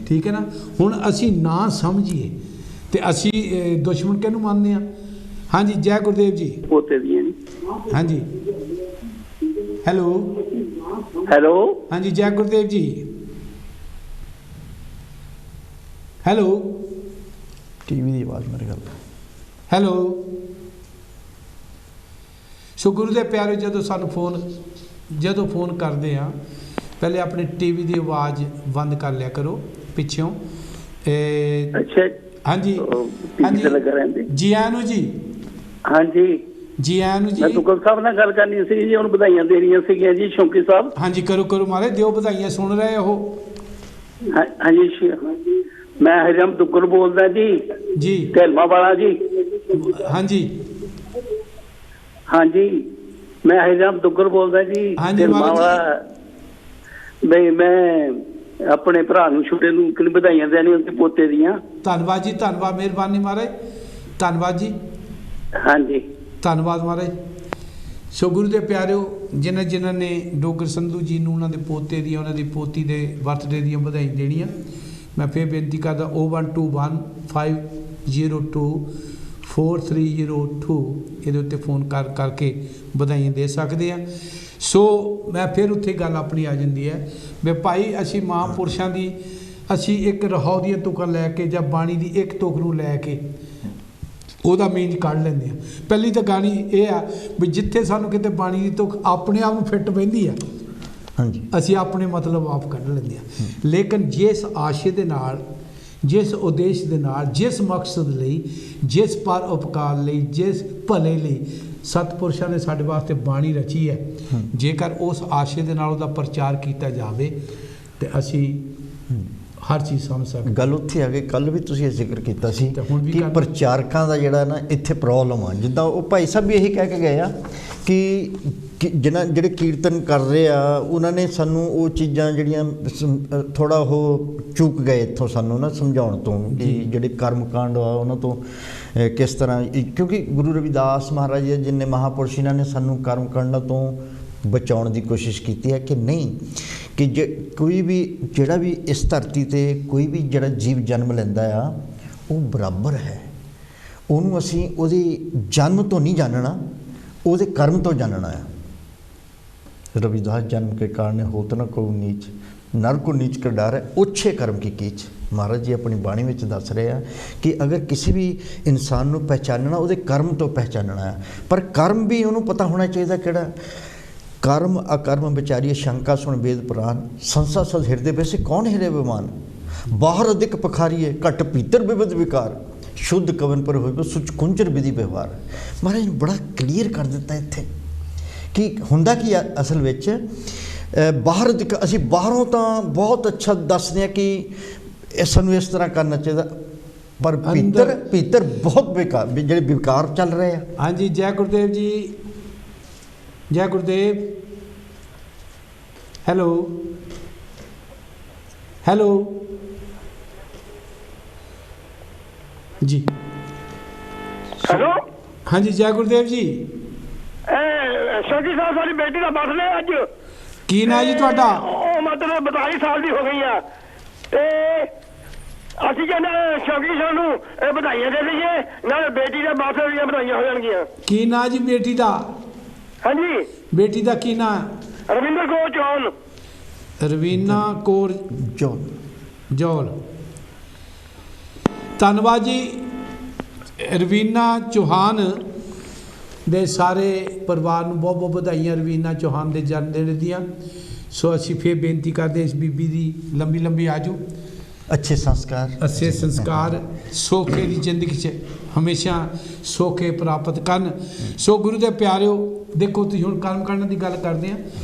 ਠੀਕ ਹੈ ਨਾ। ਹੁਣ ਅਸੀਂ ਨਾ ਸਮਝੀਏ ਤੇ ਅਸੀਂ ਦੁਸ਼ਮਣ ਕਿਹਨੂੰ ਮੰਨਦੇ ਆ। ਹਾਂਜੀ, ਜੈ ਗੁਰਦੇਵ ਜੀ। ਪੋਤੇ ਦੀਆਂ ਹਾਂਜੀ, ਹੈਲੋ ਹੈਲੋ। ਹਾਂਜੀ, ਜੈ ਗੁਰਦੇਵ ਜੀ। ਹੈਲੋ, ਟੀਵੀ ਦੀ ਆਵਾਜ਼ ਮੇਰੇ ਗੱਲ। ਹੈਲੋ। ਸੋ ਗੁਰੂ ਦੇ ਪਿਆਰੇ, ਜਦੋਂ ਫੋਨ ਕਰਦੇ ਆ, ਪਹਿਲੇ ਆਪਣੇ ਟੀਵੀ ਦੀ ਆਵਾਜ਼ ਬੰਦ ਕਰ ਲਿਆ ਕਰੋ ਪਿੱਛੋਂ। ਅੱਛਾ, ਹਾਂਜੀ ਹਾਂਜੀ, ਜੀ ਆਇਆਂ ਨੂੰ ਜੀ। ਹਾਂਜੀ, ਜੀ ਆਇਆਂ ਨੂੰ ਜੀ। ਮੈਂ ਦੁੱਗਲ ਸਾਹਿਬ ਨਾਲ ਗੱਲ ਕਰਨੀ ਸੀ ਜੀ, ਉਹਨੂੰ ਵਧਾਈਆਂ ਦੇਣੀਆਂ ਸੀਗੀਆਂ ਜੀ ਸ਼ੌਂਕੀ ਸਾਹਿਬ। ਹਾਂਜੀ, ਕਰੋ ਮਾਰੇ, ਦਿਓ ਵਧਾਈਆਂ, ਸੁਣ ਰਹੇ ਉਹ। ਹਾਂਜੀ, ਮੈਂ ਹਜਮ ਦੁੱਗਲ ਬੋਲਦਾ ਜੀ ਢੇਲਮਾ ਵਾਲਾ ਜੀ। ਹਾਂਜੀ ਹਾਂਜੀ, मैं हरिराम दुग्गल बोलदा जी। हाँ जी महाराज बई मैं अपने भरा नूं छोटे नूं किन बधाइयां देनी उनके पोते दियां। धन्नवाद जी, धन्नवाद, मेहरबानी महाराज, धन्नवाद जी। हाँ जी ਧੰਨਵਾਦ ਮਹਾਰਾਜ। ਸੋ ਗੁਰੂ ਦੇ ਪਿਆਰਿਓ, ਜਿਨ੍ਹਾਂ ਨੇ ਡੋਗਰ ਸੰਧੂ ਜੀ ਨੂੰ ਉਹਨਾਂ ਦੇ ਪੋਤੇ ਦੀਆਂ, ਉਹਨਾਂ ਦੀ ਪੋਤੀ ਦੇ ਬਰਥਡੇ ਦੀਆਂ ਵਧਾਈਆਂ ਦੇਣੀਆਂ, ਮੈਂ ਫਿਰ ਬੇਨਤੀ ਕਰਦਾ 0121502402 ਇਹਦੇ ਉੱਤੇ ਫੋਨ ਕਰਕੇ ਵਧਾਈਆਂ ਦੇ ਸਕਦੇ ਆ। ਸੋ ਮੈਂ ਫਿਰ ਉੱਥੇ ਗੱਲ ਆਪਣੀ ਆ ਜਾਂਦੀ ਹੈ ਵੀ ਭਾਈ ਅਸੀਂ ਮਹਾਂਪੁਰਸ਼ਾਂ ਦੀ ਅਸੀਂ ਇੱਕ ਰਹਾਉ ਦੀਆਂ ਤੁਕਾਂ ਲੈ ਕੇ ਜਾਂ ਬਾਣੀ ਦੀ ਇੱਕ ਤੁਕ ਨੂੰ ਲੈ ਕੇ ਉਹਦਾ ਮੀਨਜ਼ ਕੱਢ ਲੈਂਦੇ ਹਾਂ। ਪਹਿਲੀ ਤਾਂ ਗਾਣੀ ਇਹ ਆ ਵੀ ਜਿੱਥੇ ਸਾਨੂੰ ਕਿਤੇ ਬਾਣੀ ਦੀ ਤੁਕ ਆਪਣੇ ਆਪ ਨੂੰ ਫਿੱਟ ਬਹਿੰਦੀ ਆ, ਹਾਂਜੀ, ਅਸੀਂ ਆਪਣੇ ਮਤਲਬ ਆਪ ਕੱਢ ਲੈਂਦੇ ਹਾਂ। ਲੇਕਿਨ ਜਿਸ ਆਸ਼ੇ ਦੇ ਨਾਲ, ਜਿਸ ਉਦੇਸ਼ ਦੇ ਨਾਲ, ਜਿਸ ਮਕਸਦ ਲਈ, ਜਿਸ ਪਰ ਉਪਕਾਰ ਲਈ, ਜਿਸ ਭਲੇ ਲਈ ਸਤਿਪੁਰਸ਼ਾਂ ਨੇ ਸਾਡੇ ਵਾਸਤੇ ਬਾਣੀ ਰਚੀ ਹੈ, ਜੇਕਰ ਉਸ ਆਸ਼ੇ ਦੇ ਨਾਲ ਉਹਦਾ ਪ੍ਰਚਾਰ ਕੀਤਾ ਜਾਵੇ ਤੇ ਅਸੀਂ ਹਰ ਚੀਜ਼ ਸਮਝ ਸਕਦੇ। ਗੱਲ ਉੱਥੇ ਆ ਗਈ, ਕੱਲ ਵੀ ਤੁਸੀਂ ਇਹ ਜ਼ਿਕਰ ਕੀਤਾ ਸੀ ਕਿ ਪ੍ਰਚਾਰਕਾਂ ਦਾ ਜਿਹੜਾ ਨਾ ਇੱਥੇ ਪ੍ਰੋਬਲਮ ਆ। ਜਿੱਦਾਂ ਉਹ ਭਾਈ ਸਾਹਿਬ ਵੀ ਇਹੀ ਕਹਿ ਕੇ ਗਏ ਆ ਕਿ ਜਿਹੜੇ ਕੀਰਤਨ ਕਰ ਰਹੇ ਆ ਉਹਨਾਂ ਨੇ ਸਾਨੂੰ ਉਹ ਚੀਜ਼ਾਂ ਜਿਹੜੀਆਂ ਥੋੜ੍ਹਾ ਉਹ ਚੂਕ ਗਏ ਇੱਥੋਂ ਸਾਨੂੰ ਨਾ ਸਮਝਾਉਣ ਤੋਂ ਕਿ ਜਿਹੜੇ ਕਰਮ ਕਾਂਡ ਆ ਉਹਨਾਂ ਤੋਂ ਕਿਸ ਤਰ੍ਹਾਂ, ਕਿਉਂਕਿ ਗੁਰੂ ਰਵਿਦਾਸ ਮਹਾਰਾਜ ਜਿੰਨੇ ਮਹਾਂਪੁਰਸ਼ ਇਹਨਾਂ ਨੇ ਸਾਨੂੰ ਕਰਮ ਕਾਂਡਾਂ ਤੋਂ ਬਚਾਉਣ ਦੀ ਕੋਸ਼ਿਸ਼ ਕੀਤੀ ਹੈ ਕਿ ਨਹੀਂ, ਕਿ ਕੋਈ ਵੀ ਜਿਹੜਾ ਵੀ ਇਸ ਧਰਤੀ 'ਤੇ ਕੋਈ ਵੀ ਜਿਹੜਾ ਜੀਵ ਜਨਮ ਲੈਂਦਾ ਆ ਉਹ ਬਰਾਬਰ ਹੈ। ਉਹਨੂੰ ਅਸੀਂ ਉਹਦੇ ਜਨਮ ਤੋਂ ਨਹੀਂ ਜਾਣਨਾ, ਉਹਦੇ ਕਰਮ ਤੋਂ ਜਾਣਨਾ ਆ। रविदास जन्म के कारण होत न को नीच नर को नीच कर डार है ओछे कर्म की कीच। महाराज जी अपनी बाणी में दस रहे हैं कि अगर किसी भी इंसान को पहचानना वो कर्म तो पहचानना है, पर कर्म भी उन्होंने पता होना चाहिए कि कर्म अकर्म विचारिए शंका सुन वेद पुराण संसा सद हृदय वैसे कौन हृदय विमान बाहर अधिक पखारिए घट भीतर विविध विकार शुद्ध कवन पर हो सुच कुंजर विधि व्यवहार। महाराज ने बड़ा क्लीयर कर दिता इत्थे कि हुंदा की असल विच बाहर असी बाहरों तो बहुत अच्छा दसते हैं कि सानू इस तरह करना चाहिए, पर भीतर भीतर बहुत बेकार जो विकार चल रहे हैं। हाँ जी, जय गुरुदेव जी, जय गुरुदेव। हेलो हेलो जी, हेलो, हाँ जी, जय गुरुदेव जी। ਸੋਢੀ ਸਾਹਿਬ ਸਾਡੀ ਬੇਟੀ ਦਾ ਬਰਥਡੇ ਅੱਜ। ਕੀ ਨਾਂ ਜੀ ਤੁਹਾਡਾ? ਉਹ ਮਤਲਬ 42 ਸਾਲ ਦੀ ਹੋ ਗਈ ਆ ਤੇ ਅਸੀਂ ਕਹਿੰਦੇ ਸ਼ੌਕੀ ਸਾਹਿਬ ਨੂੰ ਵਧਾਈਆਂ ਦੇ ਦਈਏ, ਨਾਲ ਬੇਟੀ ਦੇ ਬਰਥਡੇ ਦੀਆਂ ਵਧਾਈਆਂ ਹੋ ਜਾਣਗੀਆਂ। ਕੀ ਨਾਂ ਜੀ ਬੇਟੀ ਦਾ? ਹਾਂਜੀ, ਬੇਟੀ ਦਾ ਕੀ ਨਾਂ? ਰਵਿੰਦਰ ਕੌਰ ਚੌਹਾਨ। ਰਵੀਨਾ ਕੌਰ ਜੌਲ। ਧੰਨਵਾਦ ਜੀ। ਰਵੀਨਾ ਚੌਹਾਨ ਦੇ ਸਾਰੇ ਪਰਿਵਾਰ ਨੂੰ ਬਹੁਤ ਬਹੁਤ ਵਧਾਈਆਂ ਰਵੀਨਾ ਚੌਹਾਨ ਦੇ ਜਨਮ ਦਿਨ ਦੀਆਂ। ਸੋ ਅਸੀਂ ਫਿਰ ਬੇਨਤੀ ਕਰਦੇ ਇਸ ਬੀਬੀ ਦੀ ਲੰਬੀ ਲੰਬੀ ਆਜੂ, ਅੱਛੇ ਸੰਸਕਾਰ ਸੋਖੇ ਦੀ ਜ਼ਿੰਦਗੀ 'ਚ ਹਮੇਸ਼ਾ ਸੋਖੇ ਪ੍ਰਾਪਤ ਕਰਨ। ਸੋ ਗੁਰੂ ਦੇ ਪਿਆਰਿਓ, ਦੇਖੋ ਤੁਸੀਂ ਹੁਣ ਕਰਮ ਕਰਨ ਦੀ ਗੱਲ ਕਰਦੇ ਆ।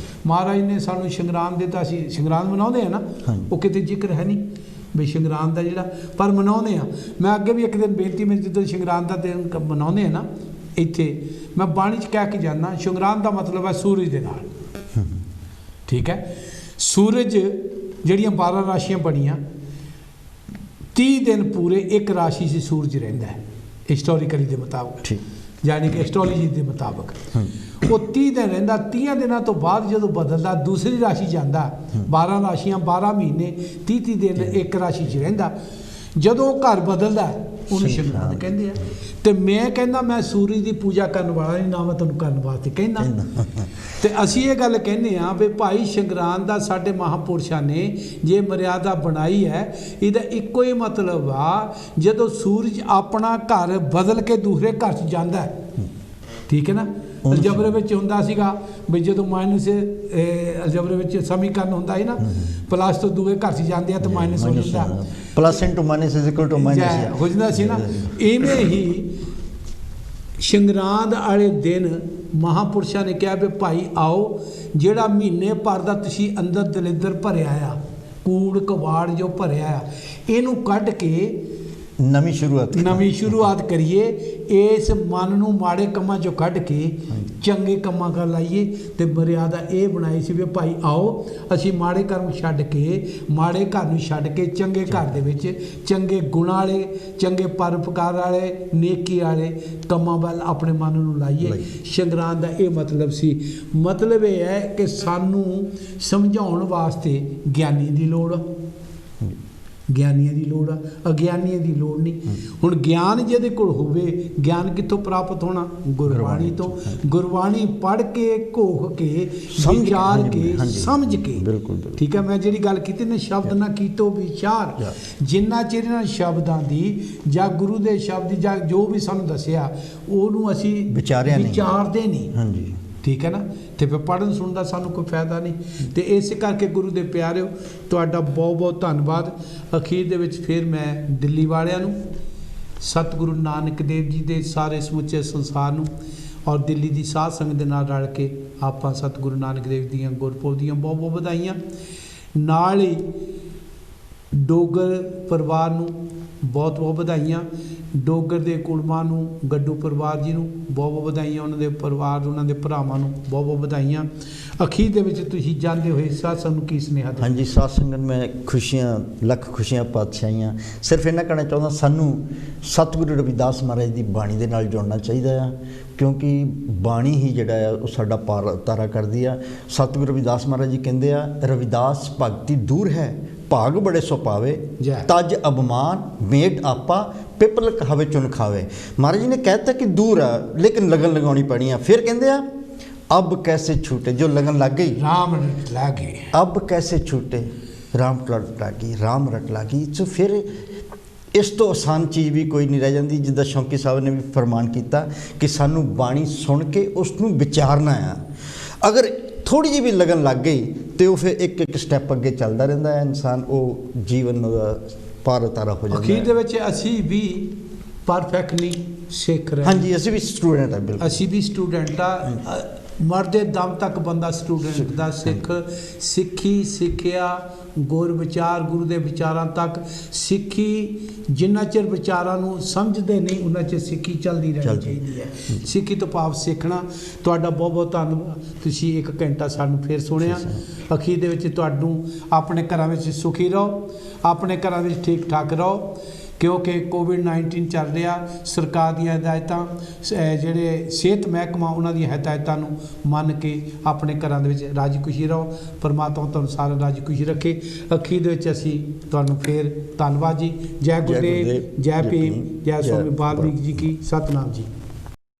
ਮਹਾਰਾਜ ਨੇ ਸਾਨੂੰ ਸੰਗਰਾਂਦ ਦਿੱਤਾ, ਅਸੀਂ ਸੰਗਰਾਂਦ ਮਨਾਉਂਦੇ ਆ ਨਾ, ਉਹ ਕਿਤੇ ਜ਼ਿਕਰ ਹੈ ਨਹੀਂ ਵੀ ਸੰਗਰਾਂਦ ਦਾ ਜਿਹੜਾ, ਪਰ ਮਨਾਉਂਦੇ ਆ। ਮੈਂ ਅੱਗੇ ਵੀ ਇੱਕ ਦਿਨ ਬੇਨਤੀ ਮੇਰੀ ਜਦੋਂ ਸੰਗਰਾਂਦ ਦਾ ਦਿਨ ਮਨਾਉਂਦੇ ਆ ਨਾ ਇੱਥੇ, ਮੈਂ ਬਾਣੀ 'ਚ ਕਹਿ ਕੇ ਜਾਂਦਾ ਸੰਗਰਾਂਦ ਦਾ ਮਤਲਬ ਹੈ ਸੂਰਜ ਦੇ ਨਾਲ, ਠੀਕ ਹੈ। ਸੂਰਜ ਜਿਹੜੀਆਂ 12 ਰਾਸ਼ੀਆਂ ਬਣੀਆਂ 30 ਦਿਨ ਪੂਰੇ ਇੱਕ ਰਾਸ਼ੀ 'ਚ ਸੂਰਜ ਰਹਿੰਦਾ ਹੈ ਹਿਸਟੋਰੀਕਲੀ ਦੇ ਮੁਤਾਬਕ, ਯਾਨੀ ਕਿ ਐਸਟ੍ਰੋਲੋਜੀ ਦੇ ਮੁਤਾਬਕ ਉਹ 30 ਦਿਨ ਰਹਿੰਦਾ। 30 ਦਿਨਾਂ ਤੋਂ ਬਾਅਦ ਜਦੋਂ ਬਦਲਦਾ ਦੂਸਰੀ ਰਾਸ਼ੀ ਜਾਂਦਾ, 12 ਰਾਸ਼ੀਆਂ 12 ਮਹੀਨੇ 30 ਦਿਨ ਇੱਕ ਰਾਸ਼ੀ 'ਚ ਰਹਿੰਦਾ। ਜਦੋਂ ਉਹ ਘਰ ਬਦਲਦਾ ਉਹਨੂੰ ਸੰਗਰਾਂਦ ਕਹਿੰਦੇ ਆ। ਤੇ ਮੈਂ ਕਹਿੰਦਾ ਮੈਂ ਸੂਰਜ ਦੀ ਪੂਜਾ ਕਰਨ ਵਾਲਾ ਨਹੀਂ, ਨਾ ਮੈਂ ਤੁਹਾਨੂੰ ਕਰਨ ਵਾਸਤੇ ਕਹਿੰਦਾ। ਤੇ ਅਸੀਂ ਇਹ ਗੱਲ ਕਹਿੰਦੇ ਹਾਂ ਵੀ ਭਾਈ ਸੰਗਰਾਂਦ ਦਾ ਸਾਡੇ ਮਹਾਂਪੁਰਸ਼ਾਂ ਨੇ ਜੇ ਮਰਿਆਦਾ ਬਣਾਈ ਹੈ, ਇਹਦਾ ਇੱਕੋ ਹੀ ਮਤਲਬ ਆ ਜਦੋਂ ਸੂਰਜ ਆਪਣਾ ਘਰ ਬਦਲ ਕੇ ਦੂਸਰੇ ਘਰ 'ਚ ਜਾਂਦਾ ਹੈ, ਠੀਕ ਹੈ ਨਾ। ਅਲਜਬਰੇ ਵਿੱਚ ਹੁੰਦਾ ਸੀਗਾ ਵੀ ਜਦੋਂ ਮਾਈਨਸ ਅਲਜਬਰੇ ਵਿੱਚ ਸਮੀਕਰਨ ਹੁੰਦਾ ਸੀ ਨਾ, ਪਲੱਸ ਤੋਂ ਦੂਏ ਘਰ 'ਚ ਜਾਂਦੇ ਆ ਤਾਂ ਮਾਈਨਸ ਹੋ ਜਾਂਦਾ, plus into minus is equal to minus ਹੋ ਜਾਂਦਾ ਸੀ ਨਾ। ਇਵੇਂ ਹੀ ਸੰਗਰਾਂਦ ਵਾਲੇ ਦਿਨ ਮਹਾਂਪੁਰਸ਼ਾਂ ਨੇ ਕਿਹਾ ਵੀ ਭਾਈ ਆਓ, ਜਿਹੜਾ ਮਹੀਨੇ ਭਰ ਦਾ ਤੁਸੀਂ ਅੰਦਰ ਦਲਿੱਦਰ ਭਰਿਆ ਆ, ਕੂੜ ਕਵਾੜ ਜੋ ਭਰਿਆ ਆ, ਇਹਨੂੰ ਕੱਢ ਕੇ ਨਵੀਂ ਸ਼ੁਰੂਆਤ ਕਰੀਏ। ਇਸ ਮਨ ਨੂੰ ਮਾੜੇ ਕੰਮਾਂ 'ਚੋਂ ਕੱਢ ਕੇ ਚੰਗੇ ਕੰਮਾਂ ਕਰ ਲਾਈਏ। ਤੇ ਮਰਿਆਦਾ ਇਹ ਬਣਾਈ ਸੀ ਵੀ ਭਾਈ ਆਓ ਅਸੀਂ ਮਾੜੇ ਕਰਮ ਛੱਡ ਕੇ, ਮਾੜੇ ਘਰ ਨੂੰ ਛੱਡ ਕੇ ਚੰਗੇ ਘਰ ਦੇ ਵਿੱਚ ਚੰਗੇ ਗੁਣਾਂ ਵਾਲੇ, ਚੰਗੇ ਪਰਉਪਕਾਰ ਵਾਲੇ, ਨੇਕੀ ਵਾਲੇ ਕੰਮਾਂ ਵੱਲ ਆਪਣੇ ਮਨ ਨੂੰ ਲਾਈਏ। ਸੰਗਰਾਂਦ ਦਾ ਇਹ ਮਤਲਬ ਸੀ। ਮਤਲਬ ਇਹ ਹੈ ਕਿ ਸਾਨੂੰ ਸਮਝਾਉਣ ਵਾਸਤੇ ਗਿਆਨੀ ਦੀ ਲੋੜ ਆ, ਗਿਆਨੀਆਂ ਦੀ ਲੋੜ ਆ, ਅਗਿਆਨੀਆਂ ਦੀ ਲੋੜ ਨਹੀਂ। ਹੁਣ ਗਿਆਨ ਜਿਹਦੇ ਕੋਲ ਹੋਵੇ, ਗਿਆਨ ਕਿੱਥੋਂ ਪ੍ਰਾਪਤ ਹੋਣਾ? ਗੁਰਬਾਣੀ ਤੋਂ। ਗੁਰਬਾਣੀ ਪੜ੍ਹ ਕੇ, ਘੋਖ ਕੇ, ਵਿਚਾਰ ਕੇ, ਸਮਝ ਕੇ। ਠੀਕ ਹੈ। ਮੈਂ ਜਿਹੜੀ ਗੱਲ ਕੀਤੀ ਨਾ, ਸ਼ਬਦ ਨਾ ਕੀਤੋ ਵਿਚਾਰ, ਜਿੰਨਾ ਚਿਰ ਇਹਨਾਂ ਸ਼ਬਦਾਂ ਦੀ ਜਾਂ ਗੁਰੂ ਦੇ ਸ਼ਬਦ ਜਾਂ ਜੋ ਵੀ ਸਾਨੂੰ ਦੱਸਿਆ ਉਹਨੂੰ ਅਸੀਂ ਵਿਚਾਰਦੇ ਨਹੀਂ। ਹਾਂਜੀ, ਠੀਕ ਹੈ ਨਾ। ਤੇ ਫਿਰ ਪੜ੍ਹਨ ਸੁਣਨ ਦਾ ਸਾਨੂੰ ਕੋਈ ਫਾਇਦਾ ਨਹੀਂ। ਤੇ ਇਸੇ ਕਰਕੇ ਗੁਰੂ ਦੇ ਪਿਆਰਿਓ, ਤੁਹਾਡਾ ਬਹੁਤ ਬਹੁਤ ਧੰਨਵਾਦ। ਅਖੀਰ ਦੇ ਵਿੱਚ ਫਿਰ ਮੈਂ ਦਿੱਲੀ ਵਾਲਿਆਂ ਨੂੰ, ਸਤਿਗੁਰੂ ਨਾਨਕ ਦੇਵ ਜੀ ਦੇ ਸਾਰੇ ਸਮੁੱਚੇ ਸੰਸਾਰ ਨੂੰ ਔਰ ਦਿੱਲੀ ਦੀ ਸਾਧ ਸੰਗਤ ਦੇ ਨਾਲ ਰਲ ਕੇ ਆਪਾਂ ਸਤਿਗੁਰੂ ਨਾਨਕ ਦੇਵ ਦੀਆਂ ਗੁਰਪੁਰਬ ਦੀਆਂ ਬਹੁਤ ਬਹੁਤ ਵਧਾਈਆਂ। ਨਾਲ ਹੀ ਡੋਗਰ ਪਰਿਵਾਰ ਨੂੰ ਬਹੁਤ ਬਹੁਤ ਵਧਾਈਆਂ। ਡੋਗਰ ਦੇ ਕੁਲਮਾਂ ਨੂੰ, ਗੱਡੂ ਪਰਿਵਾਰ ਜੀ ਨੂੰ ਬਹੁਤ ਬਹੁਤ ਵਧਾਈਆਂ। ਉਹਨਾਂ ਦੇ ਪਰਿਵਾਰ, ਉਹਨਾਂ ਦੇ ਭਰਾਵਾਂ ਨੂੰ ਬਹੁਤ ਬਹੁਤ ਵਧਾਈਆਂ। ਅਖੀਰ ਦੇ ਵਿੱਚ ਤੁਸੀਂ ਜਾਂਦੇ ਹੋਏ ਸਾਧ ਸੰਗਤ ਨੂੰ ਕੀ ਸੁਨੇਹਾ ਦਿਓ? ਹਾਂਜੀ, ਸਾਧ ਸੰਗਤ ਮੈਂ ਖੁਸ਼ੀਆਂ, ਲੱਖ ਖੁਸ਼ੀਆਂ, ਪਾਤਸ਼ਾਹੀਆਂ। ਸਿਰਫ ਇਹਨਾਂ ਕਹਿਣਾ ਚਾਹੁੰਦਾ, ਸਾਨੂੰ ਸਤਿਗੁਰੂ ਰਵਿਦਾਸ ਮਹਾਰਾਜ ਦੀ ਬਾਣੀ ਦੇ ਨਾਲ ਜੁੜਨਾ ਚਾਹੀਦਾ ਆ, ਕਿਉਂਕਿ ਬਾਣੀ ਹੀ ਜਿਹੜਾ ਆ ਉਹ ਸਾਡਾ ਪਾਰ ਉਤਾਰਾ ਕਰਦੀ ਆ। ਸਤਿਗੁਰੂ ਰਵਿਦਾਸ ਮਹਾਰਾਜ ਜੀ ਕਹਿੰਦੇ ਆ, ਰਵਿਦਾਸ ਭਗਤੀ ਦੂਰ ਹੈ, ਭਾਗ ਬੜੇ ਸੋ ਪਾਵੇ, ਤਜ ਅਬਮਾਨ ਮੇਟ ਆਪਾ, ਪਿਪਲ ਕਹਾਵੇ ਚੁਨ ਖਾਵੇ। ਮਹਾਰਾਜ ਜੀ ਨੇ ਕਹਿਤਾ ਕਿ ਦੂਰ ਆ, ਲੇਕਿਨ ਲਗਨ ਲਗਾਉਣੀ ਪੈਣੀ ਆ। ਫਿਰ ਕਹਿੰਦੇ ਆ, अब कैसे छूटे, जो लगन लग गई राम रट लागे, अब कैसे छूटे राम रट लागी, राम रट लागी। तो फिर इस तो आसान चीज़ भी कोई नहीं रह जाती। जिद्दां शौकी साहब ने भी फरमान किया कि सानू बाणी सुन के उसनू विचारना है। अगर थोड़ी जी भी लगन लग गई तो फिर एक एक स्टैप अगे चलता रहता है इंसान, वो जीवन पार उतारा हो जाता है। अखीर दे विच असीं भी परफेक्ट नहीं सिख रहे। हाँ जी, असीं भी स्टूडेंट है, बिल्कुल असीं भी स्टूडेंट आ। मरदे दम तक बंदा स्टूडेंट दा सिक्खी सिक्ख्या गुर विचार, गुरु के विचारां तक सिक्खी। जिन्ना चिर विचारां नूं समझदे नहीं उन्ना चिर सिक्खी चलती रहनी चाहिए है। सिक्खी तो भाव सीखना। तुहाडा बहुत बहुत धन्नवाद, तुसीं 1 घंटा सानूं फिर सुनिया। अखीर दे विच तुहानूं अपने घरां विच सुखी रहो, अपने घरां विच ठीक ठाक रहो, क्योंकि कोविड-19 चल रहा। सरकार दी हिदायतां, जिहड़े सेहत महकमा उन्हां दी हिदायतां नूं मन के अपने घरां दे विच राजी खुशी रहो। परमात्मा तुहानूं सारे राजी खुशी रखे। अखीर दे विच असीं तुहानूं फिर धन्नवाद जी। जय गुरुदेव, जय भीम, जय स्वामी वाल्मीकि जी की। सतनाम जी।